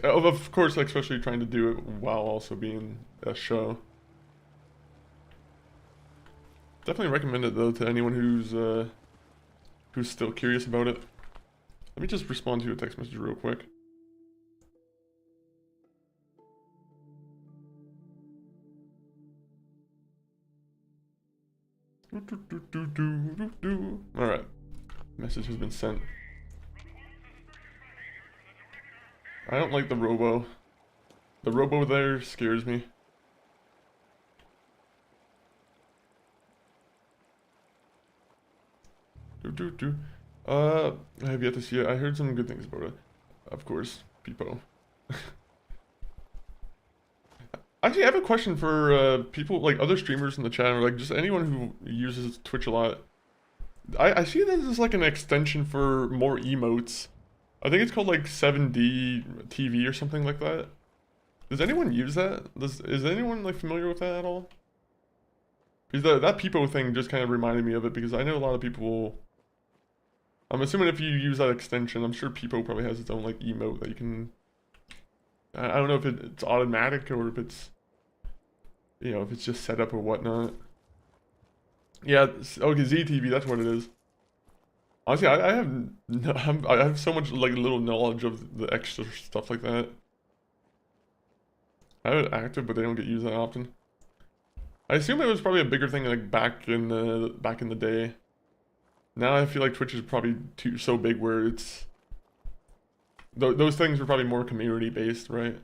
Of course, especially trying to do it while also being a show. Definitely recommend it though to anyone who's still curious about it. Let me just respond to a text message real quick. Alright. Message has been sent. I don't like the robo. The robo there scares me. I have yet to see it. I heard some good things about it. of course, people. Actually, I have a question for people, like other streamers in the chat, or like just anyone who uses Twitch a lot. I see this as like an extension for more emotes. I think it's called like 7D TV or something like that. Does anyone use that? Is anyone like familiar with that at all? Because that Peepo thing just kind of reminded me of it, because I know a lot of people. I'm assuming if you use that extension, I'm sure Peepo probably has its own like emote that you can. I don't know if it's automatic or if it's, you know, if it's just set up or whatnot. Yeah, okay, ZTV, that's what it is. Honestly, I have I have so much like little knowledge of the extra stuff like that. I have it active, but they don't get used that often. I assume it was probably a bigger thing like back in the day. Now I feel like Twitch is probably so big where it's those things were probably more community based, right?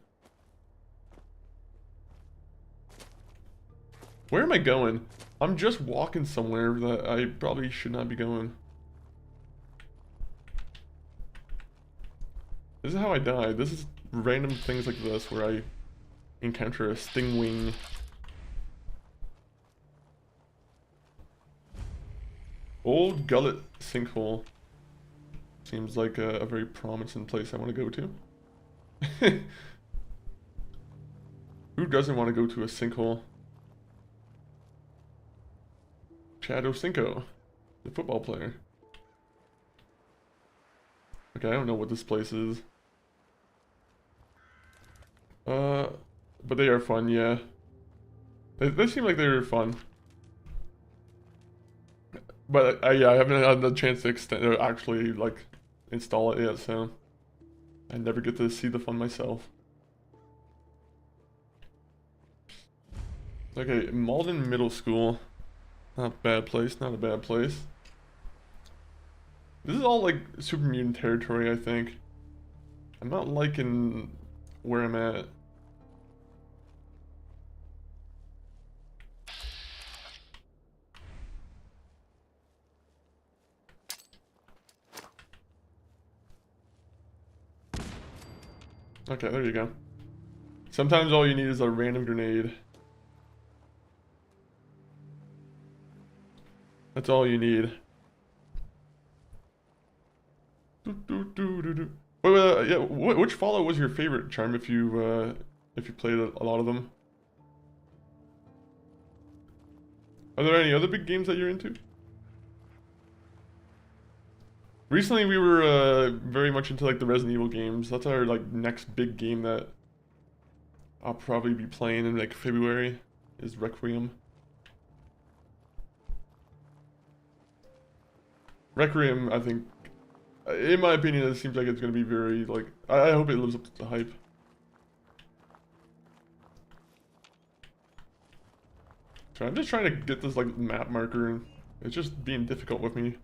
Where am I going? I'm just walking somewhere that I probably should not be going. This is how I die. This is random things like this where I encounter a stingwing. Old Gullet Sinkhole. Seems like a very promising place I want to go to. Who doesn't want to go to a sinkhole? Chado Cinco, the football player. Okay, I don't know what this place is. But they are fun, yeah. They seem like they're fun. But yeah, I haven't had the chance to extend or actually like install it yet, so I never get to see the fun myself. Okay, Malden Middle School. Not a bad place, not a bad place. This is all like super mutant territory, I think. I'm not liking where I'm at. Okay, there you go. Sometimes all you need is a random grenade. That's all you need. Wait, yeah, which Fallout was your favorite, Charm? If you played a lot of them. Are there any other big games that you're into? Recently, we were very much into like the Resident Evil games. That's our like next big game that I'll probably be playing in like February. Is Requiem. Requiem, I think, in my opinion, it seems like it's gonna be very like. I hope it lives up to the hype. So I'm just trying to get this like map marker, and it's just being difficult with me.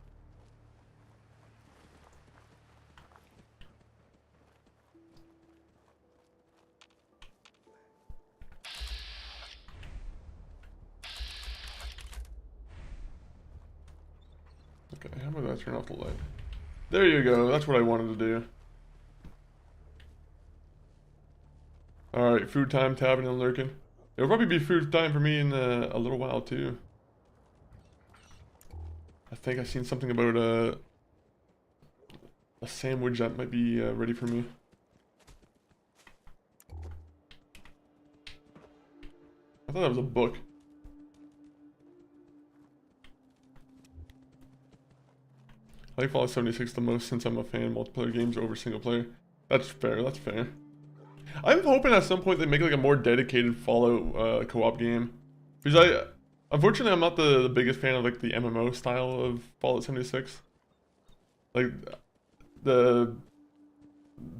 Okay, how about I turn off the light? There you go, that's what I wanted to do. Alright, food time, tabbing and lurking. It'll probably be food time for me in a little while too. I think I've seen something about a sandwich that might be ready for me. I thought that was a book. I like Fallout 76 the most since I'm a fan of multiplayer games over single player. That's fair, that's fair. I'm hoping at some point they make like a more dedicated Fallout co-op game. Because unfortunately I'm not the biggest fan of like the MMO style of Fallout 76. Like the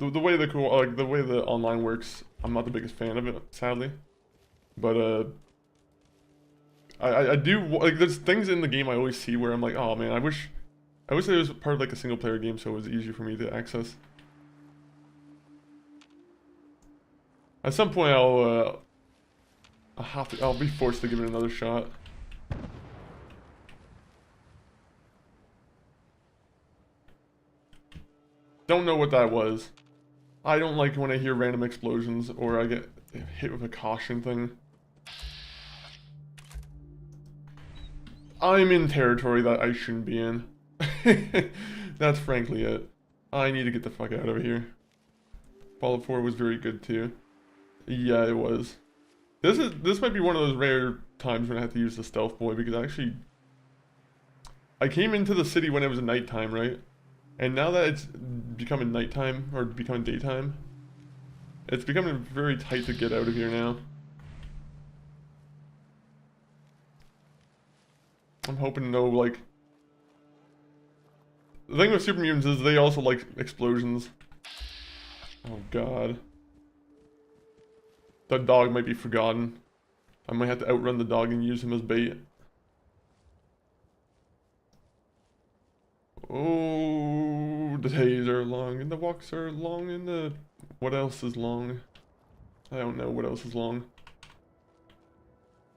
way the way the online works, I'm not the biggest fan of it, sadly. But I do like there's things in the game I always see where I'm like, oh man, I wish it was part of like a single player game so it was easier for me to access. At some point I'll be forced to give it another shot. Don't know what that was. I don't like when I hear random explosions or I get hit with a caution thing. I'm in territory that I shouldn't be in. That's frankly it. I need to get the fuck out of here. Fallout 4 was very good too. Yeah, it was. This might be one of those rare times when I have to use the stealth boy because I came into the city when it was nighttime, right? And now that it's becoming nighttime or becoming daytime, it's becoming very tight to get out of here now. I'm hoping no, like... The thing with super mutants is they also like explosions. Oh god. That dog might be forgotten. I might have to outrun the dog and use him as bait. Oh, the days are long and the walks are long and the... What else is long? I don't know what else is long.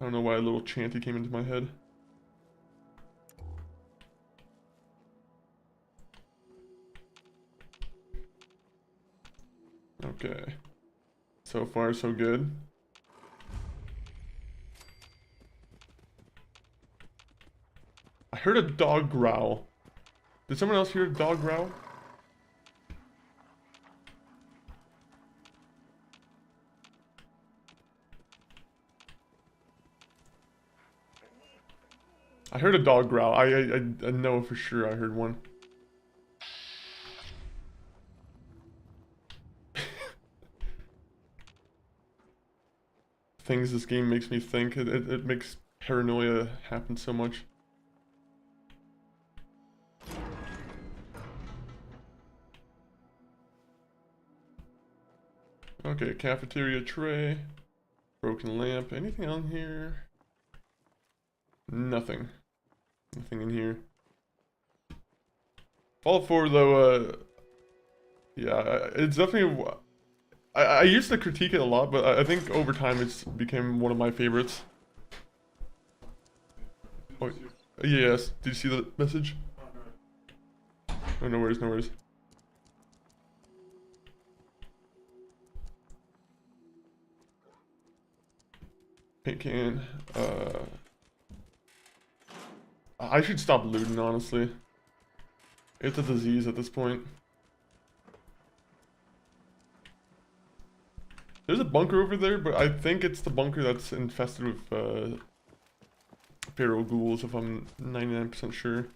I don't know why a little chanty came into my head. Okay. So far, so good. I heard a dog growl. Did someone else hear a dog growl? I heard a dog growl. I know for sure I heard one. Things this game makes me think. It makes paranoia happen so much. Okay, cafeteria tray. Broken lamp. Anything on here? Nothing. Nothing in here. Fallout 4 though, yeah, it's definitely... I used to critique it a lot, but I think over time it's become one of my favorites. Oh, yes. Did you see the message? Oh, no worries, no worries. Paint can. I should stop looting, honestly. It's a disease at this point. There's a bunker over there, but I think it's the bunker that's infested with feral ghouls, if I'm 99% sure.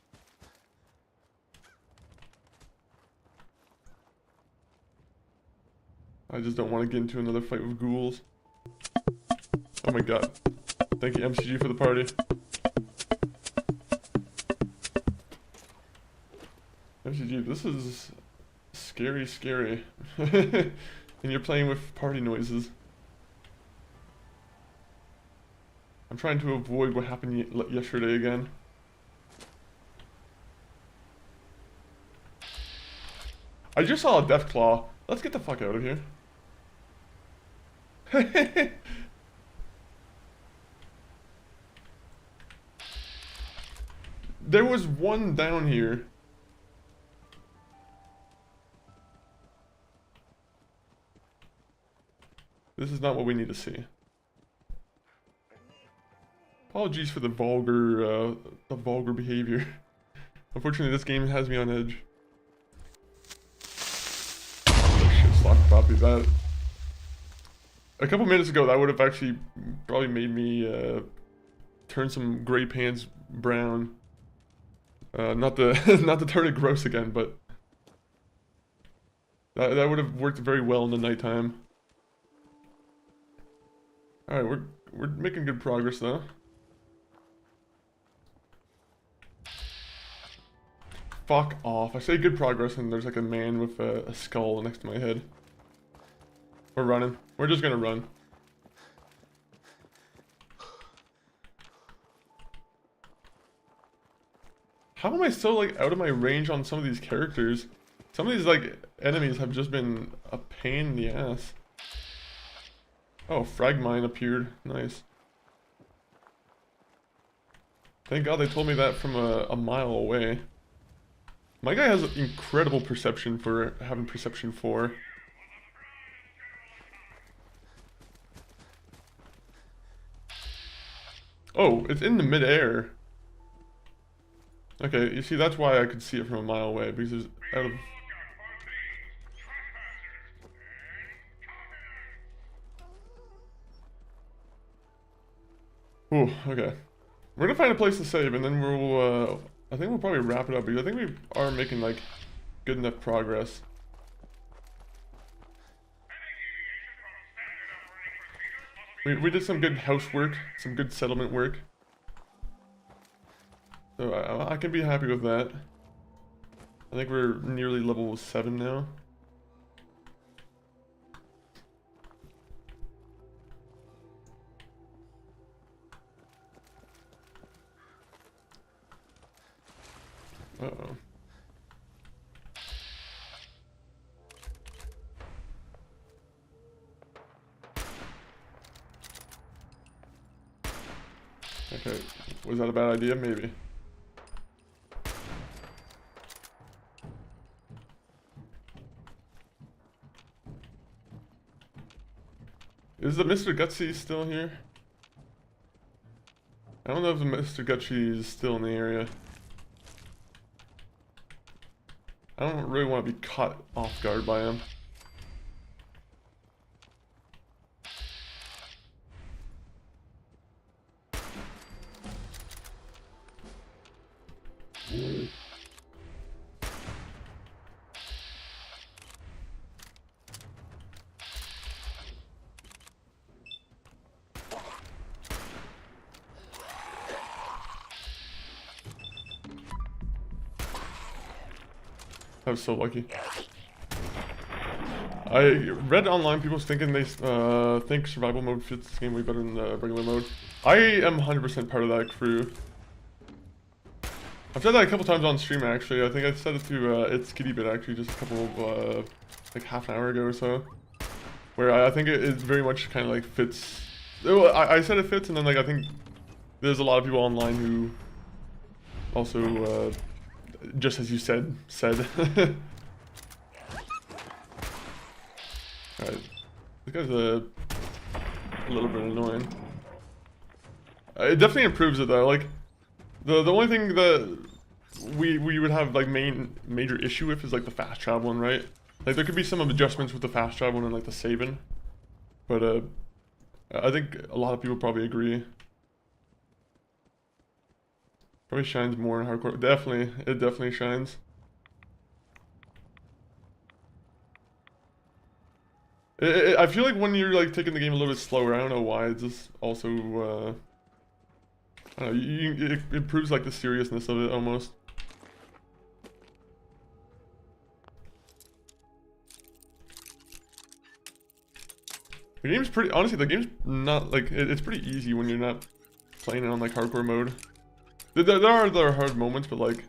I just don't want to get into another fight with ghouls. Oh my god. Thank you, MCG, for the party. MCG, this is scary, scary. And you're playing with party noises. I'm trying to avoid what happened yesterday again. I just saw a Deathclaw. Let's get the fuck out of here. There was one down here. This is not what we need to see. Apologies for the vulgar behavior. Unfortunately, this game has me on edge. Oh shit, slot copy that. A couple minutes ago, that would have actually probably made me turn some gray pants brown. Not to turn it gross again, but that would have worked very well in the nighttime. All right, we're making good progress though. Fuck off! I say good progress, and there's like a man with a skull next to my head. We're running. We're just gonna run. How am I so like out of my range on some of these characters? Some of these like enemies have just been a pain in the ass. Oh, frag mine appeared. Nice. Thank God they told me that from a mile away. My guy has incredible perception for having perception 4. Oh, it's in the midair. Okay, you see, that's why I could see it from a mile away, because it's out of... Ooh, okay. We're gonna find a place to save, and then we'll, I think we'll probably wrap it up, because I think we are making, like, good enough progress. We did some good housework, some good settlement work. So I can be happy with that. I think we're nearly level 7 now. Uh-oh. Okay, was that a bad idea? Maybe. Is the Mr. Gutsy still here? I don't know if the Mr. Gutsy is still in the area. I don't really want to be caught off guard by him. I was so lucky. I read online people thinking they think survival mode fits this game way better than the regular mode. I am 100% part of that crew. I've said that a couple times on stream actually. I think I said it to It's Kitty Bit actually just a couple of like half an hour ago or so. Where I think it very much kind of like fits. I said it fits, and then like I think there's a lot of people online who also just as you said. Alright. This guy's a little bit annoying. It definitely improves it though. Like the only thing that we would have like major issue with is like the fast traveling, right? Like there could be some adjustments with the fast traveling and like the saving. But I think a lot of people probably agree. Probably shines more in hardcore. Definitely, it definitely shines. I feel like when you're like taking the game a little bit slower, I don't know why, it's just also, I don't know, it improves like the seriousness of it almost. The game's pretty, honestly, the game's not, like, it's pretty easy when you're not playing it on like hardcore mode. There are hard moments, but like,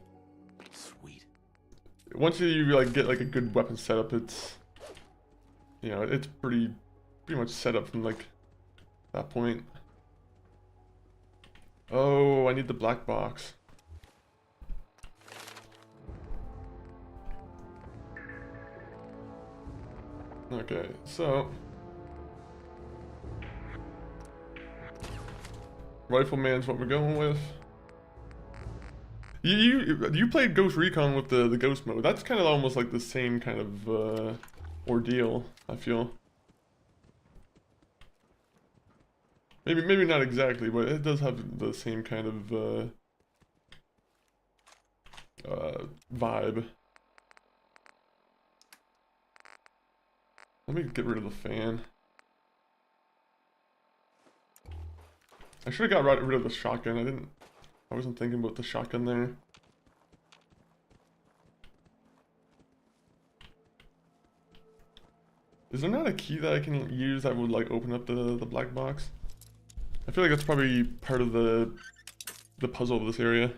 Sweet. once you like get like a good weapon setup, it's, you know, it's pretty much set up from like that point. Oh, I need the black box. Okay, so Rifleman's what we're going with. You played Ghost Recon with the Ghost mode. That's kind of almost like the same kind of ordeal, I feel. Maybe not exactly, but it does have the same kind of vibe. Let me get rid of the fan. I should have got rid of the shotgun. I wasn't thinking about the shotgun there. Is there not a key that I can use that would like open up the black box? I feel like that's probably part of the puzzle of this area.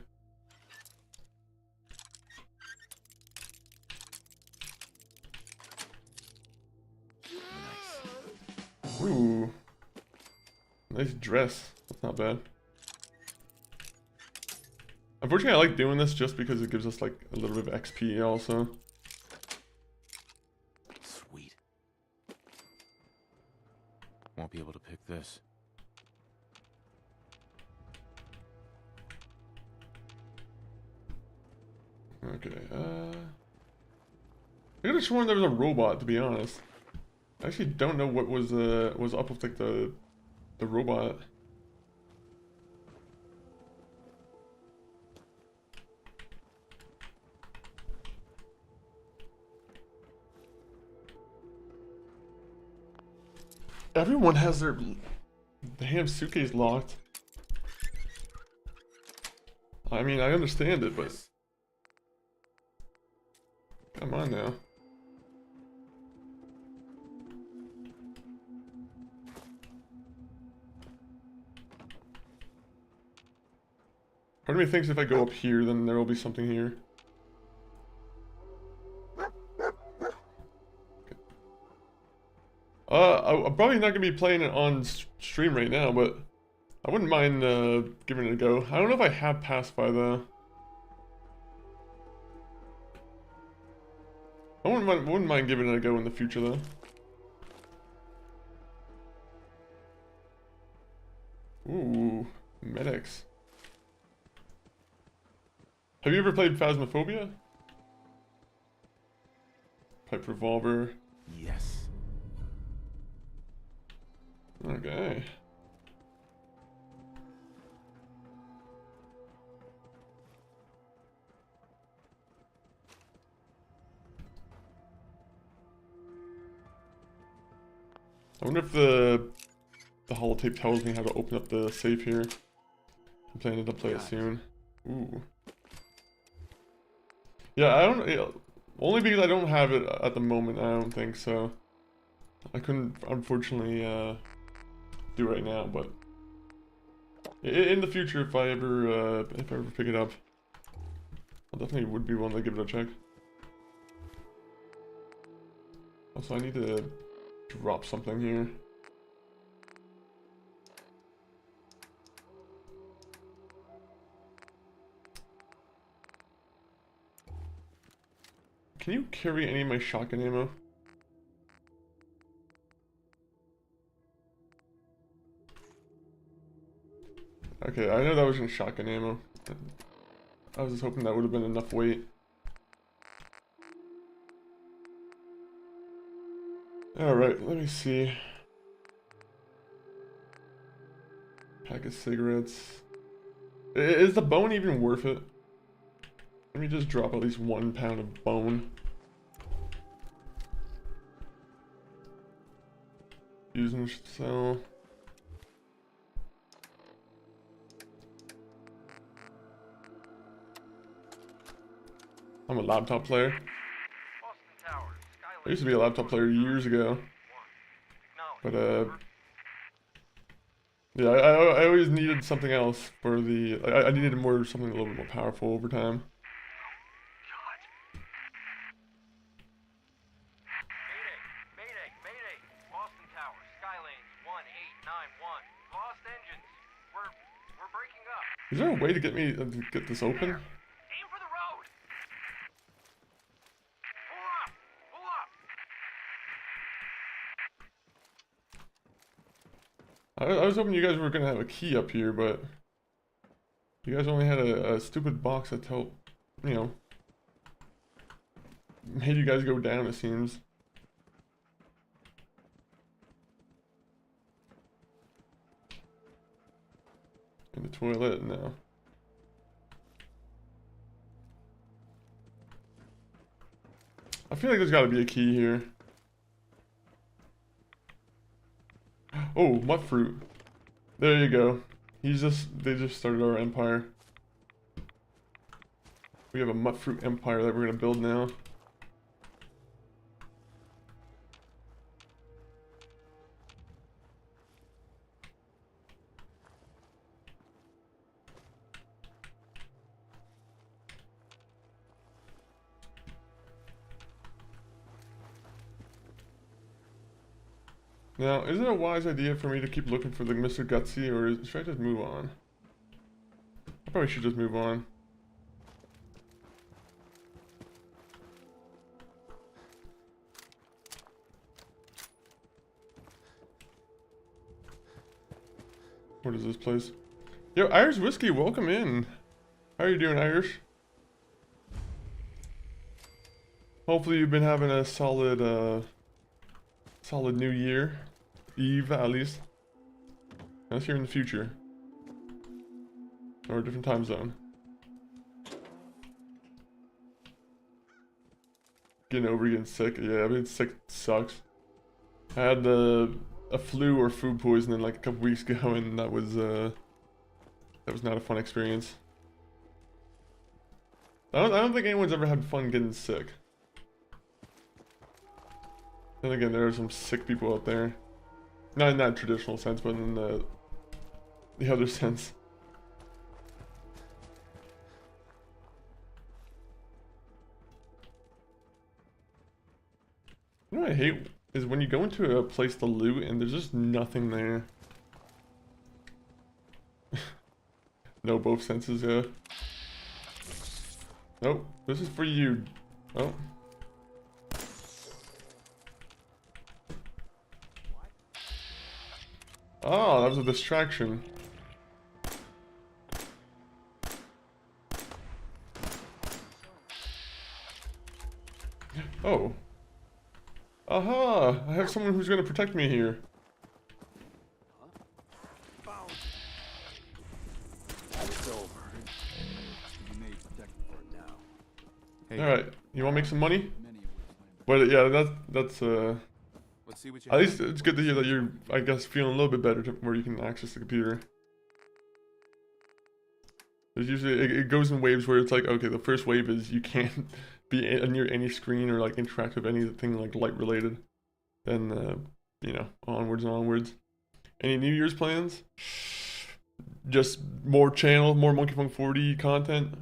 Ooh. Nice dress. That's not bad. Unfortunately, I like doing this just because it gives us like a little bit of XP also. Sweet. Won't be able to pick this. Okay, I could have sworn there was a robot, to be honest. I actually don't know what was up with like the robot. Everyone has their damn suitcase locked. I mean, I understand it, but come on now. Part of me thinks if I go up here, then there will be something here. I'm probably not gonna be playing it on stream right now, but I wouldn't mind giving it a go. I don't know if I have Pacify though. I wouldn't mind giving it a go in the future though. Ooh, medics. Have you ever played Phasmophobia? Pipe revolver. Yes. Okay. I wonder if the holotape tells me how to open up the safe here. I'm planning to play it soon. Ooh. Yeah, I don't. Only because I don't have it at the moment. I don't think so. I couldn't, unfortunately, do right now. But in the future, if I ever pick it up, I definitely would be willing to give it a check. Also, I need to drop something here. Can you carry any of my shotgun ammo? Okay, I know that was in shotgun ammo. I was just hoping that would have been enough weight. Alright, let me see. Pack of cigarettes. Is the bone even worth it? Let me just drop at least 1 pound of bone. Using cell. I'm a laptop player. I used to be a laptop player years ago. But yeah, I always needed something else for the. I needed something a little bit more powerful over time. Is there a way to get me to get this open? Aim for the road. Pull up. I was hoping you guys were gonna have a key up here, but you guys only had a stupid box that made you guys go down, it seems. In the toilet, no. I feel like there's gotta be a key here. Oh, mutt fruit. There you go. They just started our empire. We have a mutt fruit empire that we're gonna build now. Now, is it a wise idea for me to keep looking for the Mr. Gutsy, or should I just move on? I probably should just move on. What is this place? Yo, Irish Whiskey, welcome in. How are you doing, Irish? Hopefully you've been having a solid, solid New Year Eve at least. Unless you're in the future or a different time zone. Getting over getting sick. Yeah, I mean sick sucks. I had a flu or food poisoning like a couple weeks ago, and that was not a fun experience. I don't think anyone's ever had fun getting sick. Then again, there are some sick people out there. Not in that traditional sense, but in the other sense. You know what I hate is when you go into a place to loot and there's just nothing there. No, both senses, yeah. Nope, this is for you. Oh. Oh, that was a distraction. Oh. Aha! I have someone who's gonna protect me here. Alright, you wanna make some money? But yeah, that's Let's see what you at least it's good to hear that you're, I guess, feeling a little bit better to where you can access the computer. There's usually, it goes in waves where it's like, okay, the first wave is you can't be near any screen or like interact with anything like light related. Then, you know, onwards and onwards. Any New Year's plans? Just more channel, more Monkey Funk 40 content.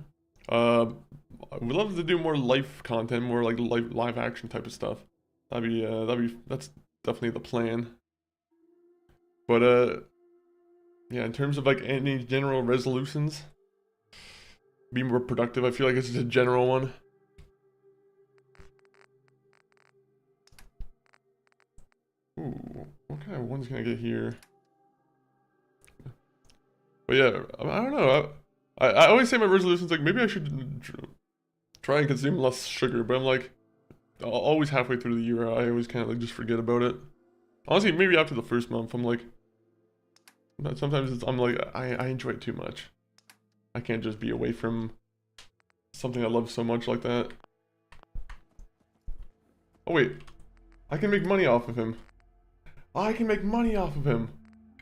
We'd love to do more life content, more like live action type of stuff. That's definitely the plan. But yeah, in terms of like any general resolutions, be more productive. I feel like it's just a general one. Ooh, what kind of ones can I get here? But yeah, I don't know. I always say my resolutions like maybe I should try and consume less sugar, but I'm like always halfway through the year I always kind of like just forget about it. Honestly, maybe after the first month I'm like, sometimes I'm like I enjoy it too much. I can't just be away from something I love so much like that. Oh wait, I can make money off of him. I can make money off of him.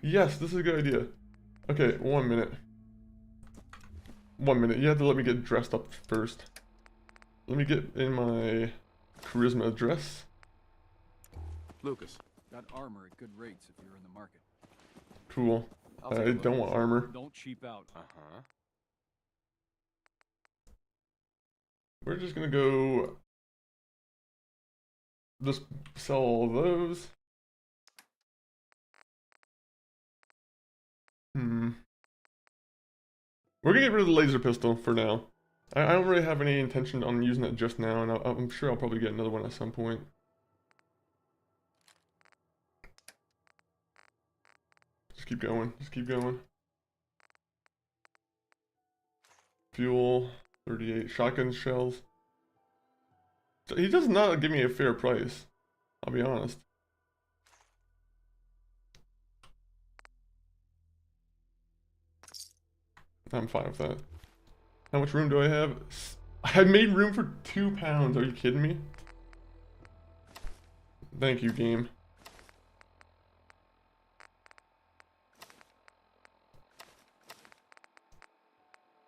Yes, this is a good idea. Okay, 1 minute. 1 minute. You have to let me get dressed up first. Let me get in my charisma dress. Lucas, got armor at good rates if you're in the market. Cool. I don't want armor. Don't cheap out. Uh-huh. We're just gonna go just sell all of those. We're gonna get rid of the laser pistol for now. I don't really have any intention on using it just now, and I'm sure I'll probably get another one at some point. Just keep going. Just keep going. Fuel, 38 shotgun shells. So he does not give me a fair price. I'll be honest. I'm fine with that. How much room do I have? I made room for 2 pounds. Are you kidding me? Thank you, game.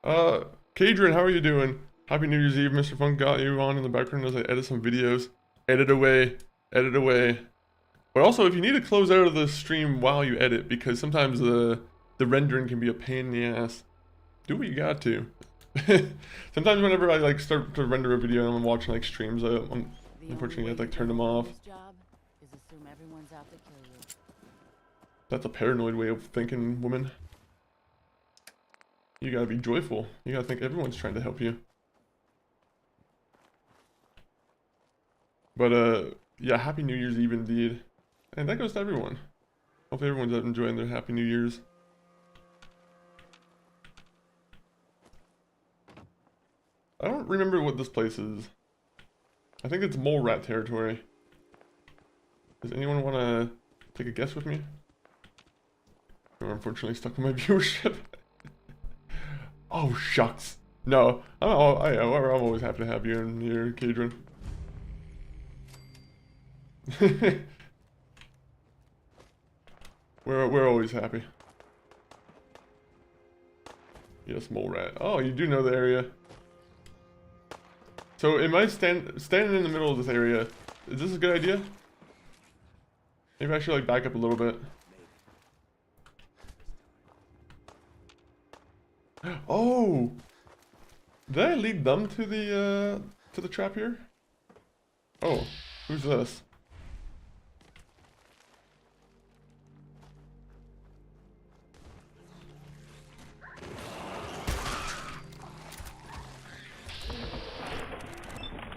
Kadrian, how are you doing? Happy New Year's Eve. Mr. Funk got you on in the background as I edit some videos. Edit away. Edit away. But also, if you need to close out of the stream while you edit, because sometimes the rendering can be a pain in the ass. Do what you got to. Sometimes whenever I like start to render a video and I'm watching like streams, unfortunately I have to like turn them off. That's a paranoid way of thinking, woman. You gotta be joyful. You gotta think everyone's trying to help you. But yeah, Happy New Year's Eve indeed. And that goes to everyone. Hopefully everyone's enjoying their Happy New Year's. I don't remember what this place is. I think it's mole rat territory. Does anyone want to take a guess with me? I'm unfortunately stuck with my viewership. Oh, shucks. No, I'm always happy to have you in here, Kadron. We're always happy. Yes, mole rat. Oh, you do know the area. So, am I standing in the middle of this area? Is this a good idea? Maybe I should like back up a little bit. Oh, did I lead them to the trap here? Oh, who's this?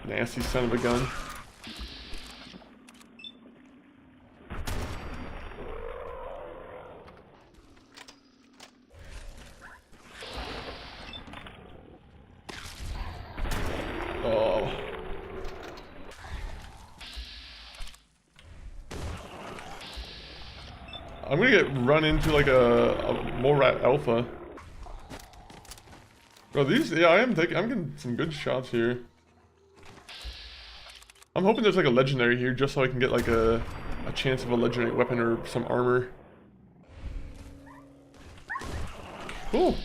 Nasty son of a gun. Oh. I'm gonna get run into like a mole rat alpha. Bro, these, yeah, I'm getting some good shots here. I'm hoping there's like a legendary here just so I can get like a chance of a legendary weapon or some armor. Cool.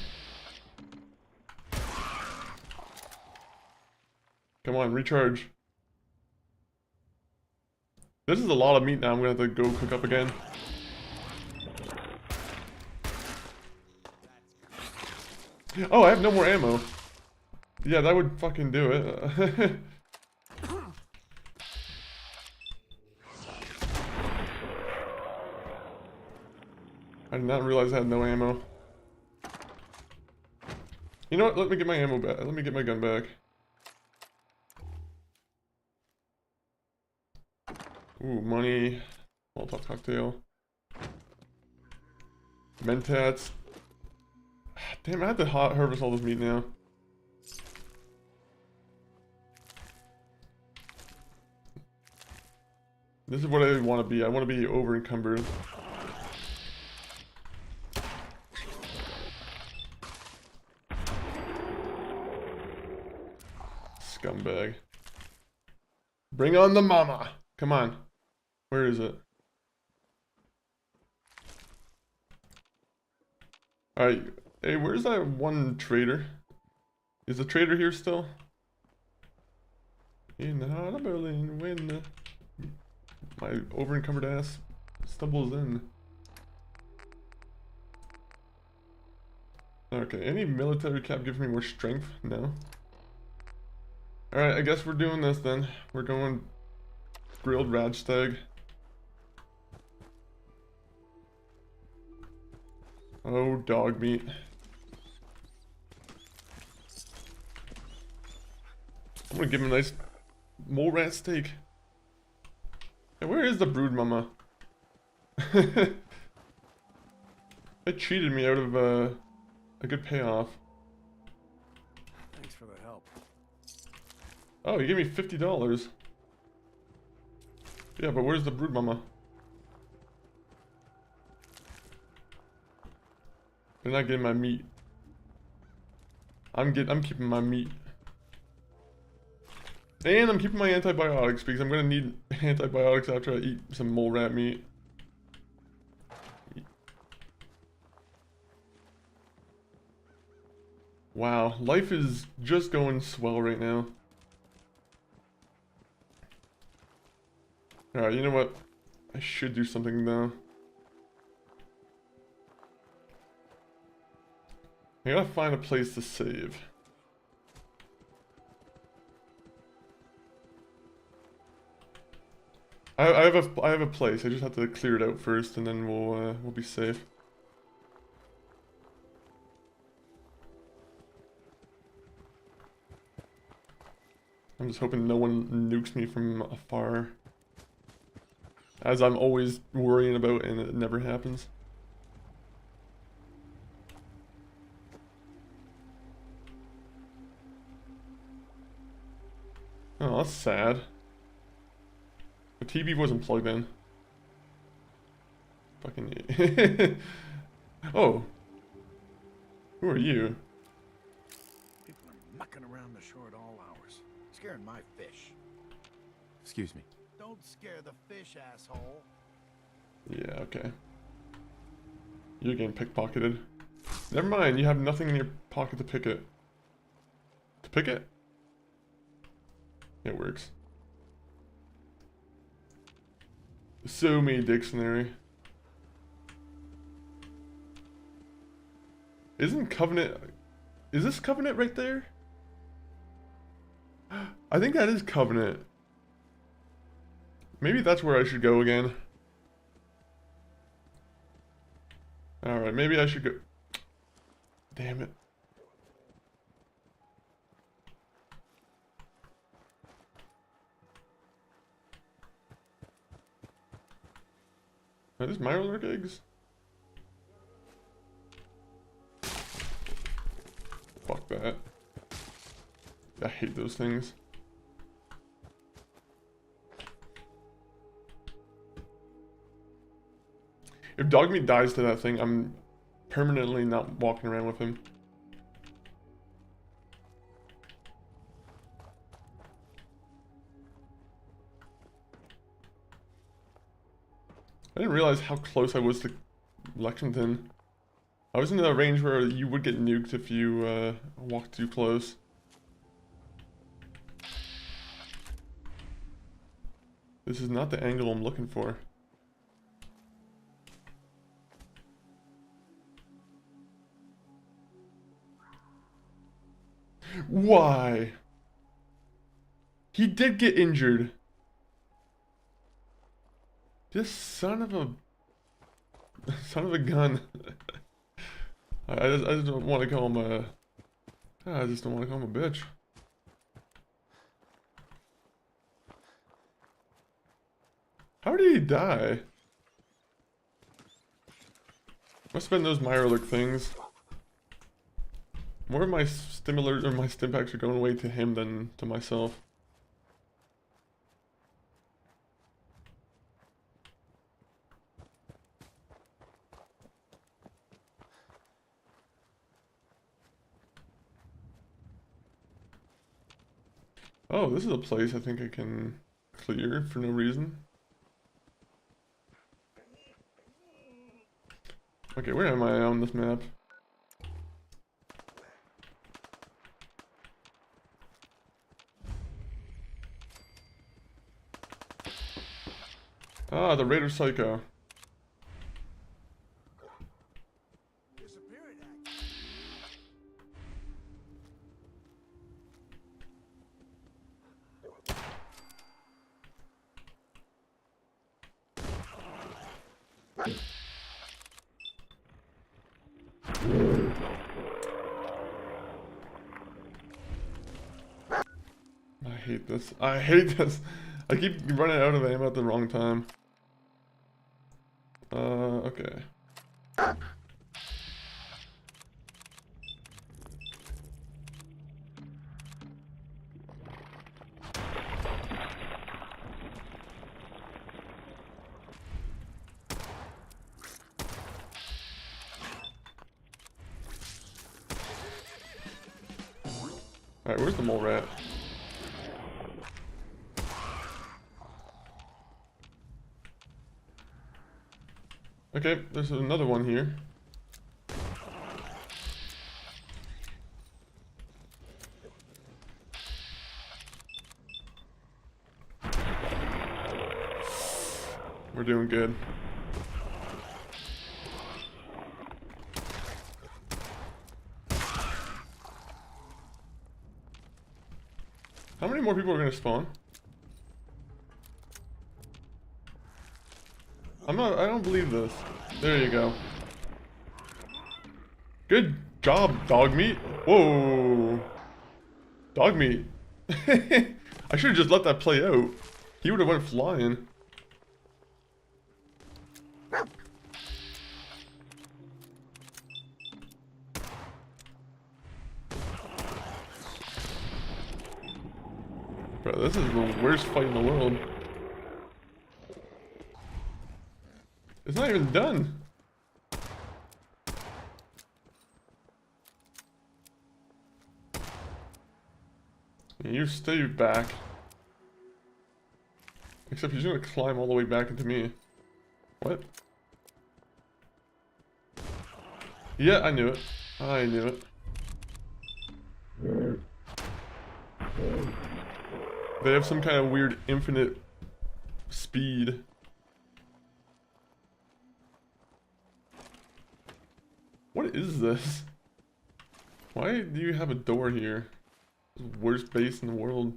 Come on, recharge. This is a lot of meat now. I'm gonna have to go cook up again. Oh, I have no more ammo. Yeah, that would fucking do it. I did not realize I had no ammo. You know what? Let me get my ammo back. Let me get my gun back. Ooh, money. Molotov cocktail. Mentats. Damn, I have to harvest all this meat now. This is what I want to be. I want to be over encumbered. Scumbag. Bring on the mama. Come on. Where is it? Alright. Hey, where's that one trader? Is the trader here still? In the heart of Berlin, when my over encumbered ass stumbles in. Okay, any military cap gives me more strength? No. Alright, I guess we're doing this then. We're going grilled radstag. Oh, dog meat. I'm gonna give him a nice mole rat steak. Hey, where is the brood mama? They cheated me out of a good payoff. Thanks for the help. Oh, you gave me $50. Yeah, but where's the brood mama? They're not getting my meat. I'm keeping my meat. And I'm keeping my antibiotics because I'm gonna need antibiotics after I eat some mole rat meat. Wow, life is just going swell right now. Alright, you know what? I should do something though. I gotta find a place to save. I have a place. I just have to clear it out first, and then we'll be safe. I'm just hoping no one nukes me from afar, as I'm always worrying about, and it never happens. Oh, that's sad. The TV wasn't plugged in. Fucking. Oh. Who are you? People are mucking around the shore at all hours, scaring my fish. Excuse me. Don't scare the fish, asshole. Yeah, okay. You're getting pickpocketed. Never mind, you have nothing in your pocket to pick it. To pick it? It works. So many dictionary. Isn't Covenant... Is this Covenant right there? I think that is Covenant. Maybe that's where I should go again. Alright, maybe I should go... Damn it. Are these Mirelurk eggs? Fuck that. I hate those things. If Dogmeat dies to that thing, I'm permanently not walking around with him. I didn't realize how close I was to Lexington. I was in the range where you would get nuked if you walked too close. This is not the angle I'm looking for. Why? He did get injured. This son of a gun. I just don't want to call him a... I just don't want to call him a bitch. How did he die? Must have been those Mirelurk things. More of my stimulars or my stim packs are going away to him than to myself. Oh, this is a place I think I can clear for no reason. Okay, where am I on this map? Ah, the Raider Psycho. I hate this. I hate this. I keep running out of ammo at the wrong time. Okay. Alright, where's the mole rat? Okay, there's another one here. We're doing good. How many more people are gonna spawn? I don't believe this. There you go. Good job, Dogmeat. Whoa. Dogmeat. I should have just let that play out. He would have went flying. Bro, this is the worst fight in the world. It's not even done. You stay back. Except he's gonna climb all the way back into me. What? Yeah, I knew it. I knew it. They have some kind of weird infinite speed. What is this? Why do you have a door here? Worst base in the world.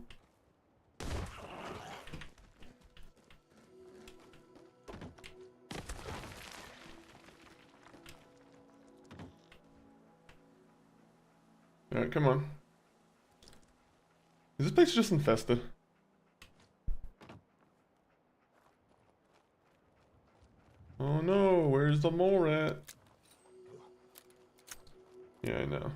Alright, come on. Is this place just infested? Oh no, where's the mole rat? Yeah, I know.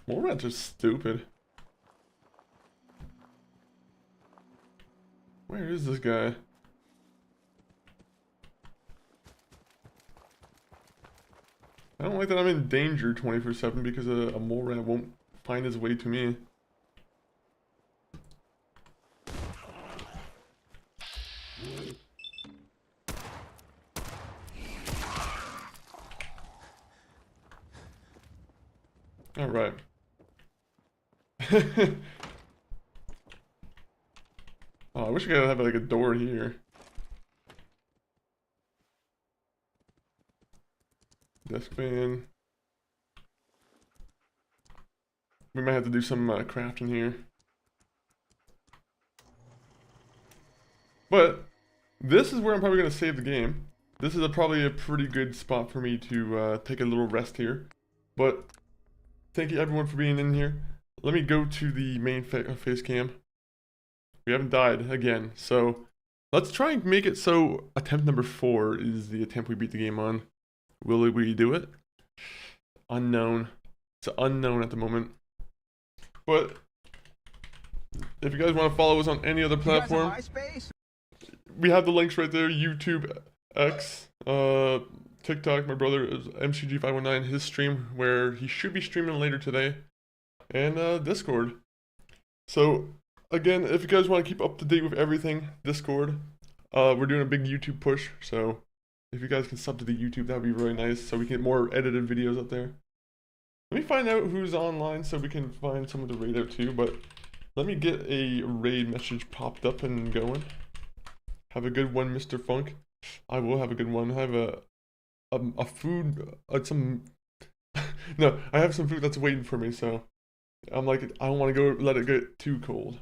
Mole rats are stupid. Where is this guy? I don't like that I'm in danger 24/7 because a mole rat won't find his way to me. All right. Oh, I wish I could have like a door here. Desk fan. We might have to do some crafting here. But this is where I'm probably going to save the game. This is probably a pretty good spot for me to take a little rest here. But thank you everyone for being in here. Let me go to the main face cam. We haven't died again, so let's try and make it so attempt number 4 is the attempt we beat the game on. Will we do it? Unknown. It's unknown at the moment. But if you guys want to follow us on any other platform, we have the links right there. YouTube, X, TikTok. My brother is MCG519, his stream where he should be streaming later today, and Discord. So again, if you guys want to keep up to date with everything, Discord. We're doing a big YouTube push, so if you guys can sub to the YouTube, that would be really nice, so we can get more edited videos up there. Let me find out who's online so we can find someone to raid out to, but let me get a raid message popped up and going. Have a good one, Mr. Funk. I will have a good one. I have a food, some... No, I have some food that's waiting for me, so I'm like, I don't want to go let it get too cold.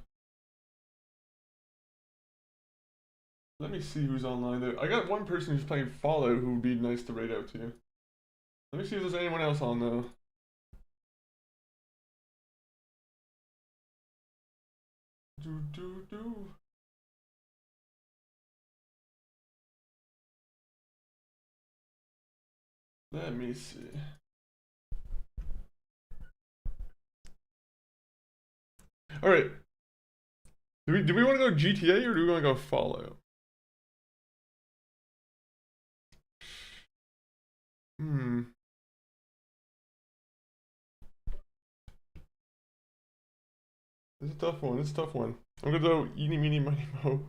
Let me see who's online there. I got one person who's playing Fallout who would be nice to raid out to. Let me see if there's anyone else on though. Let me see. Alright. Do we want to go GTA or do we want to go Fallout? It's a tough one. It's a tough one. I'm gonna go eeny meeny miny mo.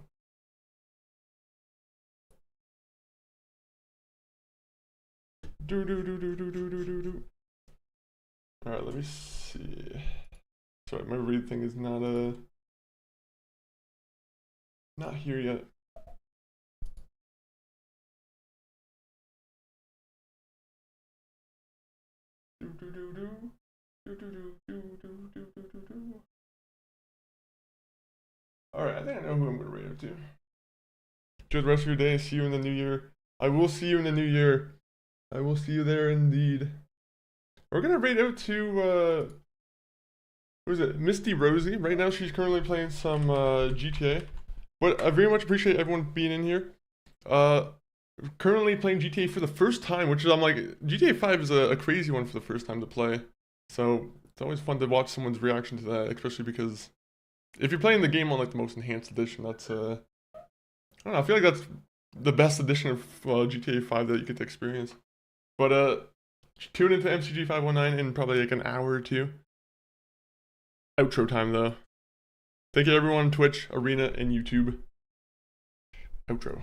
Alright, let me see. Sorry, my read thing is not here yet. Alright, I think I know who I'm gonna raid out to. Enjoy the rest of your day. See you in the new year. I will see you in the new year. I will see you there indeed. We're gonna raid out to who is it? Misty Rosie. Right now she's currently playing some GTA. But I very much appreciate everyone being in here. currently playing GTA for the first time, which is, I'm like, GTA 5 is a crazy one for the first time to play. So it's always fun to watch someone's reaction to that, especially because if you're playing the game on like the most enhanced edition, that's I don't know, I feel like that's the best edition of GTA 5 that you get to experience. But tune into MCG 519 in probably like an hour or two. Outro time though. Thank you everyone on Twitch, Arena, and YouTube. Outro.